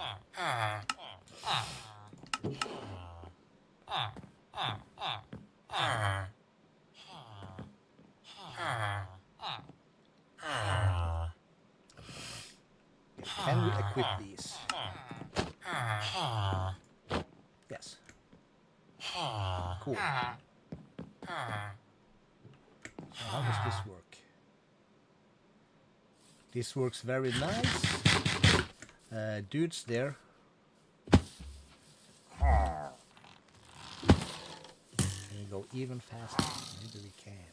can we equip these? Yes. Cool. So how does this work? This works very nice. Dudes there. Can we go even faster? Maybe we can.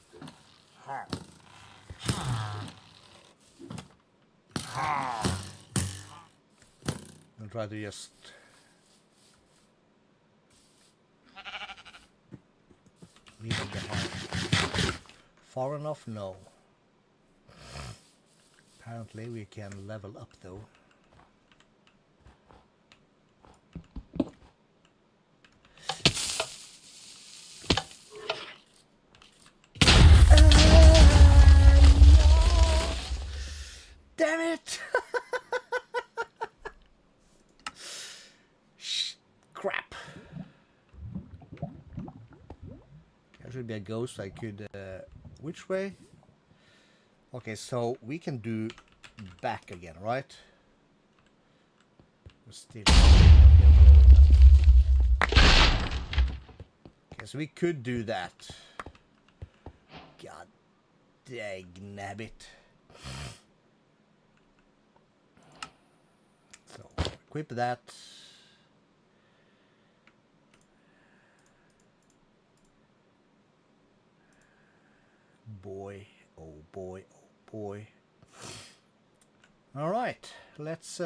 I'll try to just leave them behind. Far enough? No. Apparently we can level up though. Damn it! Crap. There should be a ghost. I could... which way? Okay, so we can do back again, right? We're still... Okay, so we could do that. God dang nabbit. So, equip that. Boy, oh boy, oh boy. All right, let's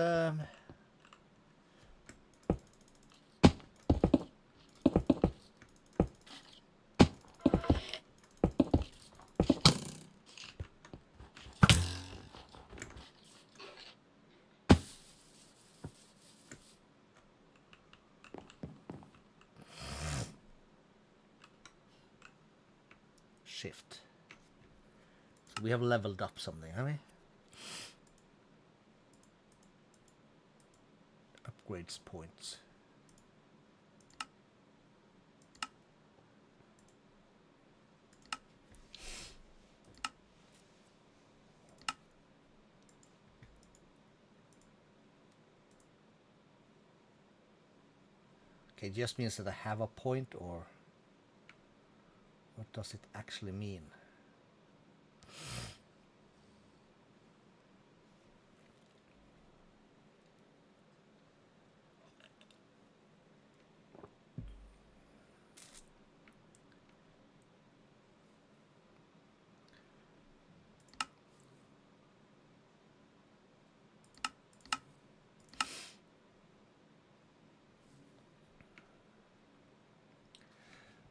shift. So we have leveled up something, have we? Upgrades points. Okay, it just means that I have a point, or what does it actually mean?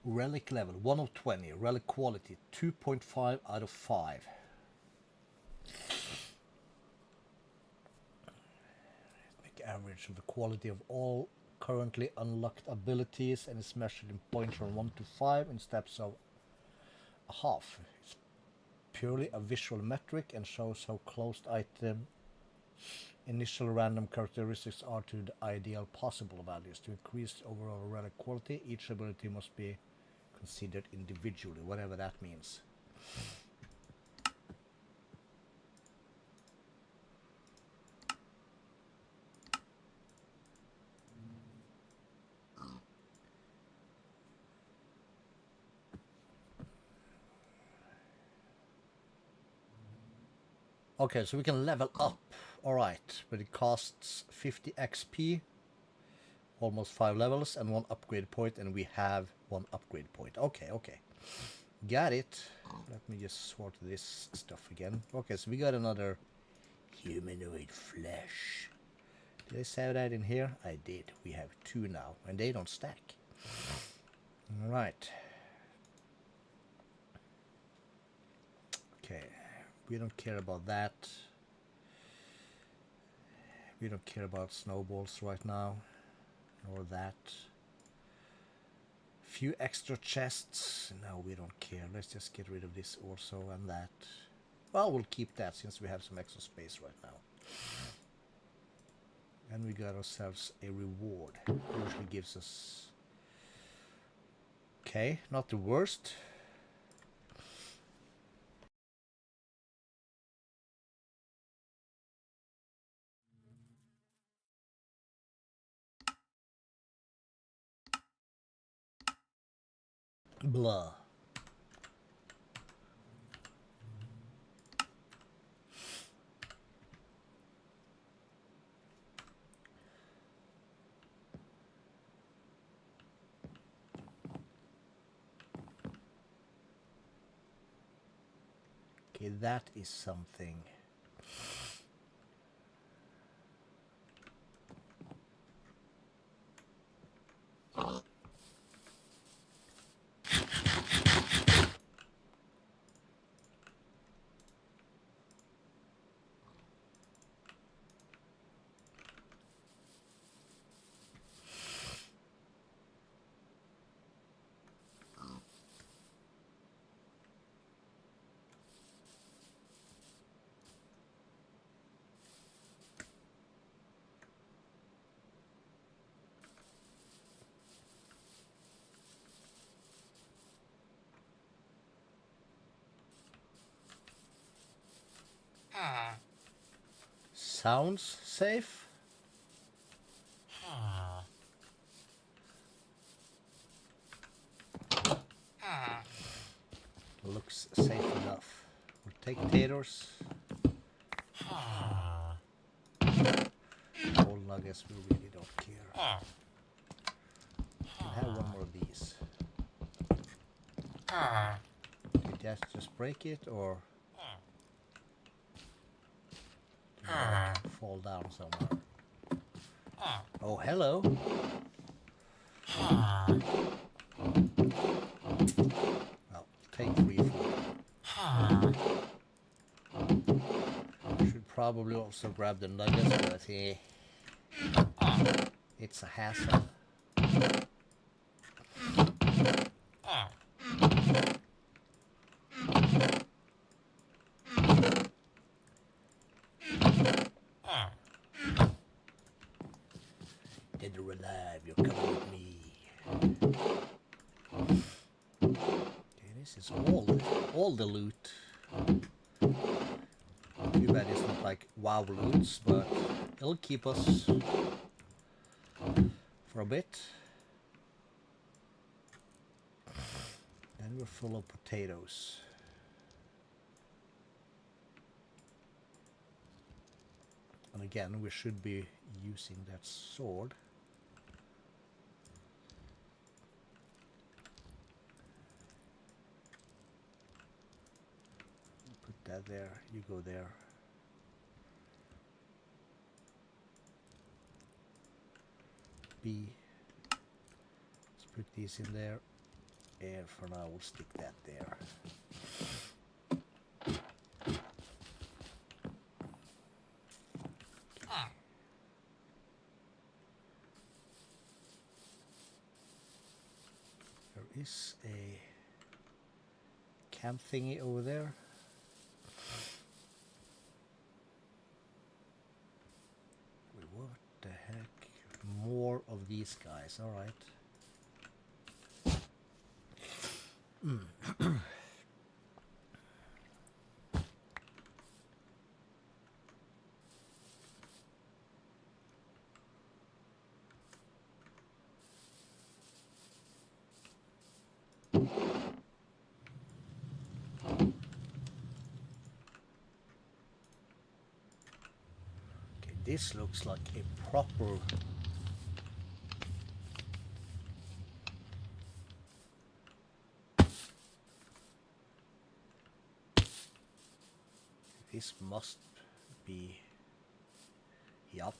Relic level 1 of 20. Relic quality 2.5 out of 5. Make average of the quality of all currently unlocked abilities and is measured in points from 1 to 5 in steps of a half. It's purely a visual metric and shows how close item initial random characteristics are to the ideal possible values. To increase overall relic quality, each ability must be considered individually, whatever that means. Okay, so we can level up. Alright, but it costs 50 XP, almost 5 levels, and 1 upgrade point, and we have 1 upgrade point. Okay, okay. Got it. Let me just sort this stuff again. Okay, so we got another humanoid flesh. Did I save that in here? I did. We have 2 now, and they don't stack. Alright. Okay, we don't care about that. We don't care about snowballs right now, nor that. Few extra chests. No, we don't care. Let's just get rid of this also and that. Well, we'll keep that since we have some extra space right now. And we got ourselves a reward. It usually gives us... Okay, not the worst. Blah. Okay, that is something. Sounds safe. Looks safe enough. We'll take taters. All nuggets, we really don't care. We'll have one more of these. Did that just break it, or did it fall down somewhere? Oh, hello. Well, take 3 food. Should probably also grab the nuggets, but it's a hassle. Dead or alive, you're coming with me. Okay, this is all the loot. Too bad it's not like WoW loots, but it'll keep us for a bit. And we're full of potatoes. And again, we should be using that sword. Put that there, you go there. B. Let's put these in there. And for now, we'll stick that there. There is a camp thingy over there. Wait, what the heck? More of these guys, alright. Okay, this looks like a proper this must be yup.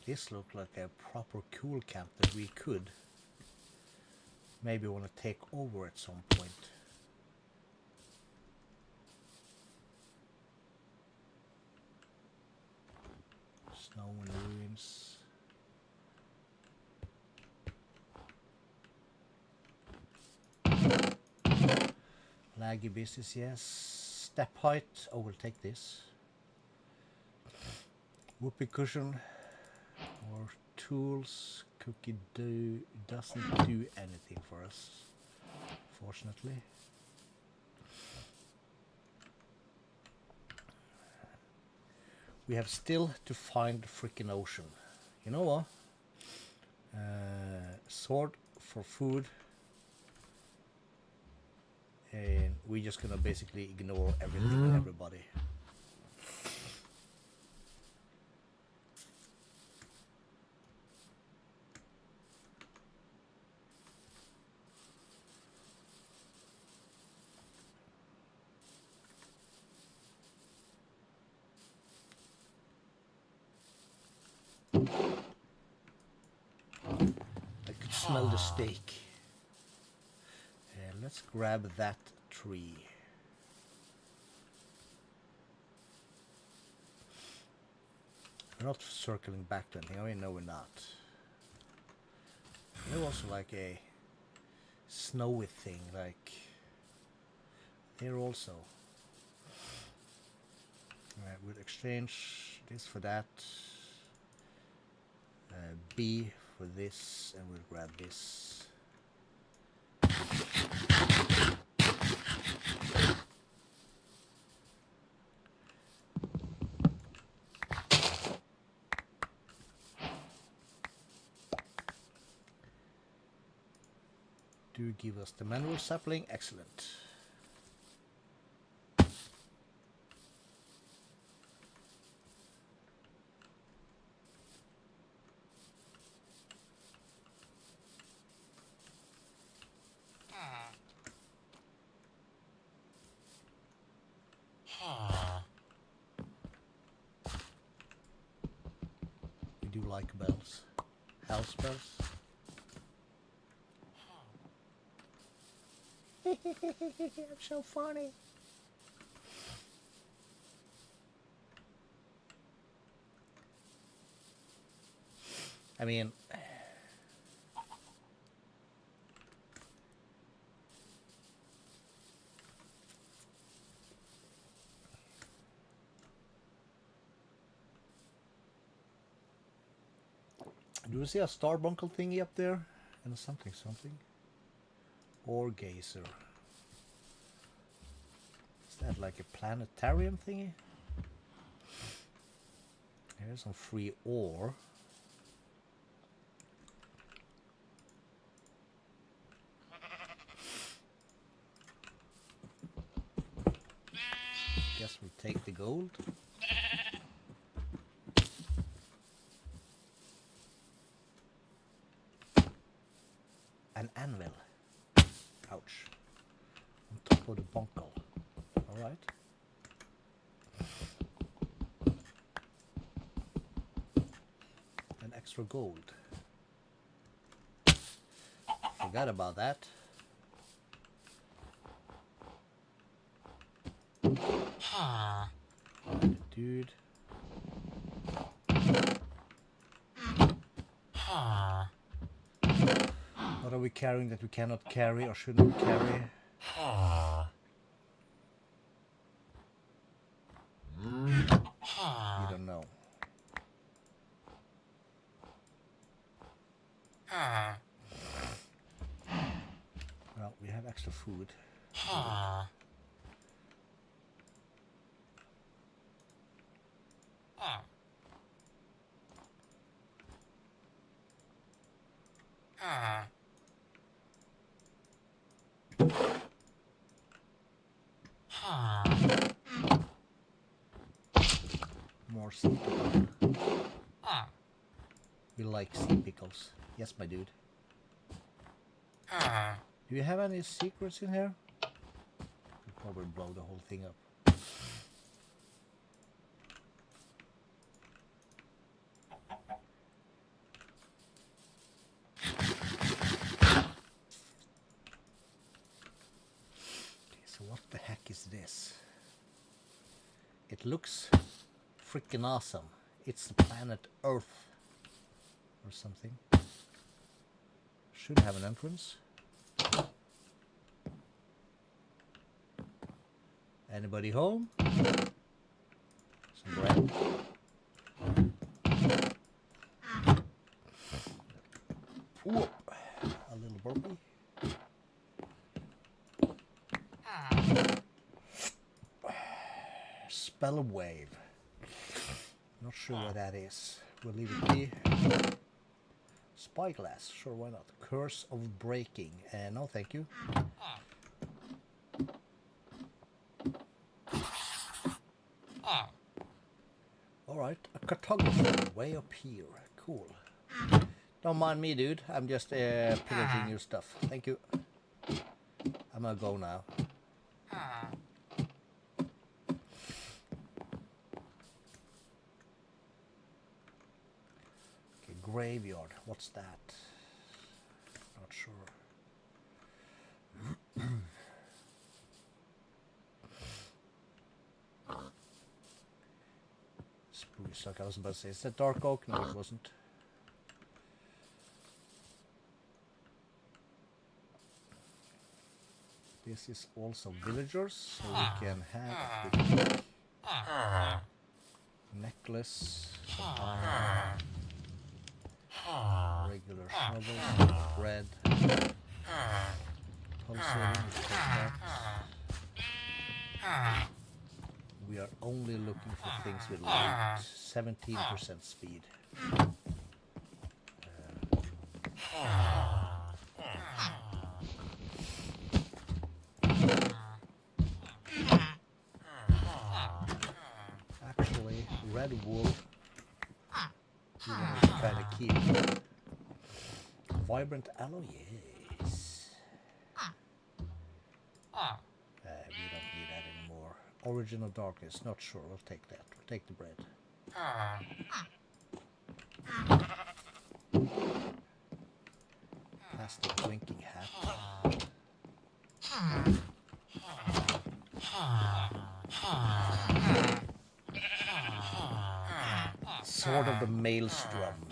This looks like a proper cool camp that we could maybe want to take over at some point. Snow and ruins. Laggy business, yes. Step height, oh, we'll take this. Whoopee cushion or tools. Cookie dough doesn't do anything for us, fortunately. We have still to find the freaking ocean. You know what? Sword for food. And we're just gonna basically ignore everything and everybody. I could smell the steak. Let's grab that tree. We're not circling back to anything. I mean, no, we're not. There's also like a snowy thing, like here also. Alright, we'll exchange this for that. B for this, and we'll grab this. to give us the manual sapling. Excellent. We do like bells. House bells. I'm so funny. I mean, do you see a starbuncle thingy up there? And something. Or gazer. Is that like a planetarium thingy? Here's some free ore. Guess we'll take the gold. An anvil. Ouch. On top of the bunkle. Alright. An extra gold. Forgot about that. Dude. What are we carrying that we cannot carry or shouldn't carry? You don't know. Well, we have extra food. More sea pickle. We like sea pickles. Yes, my dude. Do you have any secrets in here? We'll probably blow the whole thing up. Okay, so what the heck is this? It looks freaking awesome. It's the planet Earth or something. Should have an entrance. Anybody home? Some bread. Ooh, a little burpee. Spell wave. Not sure what that is. We'll leave it be. Spyglass, sure, why not? Curse of breaking. No, thank you. Alright, a cartographer way up here. Cool. Don't mind me, dude. I'm just pillaging your stuff. Thank you. I'm gonna go now. Okay, graveyard. What's that? Not sure. Spruce, like I was about to say. Is that dark oak? No, it wasn't. This is also villagers, so we can have a quick necklace, regular shovels, bread, pulsating, we are only looking for things with light, 17% speed. red wool. You want to kind of keep vibrant alloy, yes. We don't need that anymore. Origin of darkness, not sure. We'll take that. We'll take the bread. Plastic drinking hat. Sword of the Maelstrom.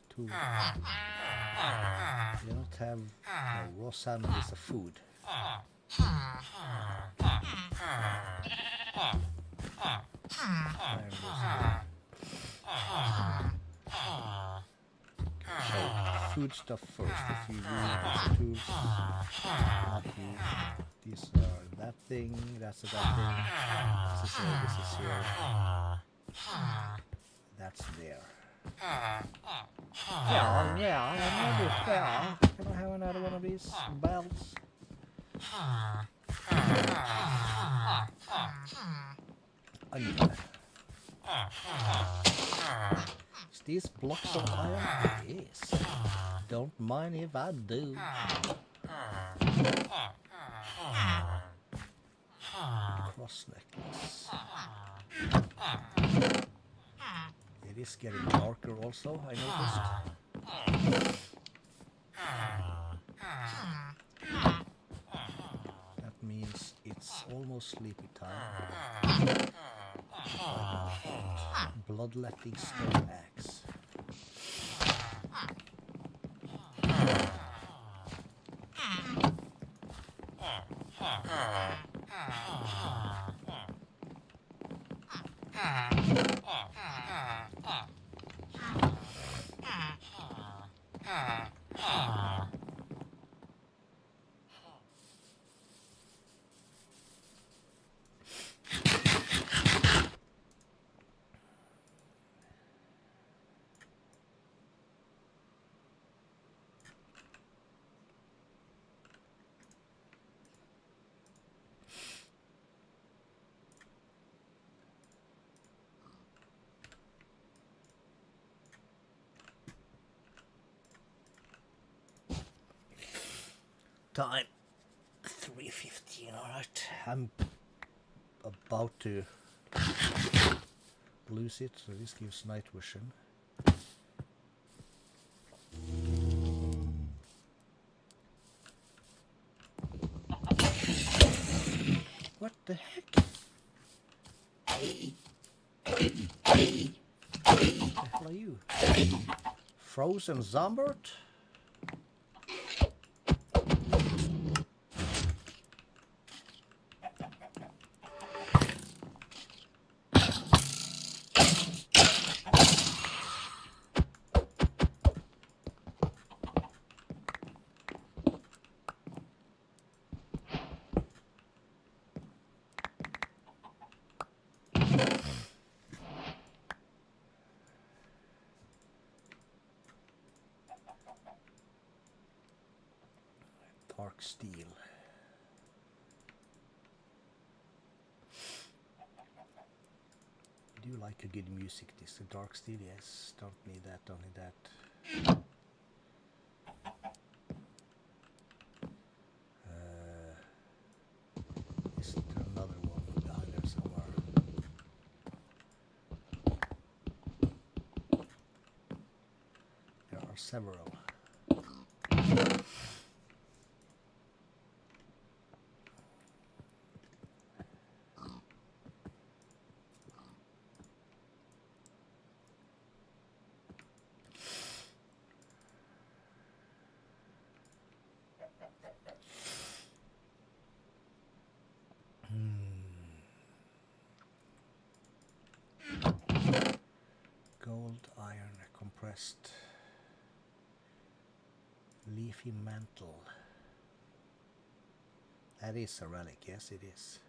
Two. You don't have raw salmon is a food. Food stuff first. If you use these tools, these are that thing, that's that thing. This is here, this is here. That's there. Yeah, Can I have another one of these belts? I need that. Is these blocks of iron? Yes. Don't mind if I do. Cross necklace. It is getting darker also, I noticed. That means it's almost sleepy time. Bloodletting stone axe. Time 3:15. Alright, I'm about to lose it, so this gives night vision. What the heck? What the hell are you? Frozen Zombert? Dark steel. Do you like a good music disc? The dark steel, yes. Don't need that, don't need that. Is there another one behind there somewhere? There are several. Gold, iron, compressed, leafy mantle. That is a relic, yes it is.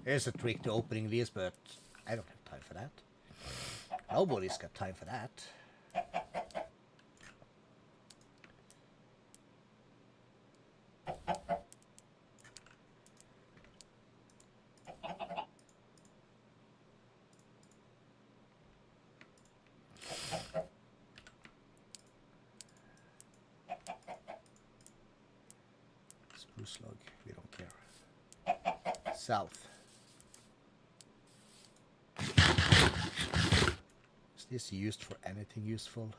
There's a trick to opening these, but I don't have time for that. Nobody's got time for that. Spruce log, we don't care. South. Is this used for anything useful?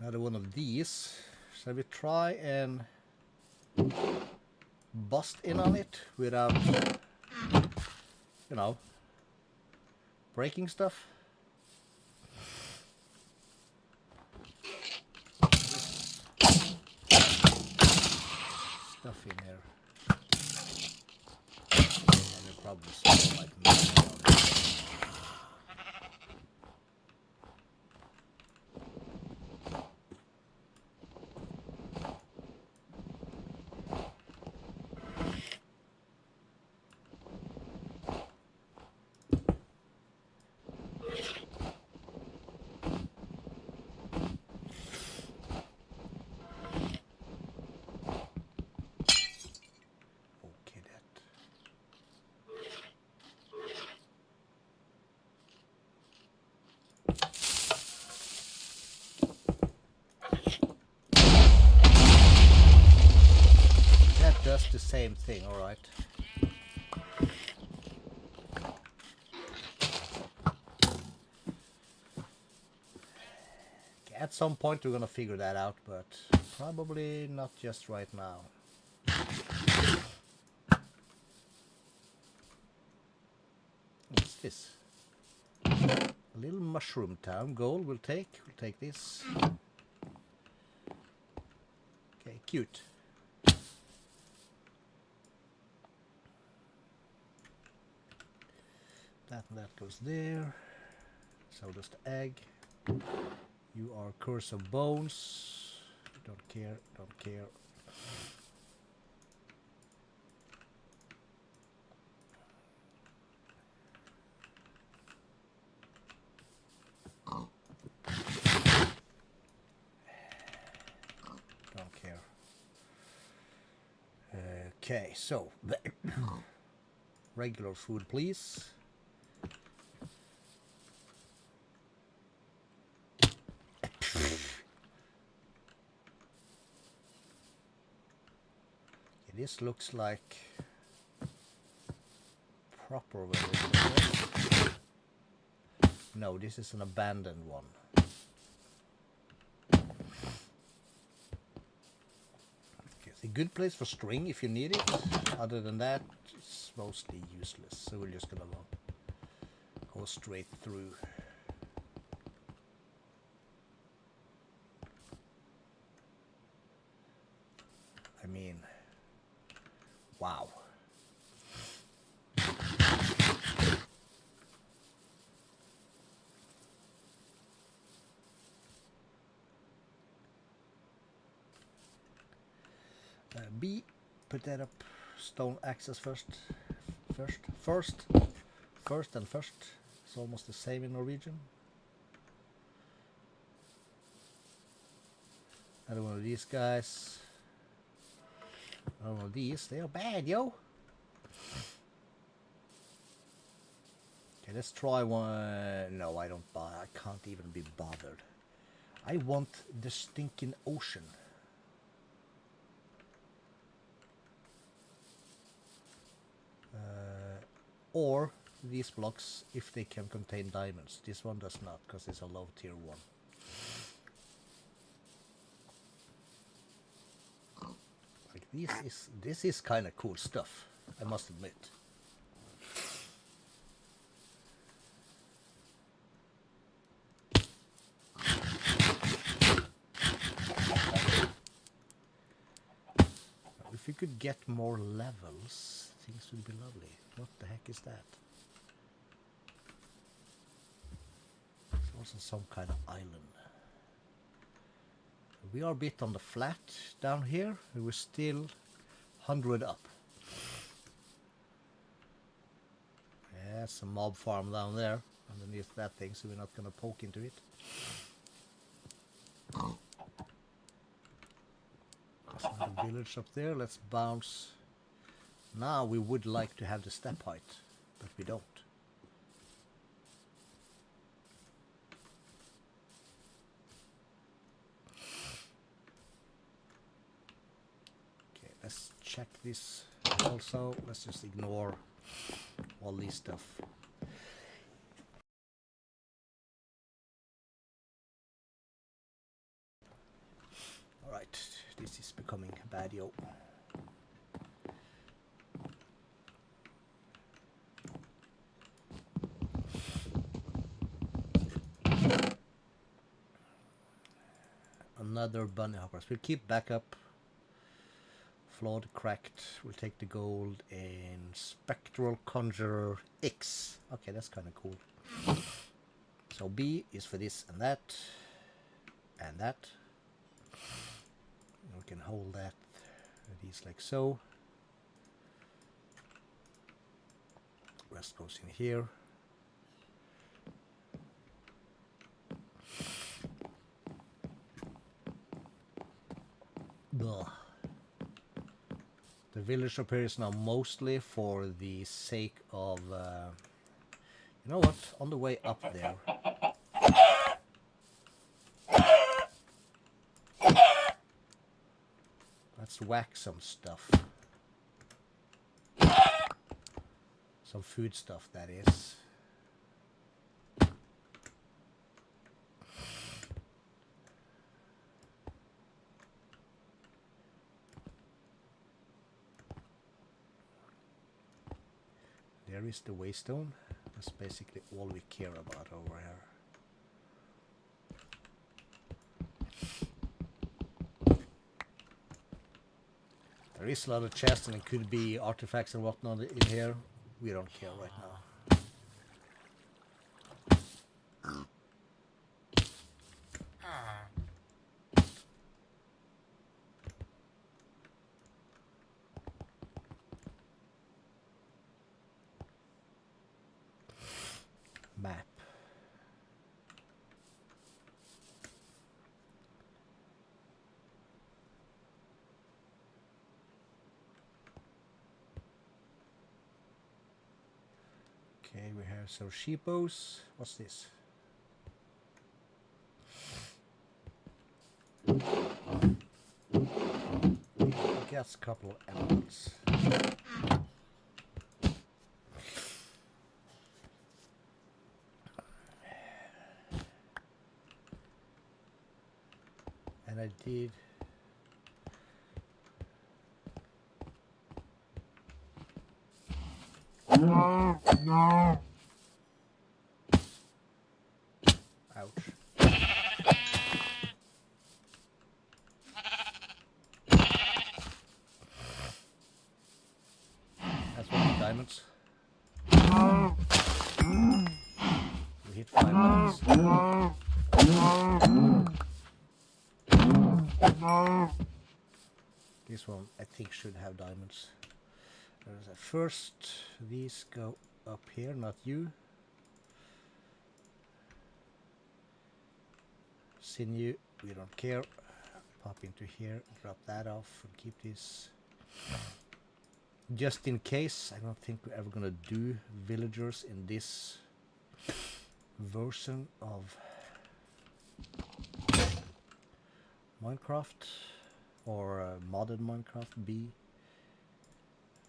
Another one of these. Shall we try and bust in on it without, you know, breaking stuff? Stuff in here. And it probably smells like meat. Does the same thing, all right. Okay, at some point we're gonna figure that out, but probably not just right now. What's this? A little mushroom town. Gold we'll take this. Okay, cute. That and that goes there. So does the egg. You are curse of bones. Don't care, don't care. Don't care. Okay, so regular food, please. This looks like proper village. No, this is an abandoned one. Okay, it's a good place for string if you need it. Other than that, it's mostly useless. So we're just gonna go straight through. I mean, wow. B, put that up. Stone access first. First. It's almost the same in Norwegian. Another one of these guys. Another one of these. They are bad, yo. Okay, let's try one. No, I don't buy. I can't even be bothered. I want the stinking ocean. Or these blocks if they can contain diamonds. This one does not because it's a low tier one. This is kind of cool stuff, I must admit. If you could get more levels, things would be lovely. What the heck is that? It's also some kind of island. We are a bit on the flat down here. We're still 100 up. Yeah, some mob farm down there underneath that thing, so we're not gonna poke into it. There's another village up there. Let's bounce. Now we would like to have the step height, but we don't. Okay, let's check this also. Let's just ignore all this stuff. Alright, this is becoming bad, yo. Another bunny hoppers. We'll keep backup. Flawed, cracked. We'll take the gold and spectral conjurer X. Okay, that's kind of cool. So B is for this and that. And that. We can hold that. These like so. Rest goes in here. Ugh. The village up here is now mostly for the sake of, you know what, on the way up there. Let's whack some stuff. Some food stuff, that is. There is the waystone. That's basically all we care about over here. There is a lot of chests and it could be artifacts and whatnot in here. We don't care right now. Map. Okay, we have some sheepos. What's this? Gets a couple of emeralds. And I did no. Ouch. That's one of the diamonds. We hit 5 diamonds. This one I think should have diamonds. There's a first, these go up here, not you. Sinew, we don't care. Pop into here, drop that off, and keep this. Just in case, I don't think we're ever gonna do villagers in this version of Minecraft or modded Minecraft B.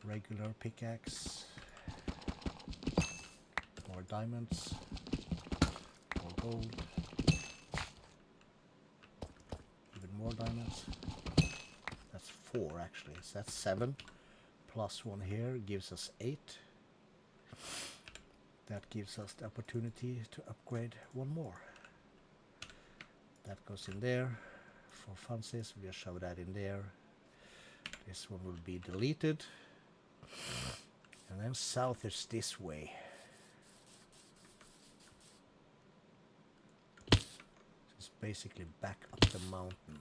Regular pickaxe, more diamonds, more gold, even more diamonds. That's 4 actually, so that's 7. Plus 1 here gives us 8. That gives us the opportunity to upgrade one more. That goes in there. For funsies, we just shove that in there. This one will be deleted. And then south is this way. So it's basically back up the mountain.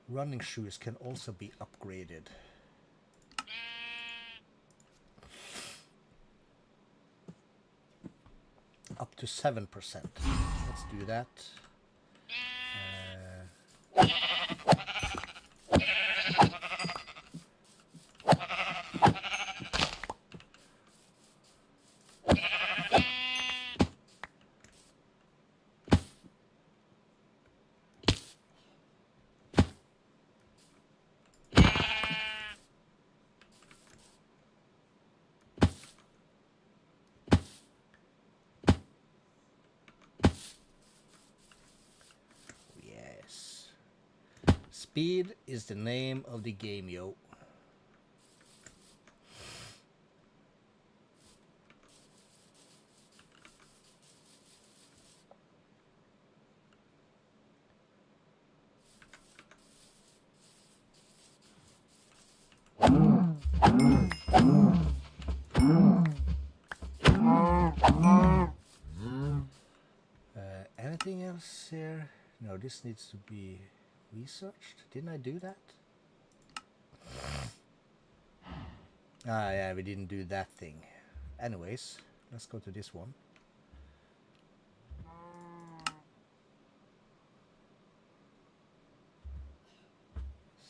Running shoes can also be upgraded. Up to 7%. Let's do that. Speed is the name of the game, yo. Anything else here? No, this needs to be researched. Didn't I do that? Ah, yeah, we didn't do that thing. Anyways, let's go to this one.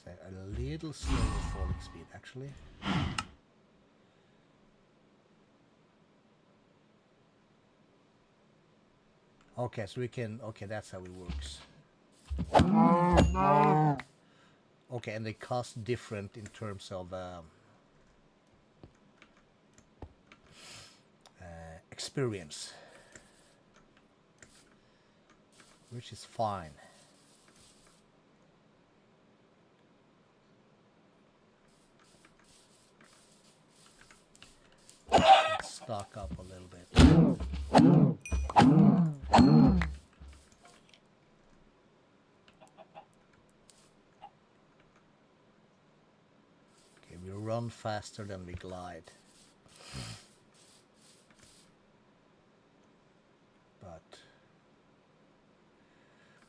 Set a little slower falling speed, actually. Okay, so we can... Okay, that's how it works. Okay, and they cost different in terms of experience, which is fine. Let's stock up a little bit. Okay, we run faster than we glide. But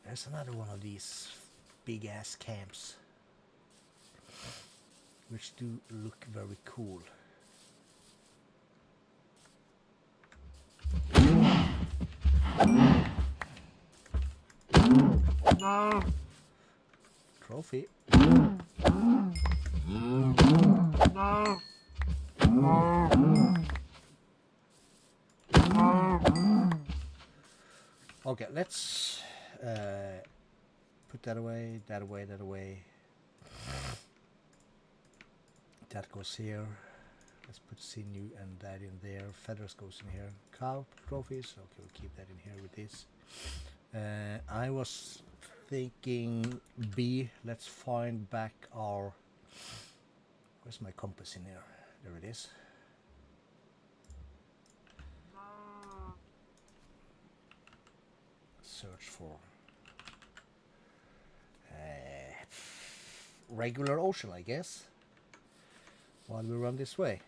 there's another one of these big ass camps which do look very cool. Trophy. Okay, let's put that away, that away, that away. That goes here. Let's put sinew and that in there. Feathers goes in here. Cow trophies. Okay, we'll keep that in here with this. I was thinking B. Let's find back our... Where's my compass in here? There it is. Search for regular ocean, I guess, while we run this way.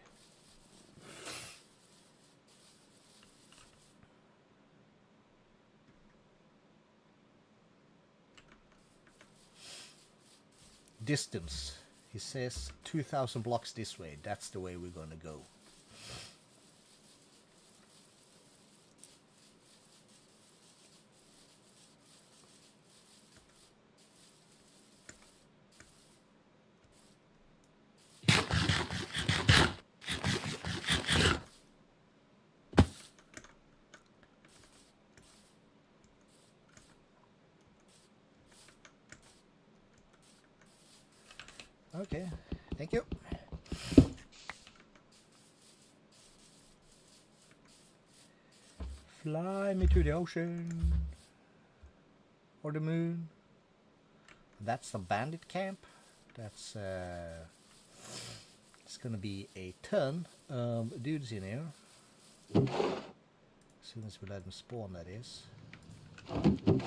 Distance. He says 2,000 blocks this way. That's the way we're gonna go. Okay, thank you. Fly me to the ocean. Or the moon. That's a bandit camp. That's it's gonna be a ton of dudes in here. As soon as we let them spawn, that is. There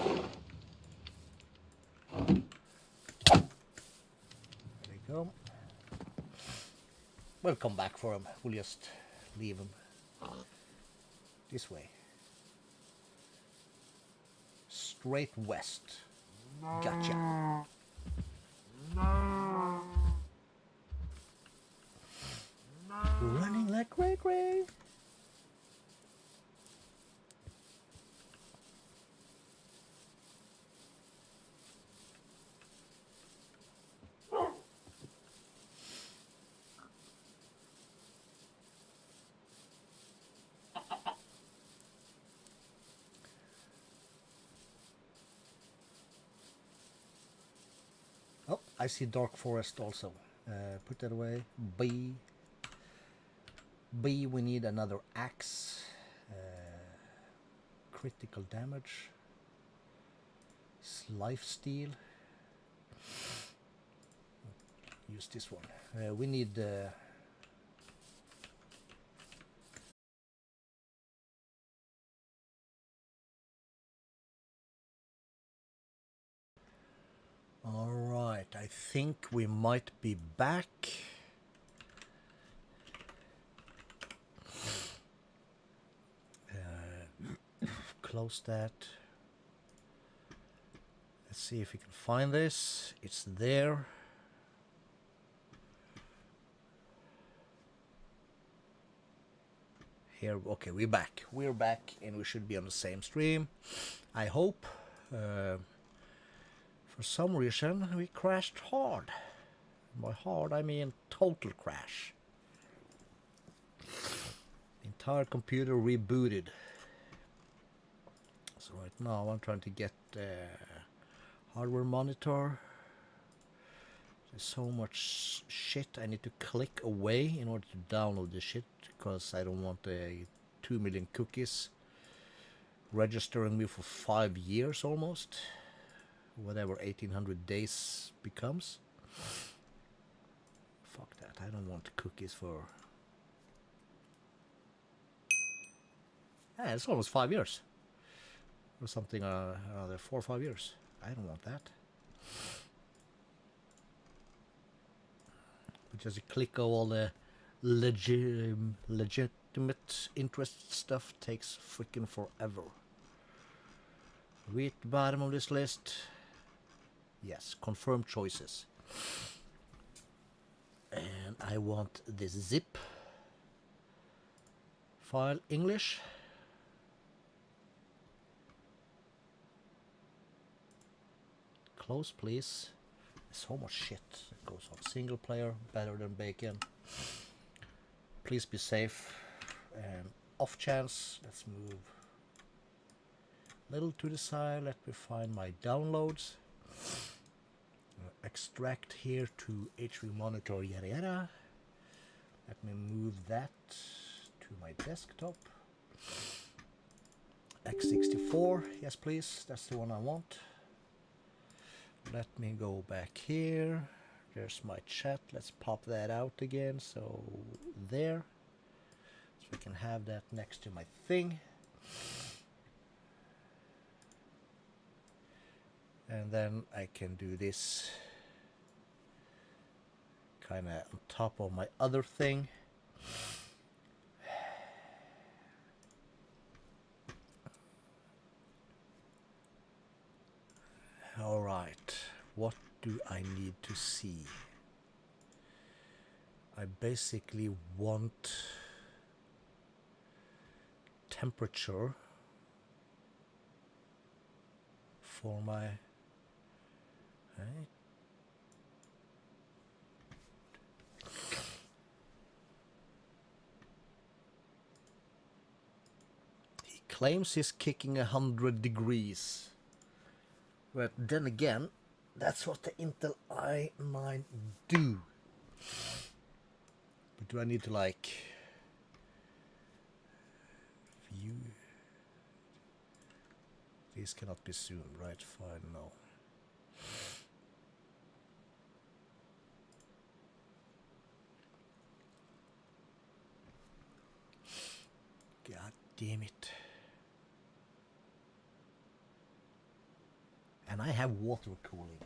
they go. We'll come back for them. We'll just leave them this way. Straight west. Gotcha. Running like cray-cray. Oh, I see dark forest also. Put that away. B. We need another axe. Critical damage. Life steal. Use this one. We need Alright, I think we might be back. Close that. Let's see if we can find this. It's there. Here, okay, we're back. We're back and we should be on the same stream. I hope. For some reason, we crashed hard. By hard, I mean total crash. The entire computer rebooted. So right now I'm trying to get hardware monitor. There's so much shit I need to click away in order to download this shit, because I don't want 2 million cookies registering me for 5 years almost. Whatever 1800 days becomes. Fuck that, I don't want cookies for... it's almost 5 years. Or something, another 4 or 5 years. I don't want that. But just click all the legitimate interest stuff takes freaking forever. Read the bottom of this list. Yes, confirm choices. And I want this zip file English. Close, please. So much shit that goes on. Single player, better than bacon. Please be safe. And off chance, let's move a little to the side. Let me find my downloads. Extract here to HV monitor, yada yada. Let me move that to my desktop. X64, yes please, that's the one I want. Let me go back here. There's my chat. Let's pop that out again. So there. So we can have that next to my thing. And then I can do this kind of on top of my other thing. All right, what do I need to see? I basically want temperature for my He claims he's kicking 100 degrees. But then again, that's what the Intel i9 do. But do I need to like view? Please cannot be zoomed. Right, fine, no. God damn it. And I have water cooling.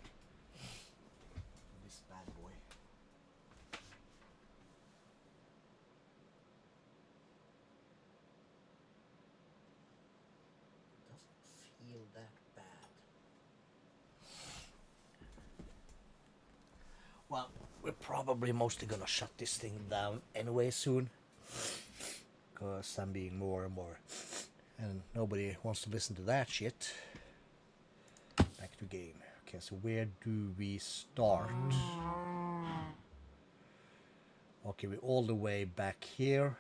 This bad boy. Doesn't feel that bad. Well, we're probably mostly gonna shut this thing down anyway soon. Because I'm being more and more. And nobody wants to listen to that shit. Back to game. Okay, so where do we start? Okay, we're all the way back here.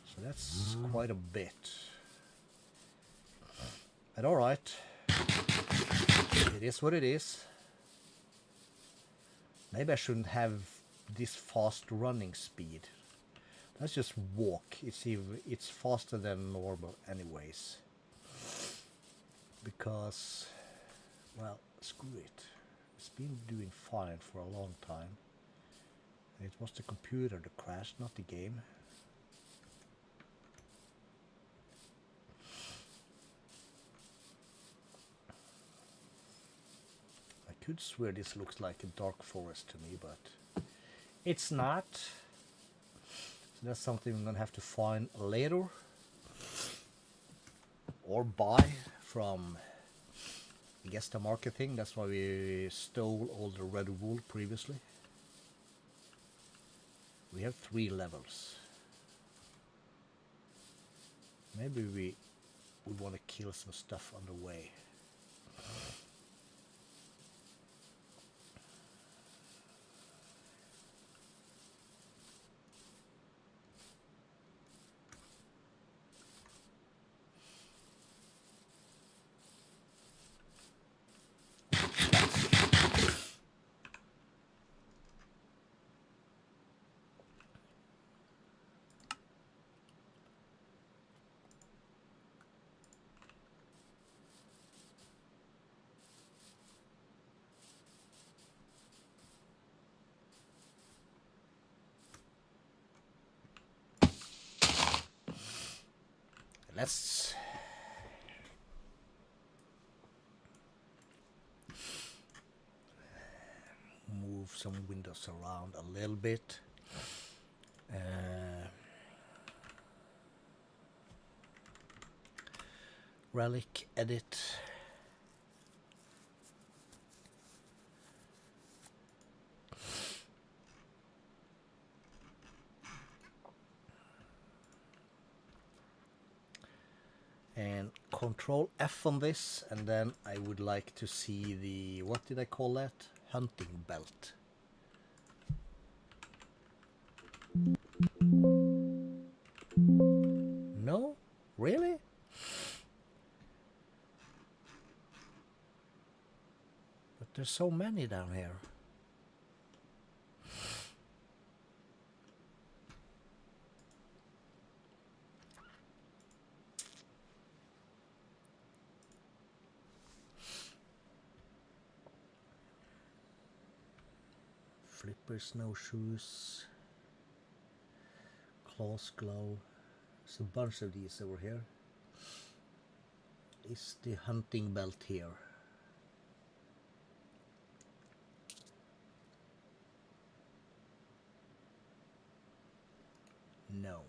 So that's quite a bit. But alright. It is what it is. Maybe I shouldn't have this fast running speed. Let's just walk. It's faster than normal anyways. Because, well, screw it. It's been doing fine for a long time. It was the computer that crashed, not the game. I could swear this looks like a dark forest to me, but it's not. So that's something I'm gonna have to find later. Or buy from, I guess, the marketing. That's why we stole all the red wool previously. We have 3 levels. Maybe we would want to kill some stuff on the way. Let's move some windows around a little bit. Relic, edit. And Control F on this, and then I would like to see the, what did I call that? Hunting belt. No? Really? But there's so many down here. Flipper snowshoes, claws glow. There's a bunch of these over here. Is the hunting belt here? No.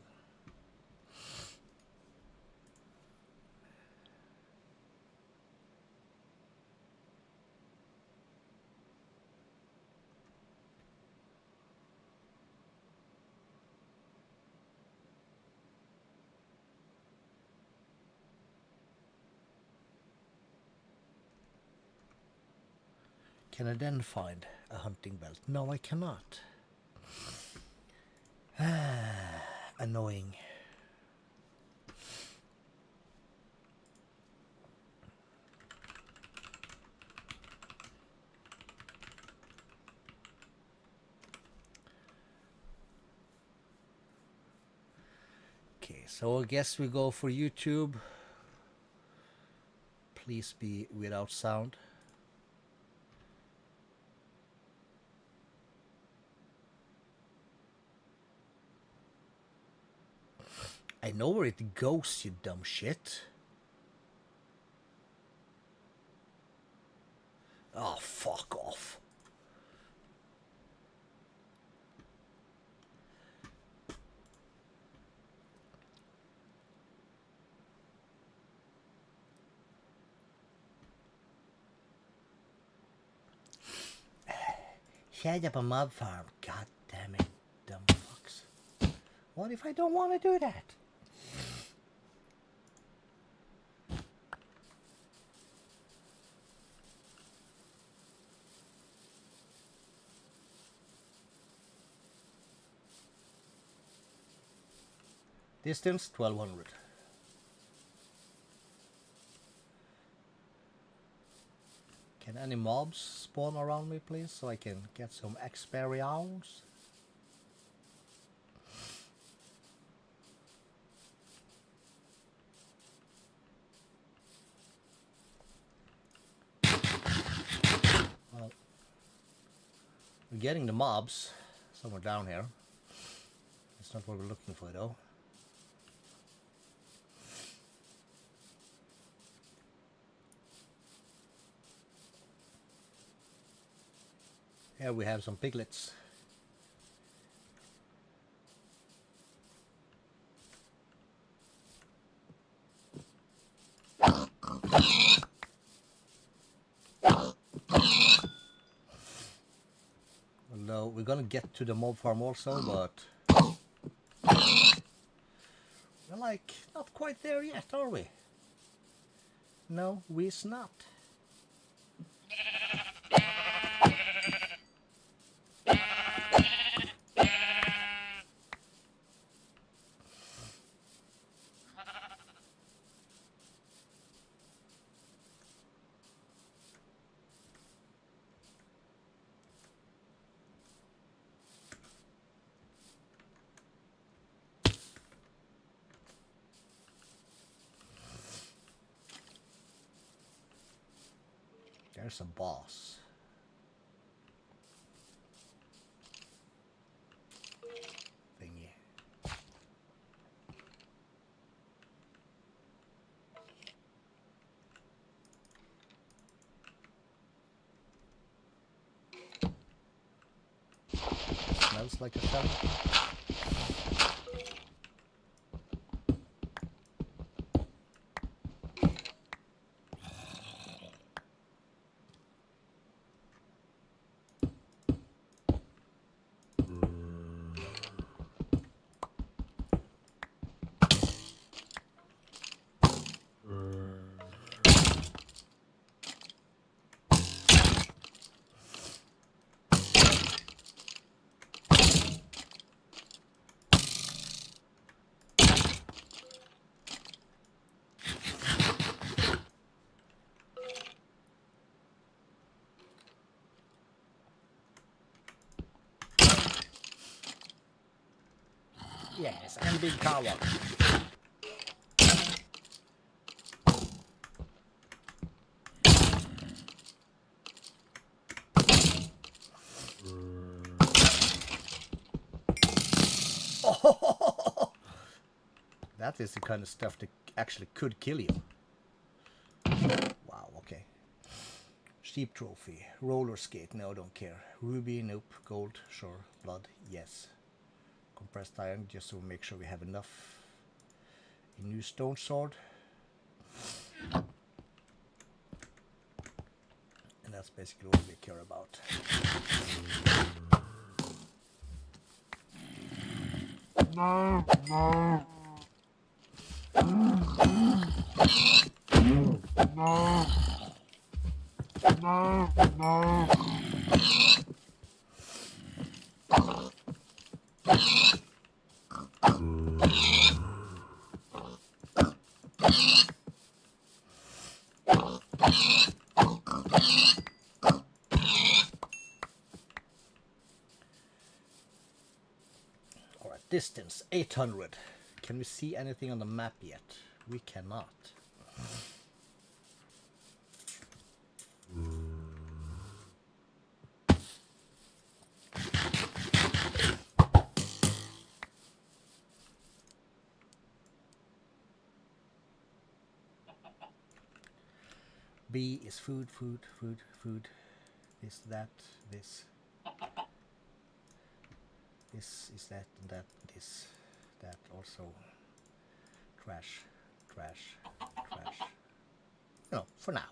Can I then find a hunting belt? No, I cannot. Annoying. Okay, so I guess we go for YouTube. Please be without sound. I know where it goes, you dumb shit. Oh, fuck off. Shut up a mob farm. God damn it, dumb fucks. What if I don't want to do that? Distance 1200. Can any mobs spawn around me, please, so I can get some experience? Well, we're getting the mobs somewhere down here. That's not what we're looking for, though. Here we have some piglets. Although we're gonna get to the mob farm also, but we're like not quite there yet, are we? No, we's not. There's a boss. Thingy. Smells like a shell. Yes, and big coward. Oh, that is the kind of stuff that actually could kill you. Wow, okay. Sheep trophy. Roller skate, no, don't care. Ruby, nope. Gold, sure. Blood, yes. Compressed iron, just to make sure we have enough. A new stone sword. And that's basically all we care about. No, no. No. No, no. Alright, distance 800. Can we see anything on the map yet? We cannot. B is food, food, food, food. This, that, this. This is that, and that, this, that also. Trash, trash, trash. No, for now.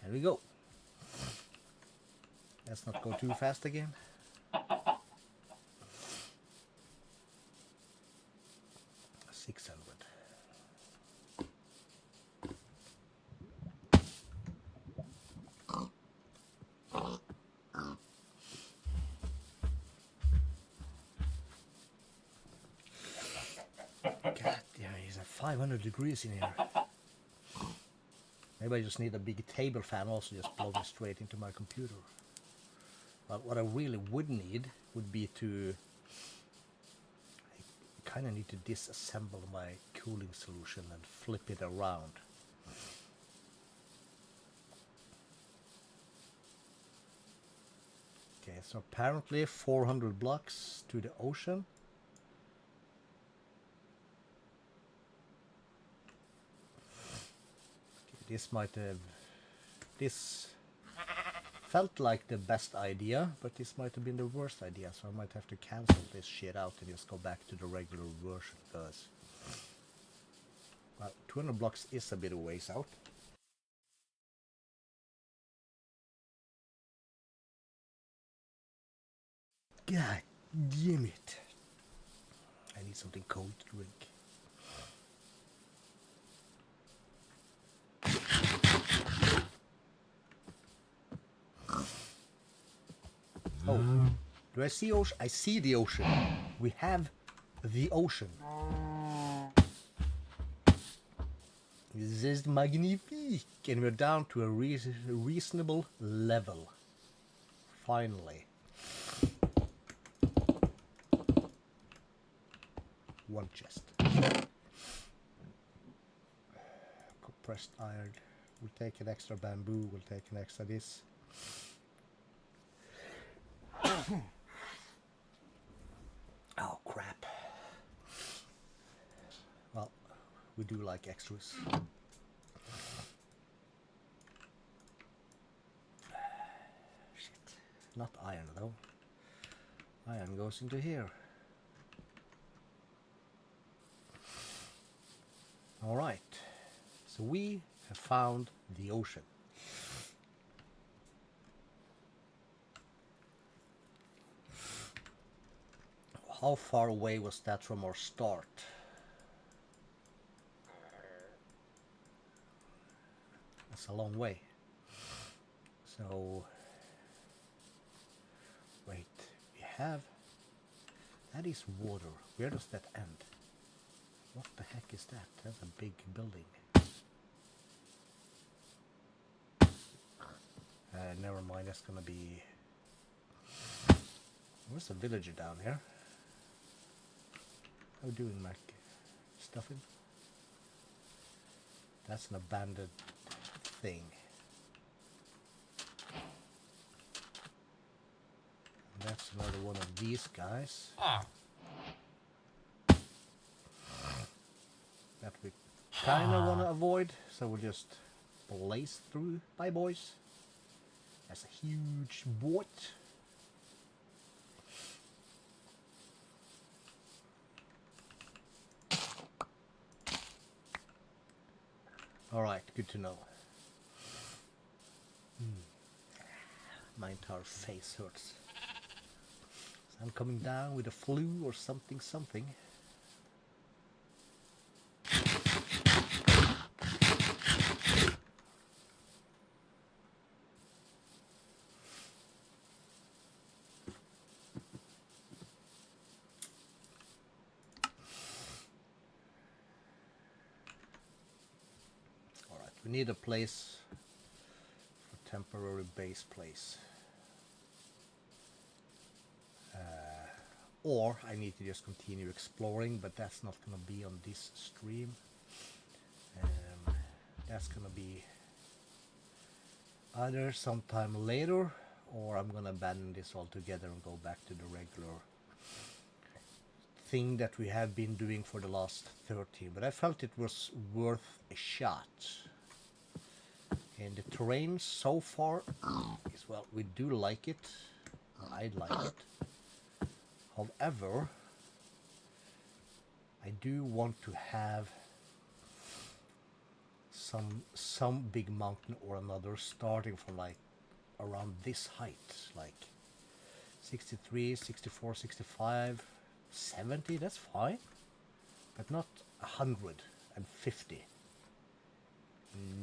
There we go. Let's not go too fast again. $600. God, yeah, it's 500 degrees in here. Maybe I just need a big table fan also, just blowing straight into my computer. But what I really would need would be to... I kind of need to disassemble my cooling solution and flip it around. Okay, so apparently 400 blocks to the ocean. This might have... This felt like the best idea, but this might have been the worst idea, so I might have to cancel this shit out and just go back to the regular version, because... Well, 200 blocks is a bit of ways out. God damn it. I need something cold to drink. Oh, do I see ocean? I see the ocean. We have the ocean. This is magnifique. And we're down to a reasonable level. Finally. One chest. Compressed iron. We'll take an extra bamboo. We'll take an extra this. Oh crap. Well, we do like extras. Shit. Not iron though. Iron goes into here. Alright. So we have found the ocean. How far away was that from our start? That's a long way. So, wait, we have, that is water. Where does that end? What the heck is that? That's a big building. Never mind, that's gonna be... Where's the villager down here? How are we doing, Mac? Stuffing? That's an abandoned thing. And that's another one of these guys. That we kind of want to avoid, so we'll just blaze through. Bye, boys. That's a huge boat. Alright, good to know. My entire face hurts. So I'm coming down with a flu or something. We need a place for temporary base place. Or I need to just continue exploring, but that's not going to be on this stream. That's going to be either sometime later, or I'm going to abandon this altogether and go back to the regular thing that we have been doing for the last 13. But I felt it was worth a shot. And the terrain so far is, well, we do like it. I like it. However, I do want to have some big mountain or another starting from like around this height, like 63, 64, 65, 70, that's fine, but not 150.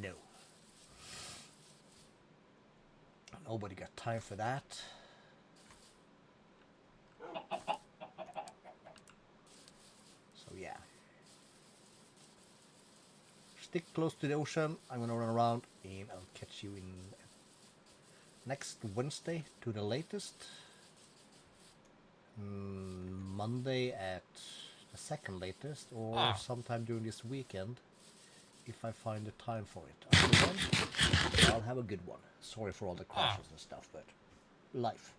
No. Nobody got time for that. So yeah. Stick close to the ocean. I'm gonna run around and I'll catch you in next Wednesday to the latest. Monday at the second latest, or sometime during this weekend if I find the time for it. Until then, I'll have a good one. Sorry for all the crashes and stuff, but life.